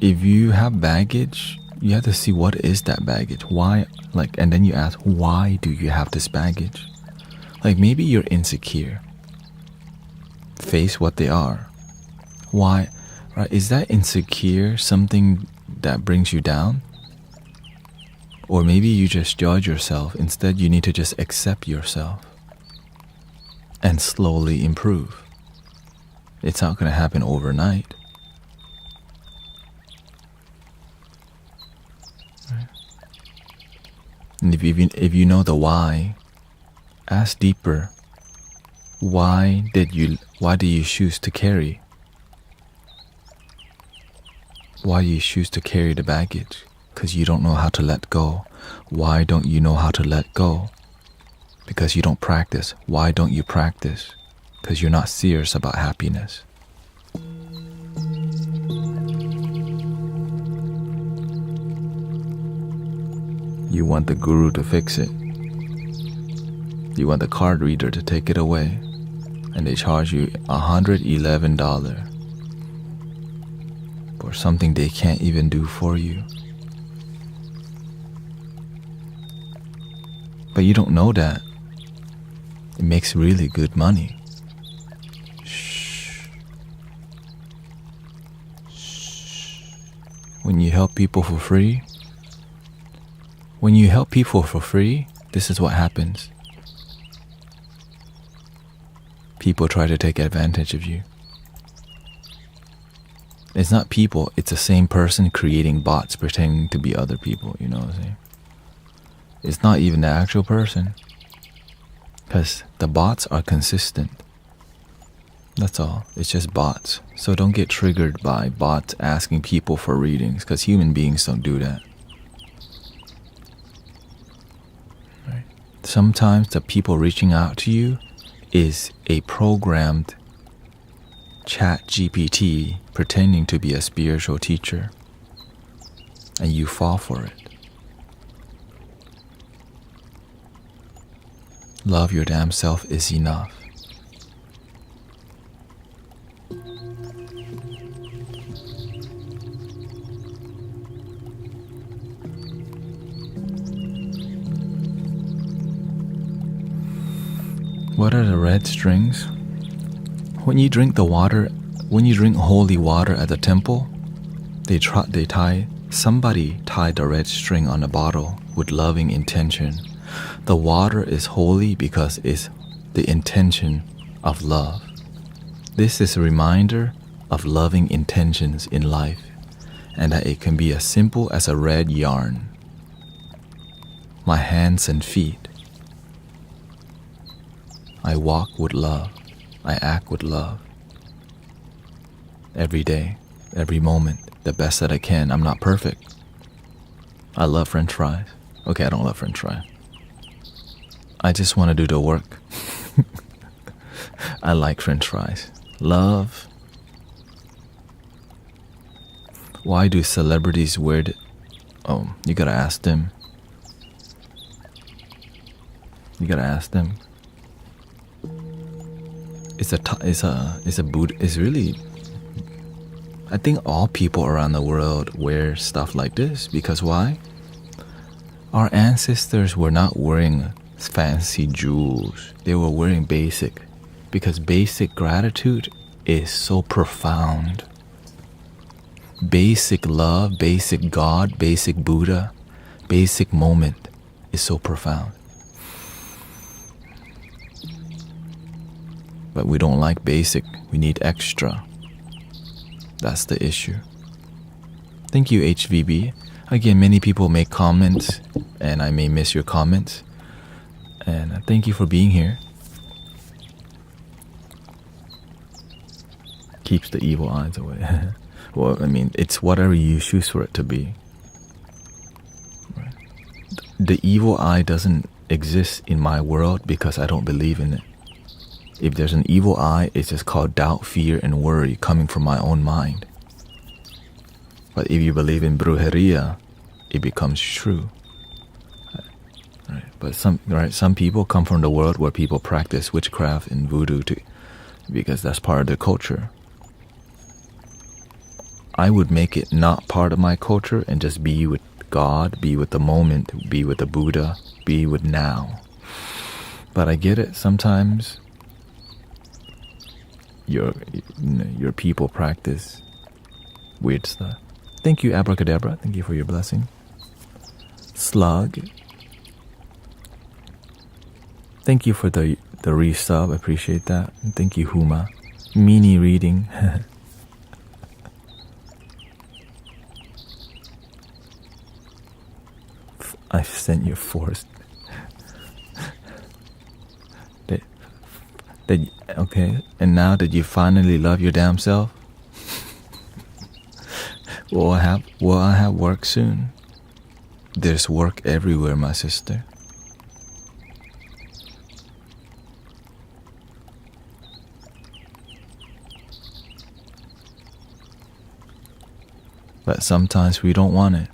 S1: if you have baggage, you have to see what is that baggage. Why, like, and then you ask, why do you have this baggage? Like maybe you're insecure. Face what they are. Why, right? Is that insecure something that brings you down? Or maybe you just judge yourself. Instead, you need to just accept yourself and slowly improve. It's not going to happen overnight. Right? And if you know the why, ask deeper. Why did you choose to carry? Why do you choose to carry the baggage? Because you don't know how to let go. Why don't you know how to let go? Because you don't practice. Why don't you practice? Because you're not serious about happiness. You want the guru to fix it. You want the card reader to take it away. And they charge you $111 for something they can't even do for you. But you don't know that. It makes really good money. Shh. Shh. When you help people for free, this is what happens. People try to take advantage of you. It's not people, it's the same person creating bots pretending to be other people, you know what I'm saying? It's not even the actual person. Because the bots are consistent. That's all. It's just bots. So don't get triggered by bots asking people for readings, because human beings don't do that. Right? Sometimes the people reaching out to you is a programmed chat GPT pretending to be a spiritual teacher, and you fall for it. Love your damn self is enough. What are the red strings? When you drink holy water at the temple, somebody tied a red string on a bottle with loving intention. The water is holy because it's the intention of love. This is a reminder of loving intentions in life, and that it can be as simple as a red yarn. My hands and feet. I walk with love. I act with love. Every day, every moment, the best that I can. I'm not perfect. I love French fries. Okay, I don't love French fries. I just want to do the work. I like French fries. Love. Why do celebrities wear it? Oh, you gotta ask them. It's really, I think all people around the world wear stuff like this, because why? Our ancestors were not wearing fancy jewels. They were wearing basic because basic gratitude is so profound. Basic love, basic God, basic Buddha, basic moment is so profound. But we don't like basic, we need extra. That's the issue. Thank you, HVB. Again, many people make comments, and I may miss your comments. And thank you for being here. Keeps the evil eyes away. Well, I mean, it's whatever you choose for it to be. Right. The evil eye doesn't exist in my world because I don't believe in it. If there's an evil eye, it's just called doubt, fear, and worry coming from my own mind. But if you believe in brujeria, it becomes true. Right. But some people come from the world where people practice witchcraft and voodoo because that's part of their culture. I would make it not part of my culture and just be with God, be with the moment, be with the Buddha, be with now. But I get it. Sometimes your people practice weird stuff. Thank you, Abracadabra. Thank you for your blessing. Slug. Thank you for the resub. Appreciate that. And thank you, Huma. Mini reading. I've sent you forced. Okay, and now that you finally love your damn self, will I have work soon? There's work everywhere, my sister. But sometimes we don't want it.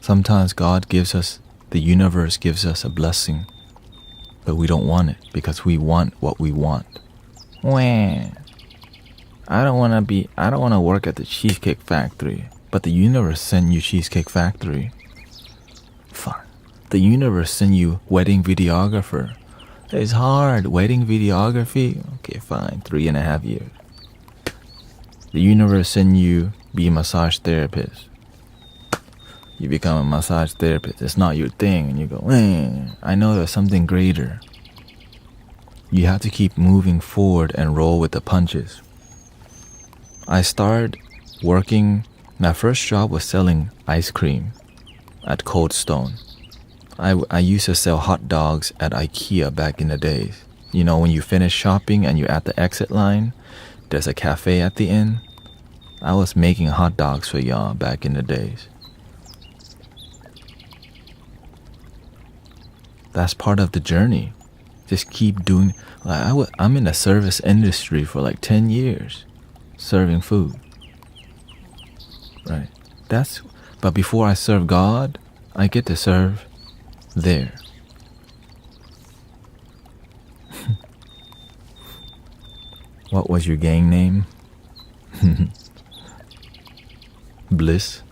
S1: Sometimes God gives us, the universe gives us a blessing, but we don't want it because we want what we want. Wah. I don't want to work at the Cheesecake Factory, but the universe sent you Cheesecake Factory. Fine. The universe sent you wedding videographer. It's hard. Wedding videography? Okay, fine. 3.5 years. The universe sent you be a massage therapist. You become a massage therapist. It's not your thing. And you go, I know there's something greater. You have to keep moving forward and roll with the punches. I started working. My first job was selling ice cream at Cold Stone. I used to sell hot dogs at IKEA back in the days. You know, when you finish shopping and you're at the exit line, there's a cafe at the end. I was making hot dogs for y'all back in the days. That's part of the journey. Just keep doing. I'm in the service industry for like 10 years, serving food. Right. But before I serve God, I get to serve there. What was your gang name? Bliss.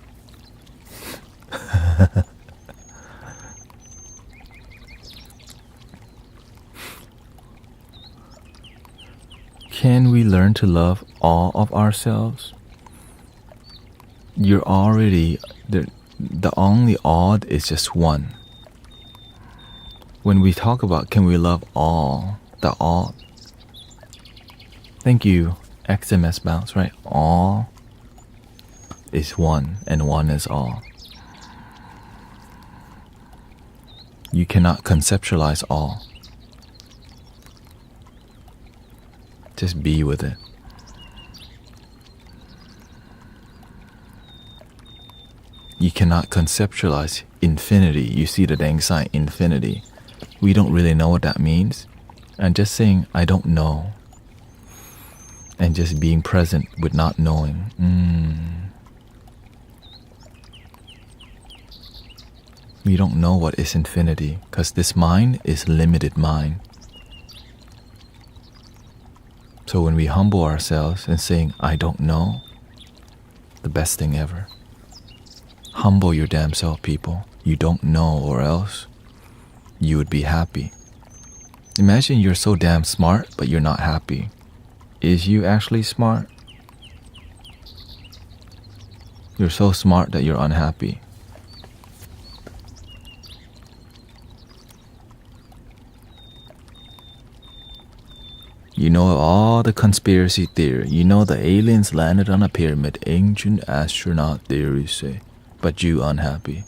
S1: Can we learn to love all of ourselves? You're already, the only odd is just one. When we talk about can we love all, the all, thank you, XMS Bounce, right? All is one and one is all. You cannot conceptualize all. Just be with it. You cannot conceptualize infinity. You see the dang sign infinity. We don't really know what that means. And just saying, I don't know. And just being present with not knowing. We don't know what is infinity because this mind is limited mind. So when we humble ourselves and saying, I don't know, the best thing ever. Humble your damn self, people. You don't know, or else you would be happy. Imagine you're so damn smart, but you're not happy. Is you actually smart? You're so smart that you're unhappy. You know all the conspiracy theory. You know the aliens landed on a pyramid. Ancient astronaut theories say. But you unhappy.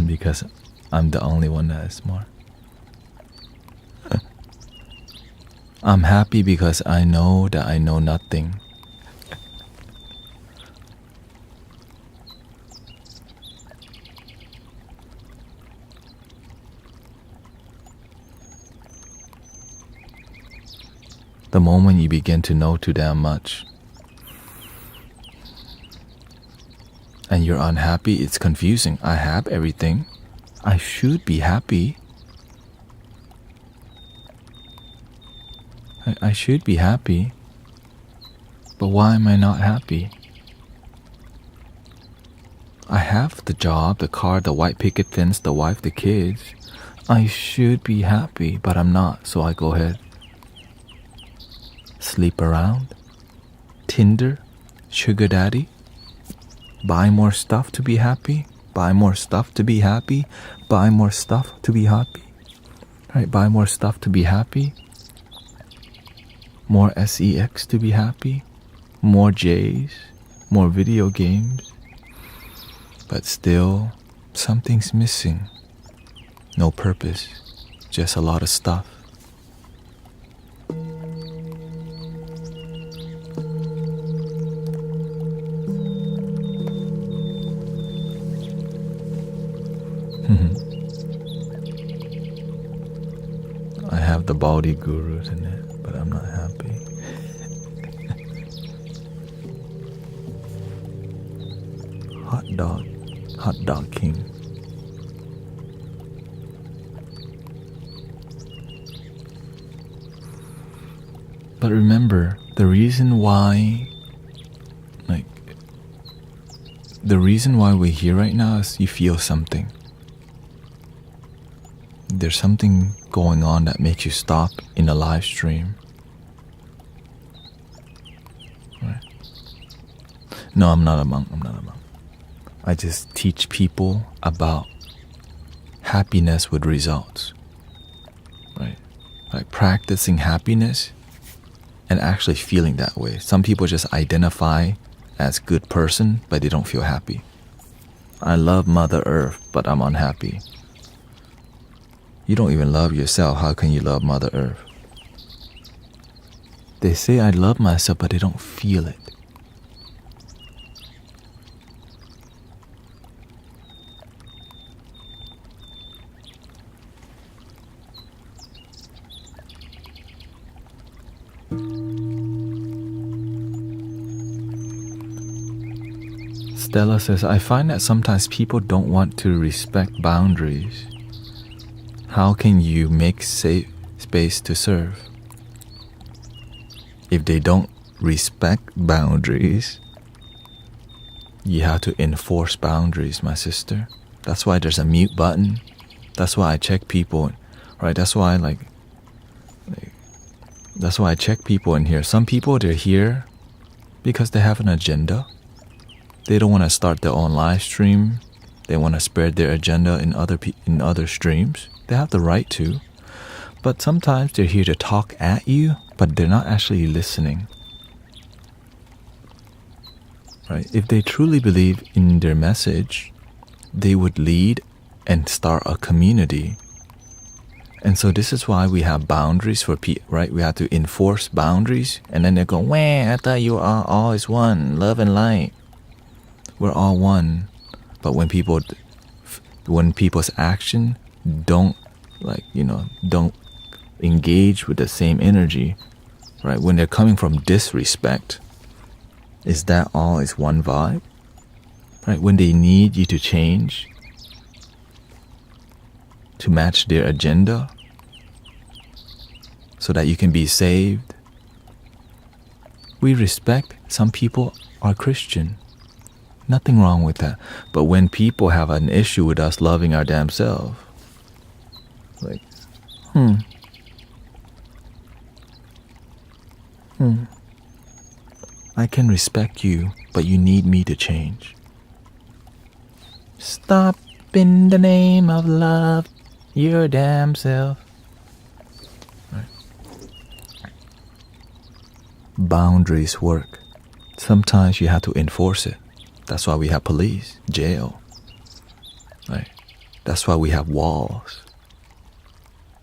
S1: Because I'm the only one that is smart. I'm happy because I know that I know nothing. The moment you begin to know too damn much and you're unhappy, it's confusing. I have everything. I should be happy. I should be happy. But why am I not happy? I have the job, the car, the white picket fence, the wife, the kids. I should be happy, but I'm not, so I go ahead. Sleep around, Tinder, sugar daddy, buy more stuff to be happy, buy more stuff to be happy, buy more stuff to be happy, right? Buy more stuff to be happy, more sex to be happy, more J's, more video games, but still something's missing. No purpose, just a lot of stuff. I have the body gurus in it, but I'm not happy. Hot dog king. But remember, the reason why we're here right now is you feel something. There's something going on that makes you stop in a live stream. Right? No, I'm not a monk. I just teach people about happiness with results. Right? Like practicing happiness and actually feeling that way. Some people just identify as good person, but they don't feel happy. I love Mother Earth, but I'm unhappy. You don't even love yourself. How can you love Mother Earth? They say I love myself, but they don't feel it. Stella says, I find that sometimes people don't want to respect boundaries. How can you make safe space to serve? If they don't respect boundaries, you have to enforce boundaries, my sister. That's why there's a mute button. That's why I check people, right? That's why I check people in here. Some people, they're here because they have an agenda. They don't want to start their own live stream. They want to spread their agenda in other streams. They have the right to. But sometimes they're here to talk at you, but they're not actually listening. Right? If they truly believe in their message, they would lead and start a community. And so this is why we have boundaries for people, right? We have to enforce boundaries. And then they go, wah, I thought you are all is one, love and light. We're all one. But when people's action don't engage with the same energy, right? When they're coming from disrespect, is that all is one vibe? Right? When they need you to change to match their agenda so that you can be saved. We respect some people are Christian. Nothing wrong with that. But when people have an issue with us loving our damn self, like, I can respect you, but you need me to change. Stop in the name of love your damn self. Right. Boundaries work. Sometimes you have to enforce it. That's why we have police, jail. Right. That's why we have walls.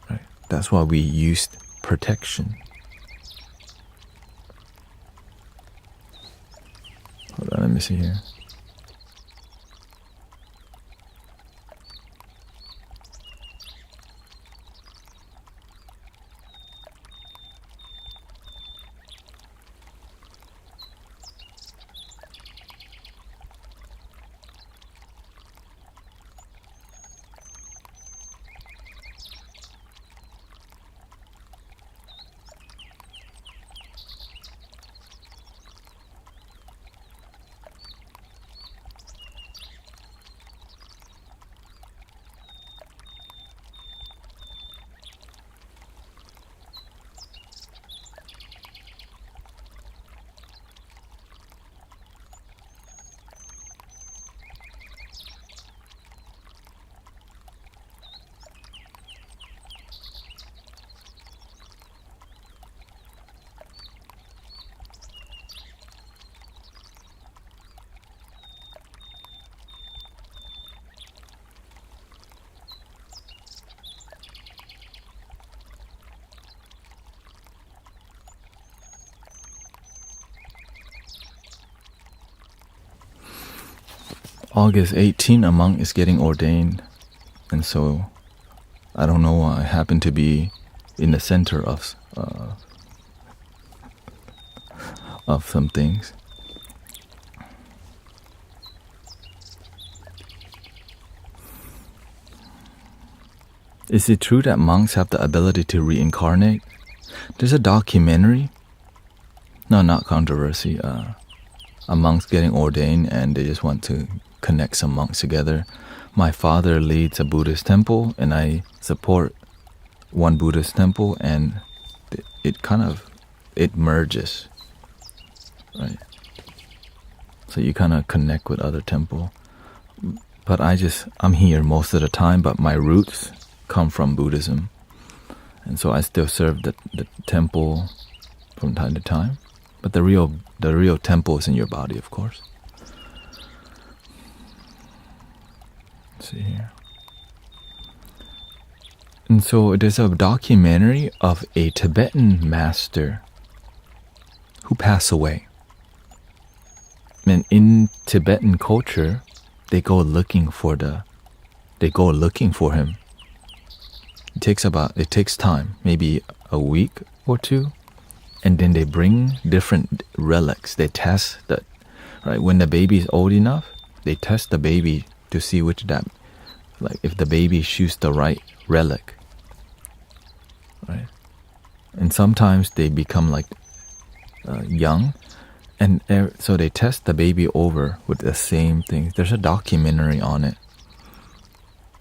S1: Right. That's why we use protection. Hold on, let me see here. August 18, a monk is getting ordained. And so, I don't know why I happen to be in the center of some things. Is it true that monks have the ability to reincarnate? There's a documentary. No, not controversy. A monk's getting ordained and they just want to connect some monks together. My father leads a Buddhist temple and I support one Buddhist temple, and it merges, right? So you kind of connect with other temple. But I'm here most of the time, but my roots come from Buddhism. And so I still serve the temple from time to time. But the real temple is in your body, of course. Let's see here. And so there's a documentary of a Tibetan master who passed away. And in Tibetan culture, they go looking for him. It takes time, maybe a week or two. And then they bring different relics. They test that, right? When the baby is old enough, they test the baby to see if the baby chooses the right relic, right? And sometimes they become young, and so they test the baby over with the same things. There's a documentary on it.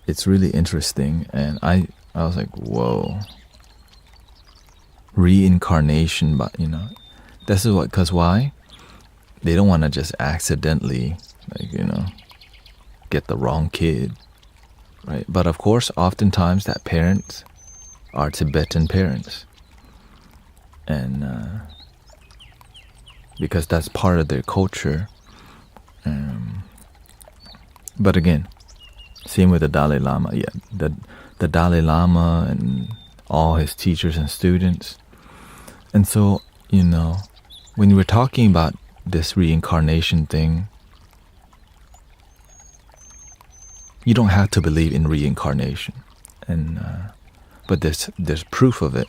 S1: It's really interesting, and I was like, whoa. Reincarnation, but this is because why? They don't want to just accidentally get the wrong kid, right? But of course, oftentimes that parents are Tibetan parents, and because that's part of their culture. But again, same with the Dalai Lama. Yeah, the Dalai Lama and all his teachers and students. And so, when we're talking about this reincarnation thing, you don't have to believe in reincarnation, but there's proof of it.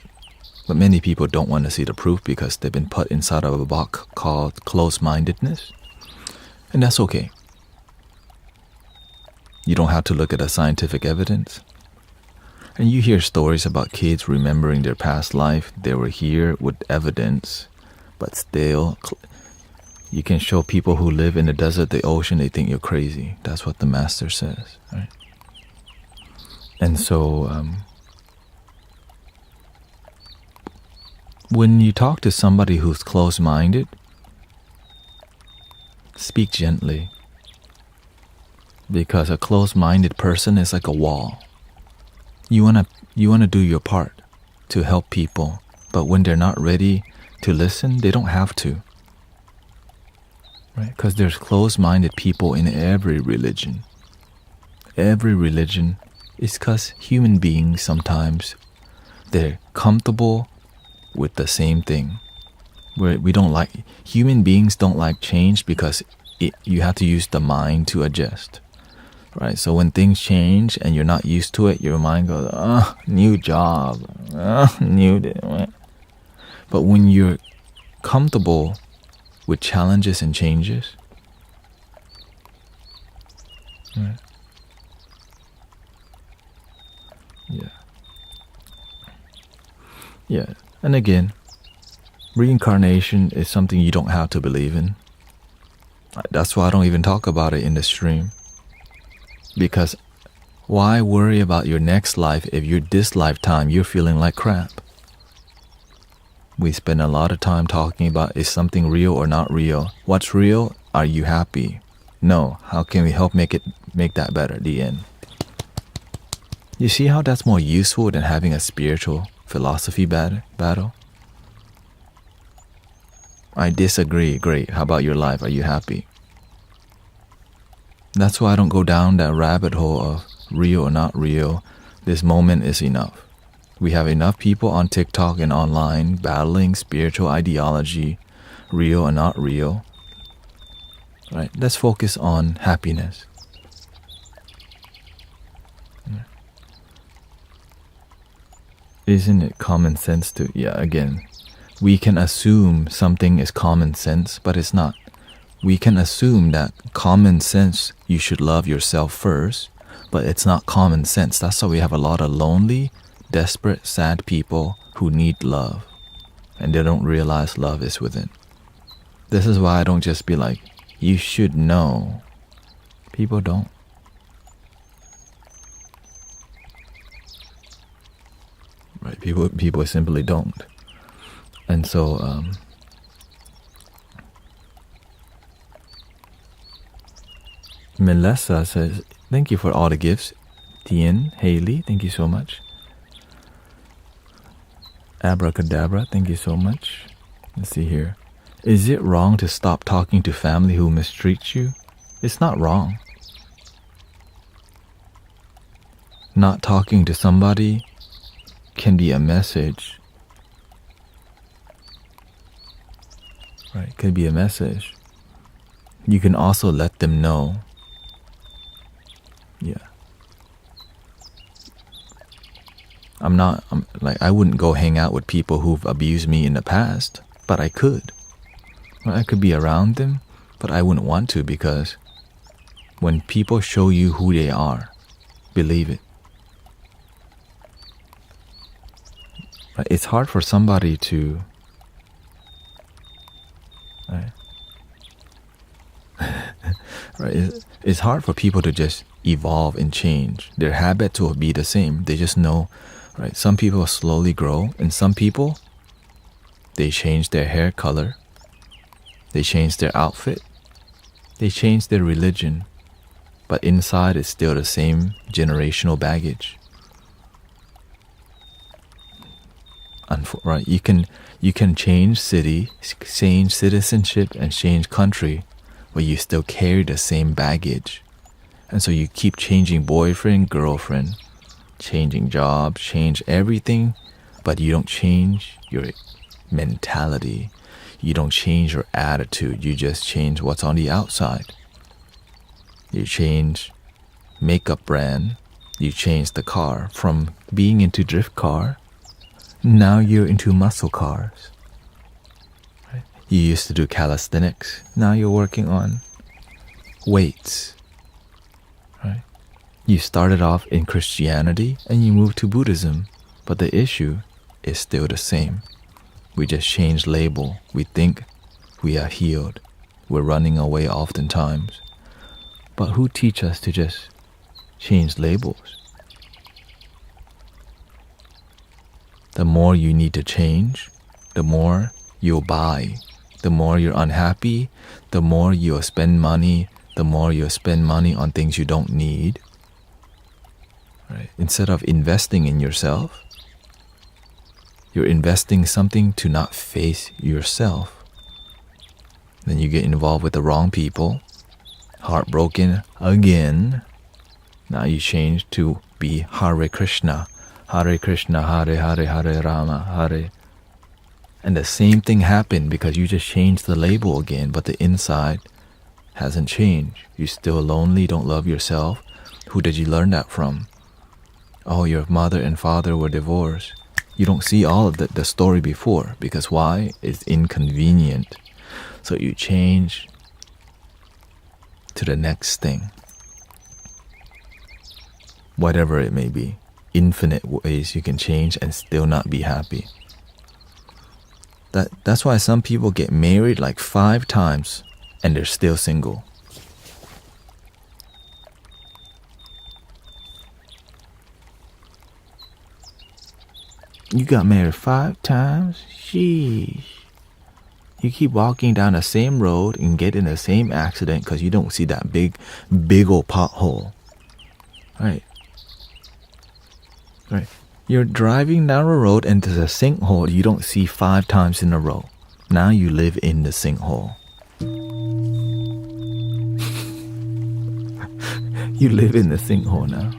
S1: But many people don't want to see the proof because they've been put inside of a box called closed-mindedness, and that's okay. You don't have to look at the scientific evidence. And you hear stories about kids remembering their past life. They were here with evidence, but still You can show people who live in the desert the ocean, they think you're crazy. That's what the master says, right? And so when you talk to somebody who's close-minded, speak gently, because a close-minded person is like a wall. You wanna do your part to help people, but when they're not ready to listen, they don't have to, right? Because there's close-minded people in every religion. Every religion is because human beings sometimes they're comfortable with the same thing. Where we don't like, human beings don't like change because you have to use the mind to adjust, right? So when things change and you're not used to it, your mind goes, new job, new day. But when you're comfortable with challenges and changes, right? Yeah. And again, reincarnation is something you don't have to believe in. That's why I don't even talk about it in the stream. Because why worry about your next life if this lifetime you're feeling like crap? We spend a lot of time talking about, is something real or not real? What's real? Are you happy? No. How can we help make that better? The end. You see how that's more useful than having a spiritual philosophy battle? I disagree. Great. How about your life? Are you happy? That's why I don't go down that rabbit hole of real or not real. This moment is enough. We have enough people on TikTok and online battling spiritual ideology, real or not real. Right? Let's focus on happiness. Isn't it common sense to, again, we can assume something is common sense, but it's not. We can assume that common sense, you should love yourself first, but it's not common sense. That's why we have a lot of lonely, desperate, sad people who need love, and they don't realize love is within. This is why I don't just be like, you should know. People don't. Right? People simply don't. And so Melissa says, thank you for all the gifts. Tien, Haley, thank you so much. Abracadabra, thank you so much. Let's see here. Is it wrong to stop talking to family who mistreat you? It's not wrong. Not talking to somebody can be a message. Right? Could be a message. You can also let them know. Yeah. I wouldn't go hang out with people who've abused me in the past, but I could. Well, I could be around them, but I wouldn't want to, because when people show you who they are, believe it. Right? It's hard for somebody to... Right? Right? It's hard for people to just evolve and change. Their habits will be the same. They just know, right? Some people slowly grow, and some people, they change their hair color, they change their outfit, they change their religion, but inside it's still the same generational baggage. Right? You can change city, change citizenship, and change country, but you still carry the same baggage. And so you keep changing boyfriend, girlfriend, changing job, change everything, but you don't change your mentality. You don't change your attitude. You just change what's on the outside. You change makeup brand. You change the car from being into drift car. Now you're into muscle cars. Right? You used to do calisthenics. Now you're working on weights. Right? You started off in Christianity and you moved to Buddhism, but the issue is still the same. We just change label. We think we are healed. We're running away oftentimes. But who teach us to just change labels? The more you need to change, the more you'll buy. The more you're unhappy, the more you'll spend money, the more you'll spend money on things you don't need. Right? Instead of investing in yourself, you're investing something to not face yourself. Then you get involved with the wrong people, heartbroken again. Now you change to be Hare Krishna, Hare Krishna, Hare Hare, Hare Rama, Hare. And the same thing happened because you just changed the label again, but the inside hasn't changed. You're still lonely, don't love yourself. Who did you learn that from? Oh, your mother and father were divorced. You don't see all of the story before, because why? It's inconvenient. So you change to the next thing. Whatever it may be. Infinite ways you can change and still not be happy. That's why some people get married like 5 times and they're still single. You got married 5 times? Sheesh. You keep walking down the same road and get in the same accident because you don't see that big old pothole. Right. You're driving down a road and there's a sinkhole you don't see 5 times in a row. Now you live in the sinkhole. You live in the sinkhole now.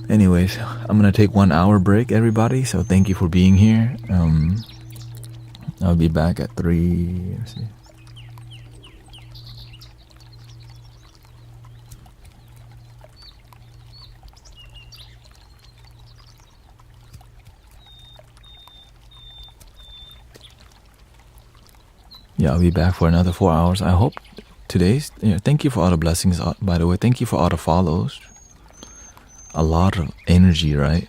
S1: Anyways, I'm gonna take 1 hour break, everybody. So thank you for being here. I'll be back at 3. Let's see. Yeah, I'll be back for another 4 hours. I hope today's... thank you for all the blessings, by the way. Thank you for all the follows. A lot of energy, right?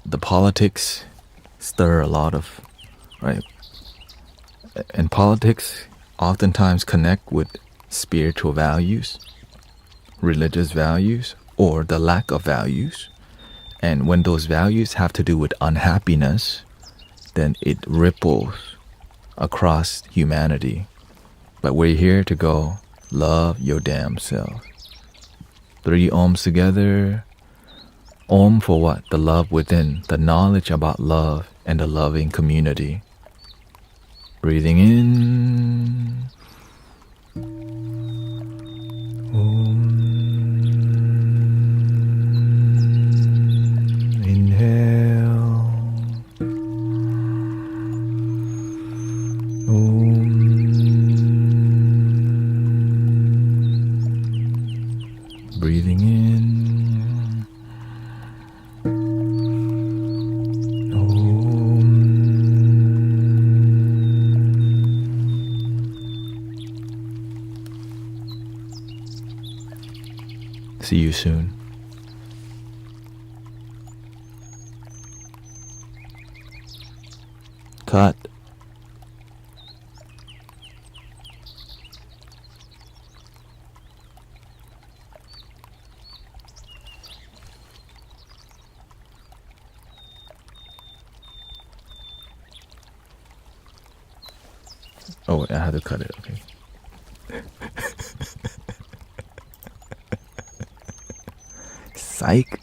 S1: The politics stir a lot of... Right? And politics oftentimes connect with spiritual values, religious values, or the lack of values. And when those values have to do with unhappiness, then it ripples across humanity. But we're here to go, love your damn self. 3 ohms together. Om for what? The love within, the knowledge about love and the loving community. Breathing in. Om. Inhale. Om. Breathing in. Om. See you soon. Cut. Oh, wait, I had to cut it, okay. Psych.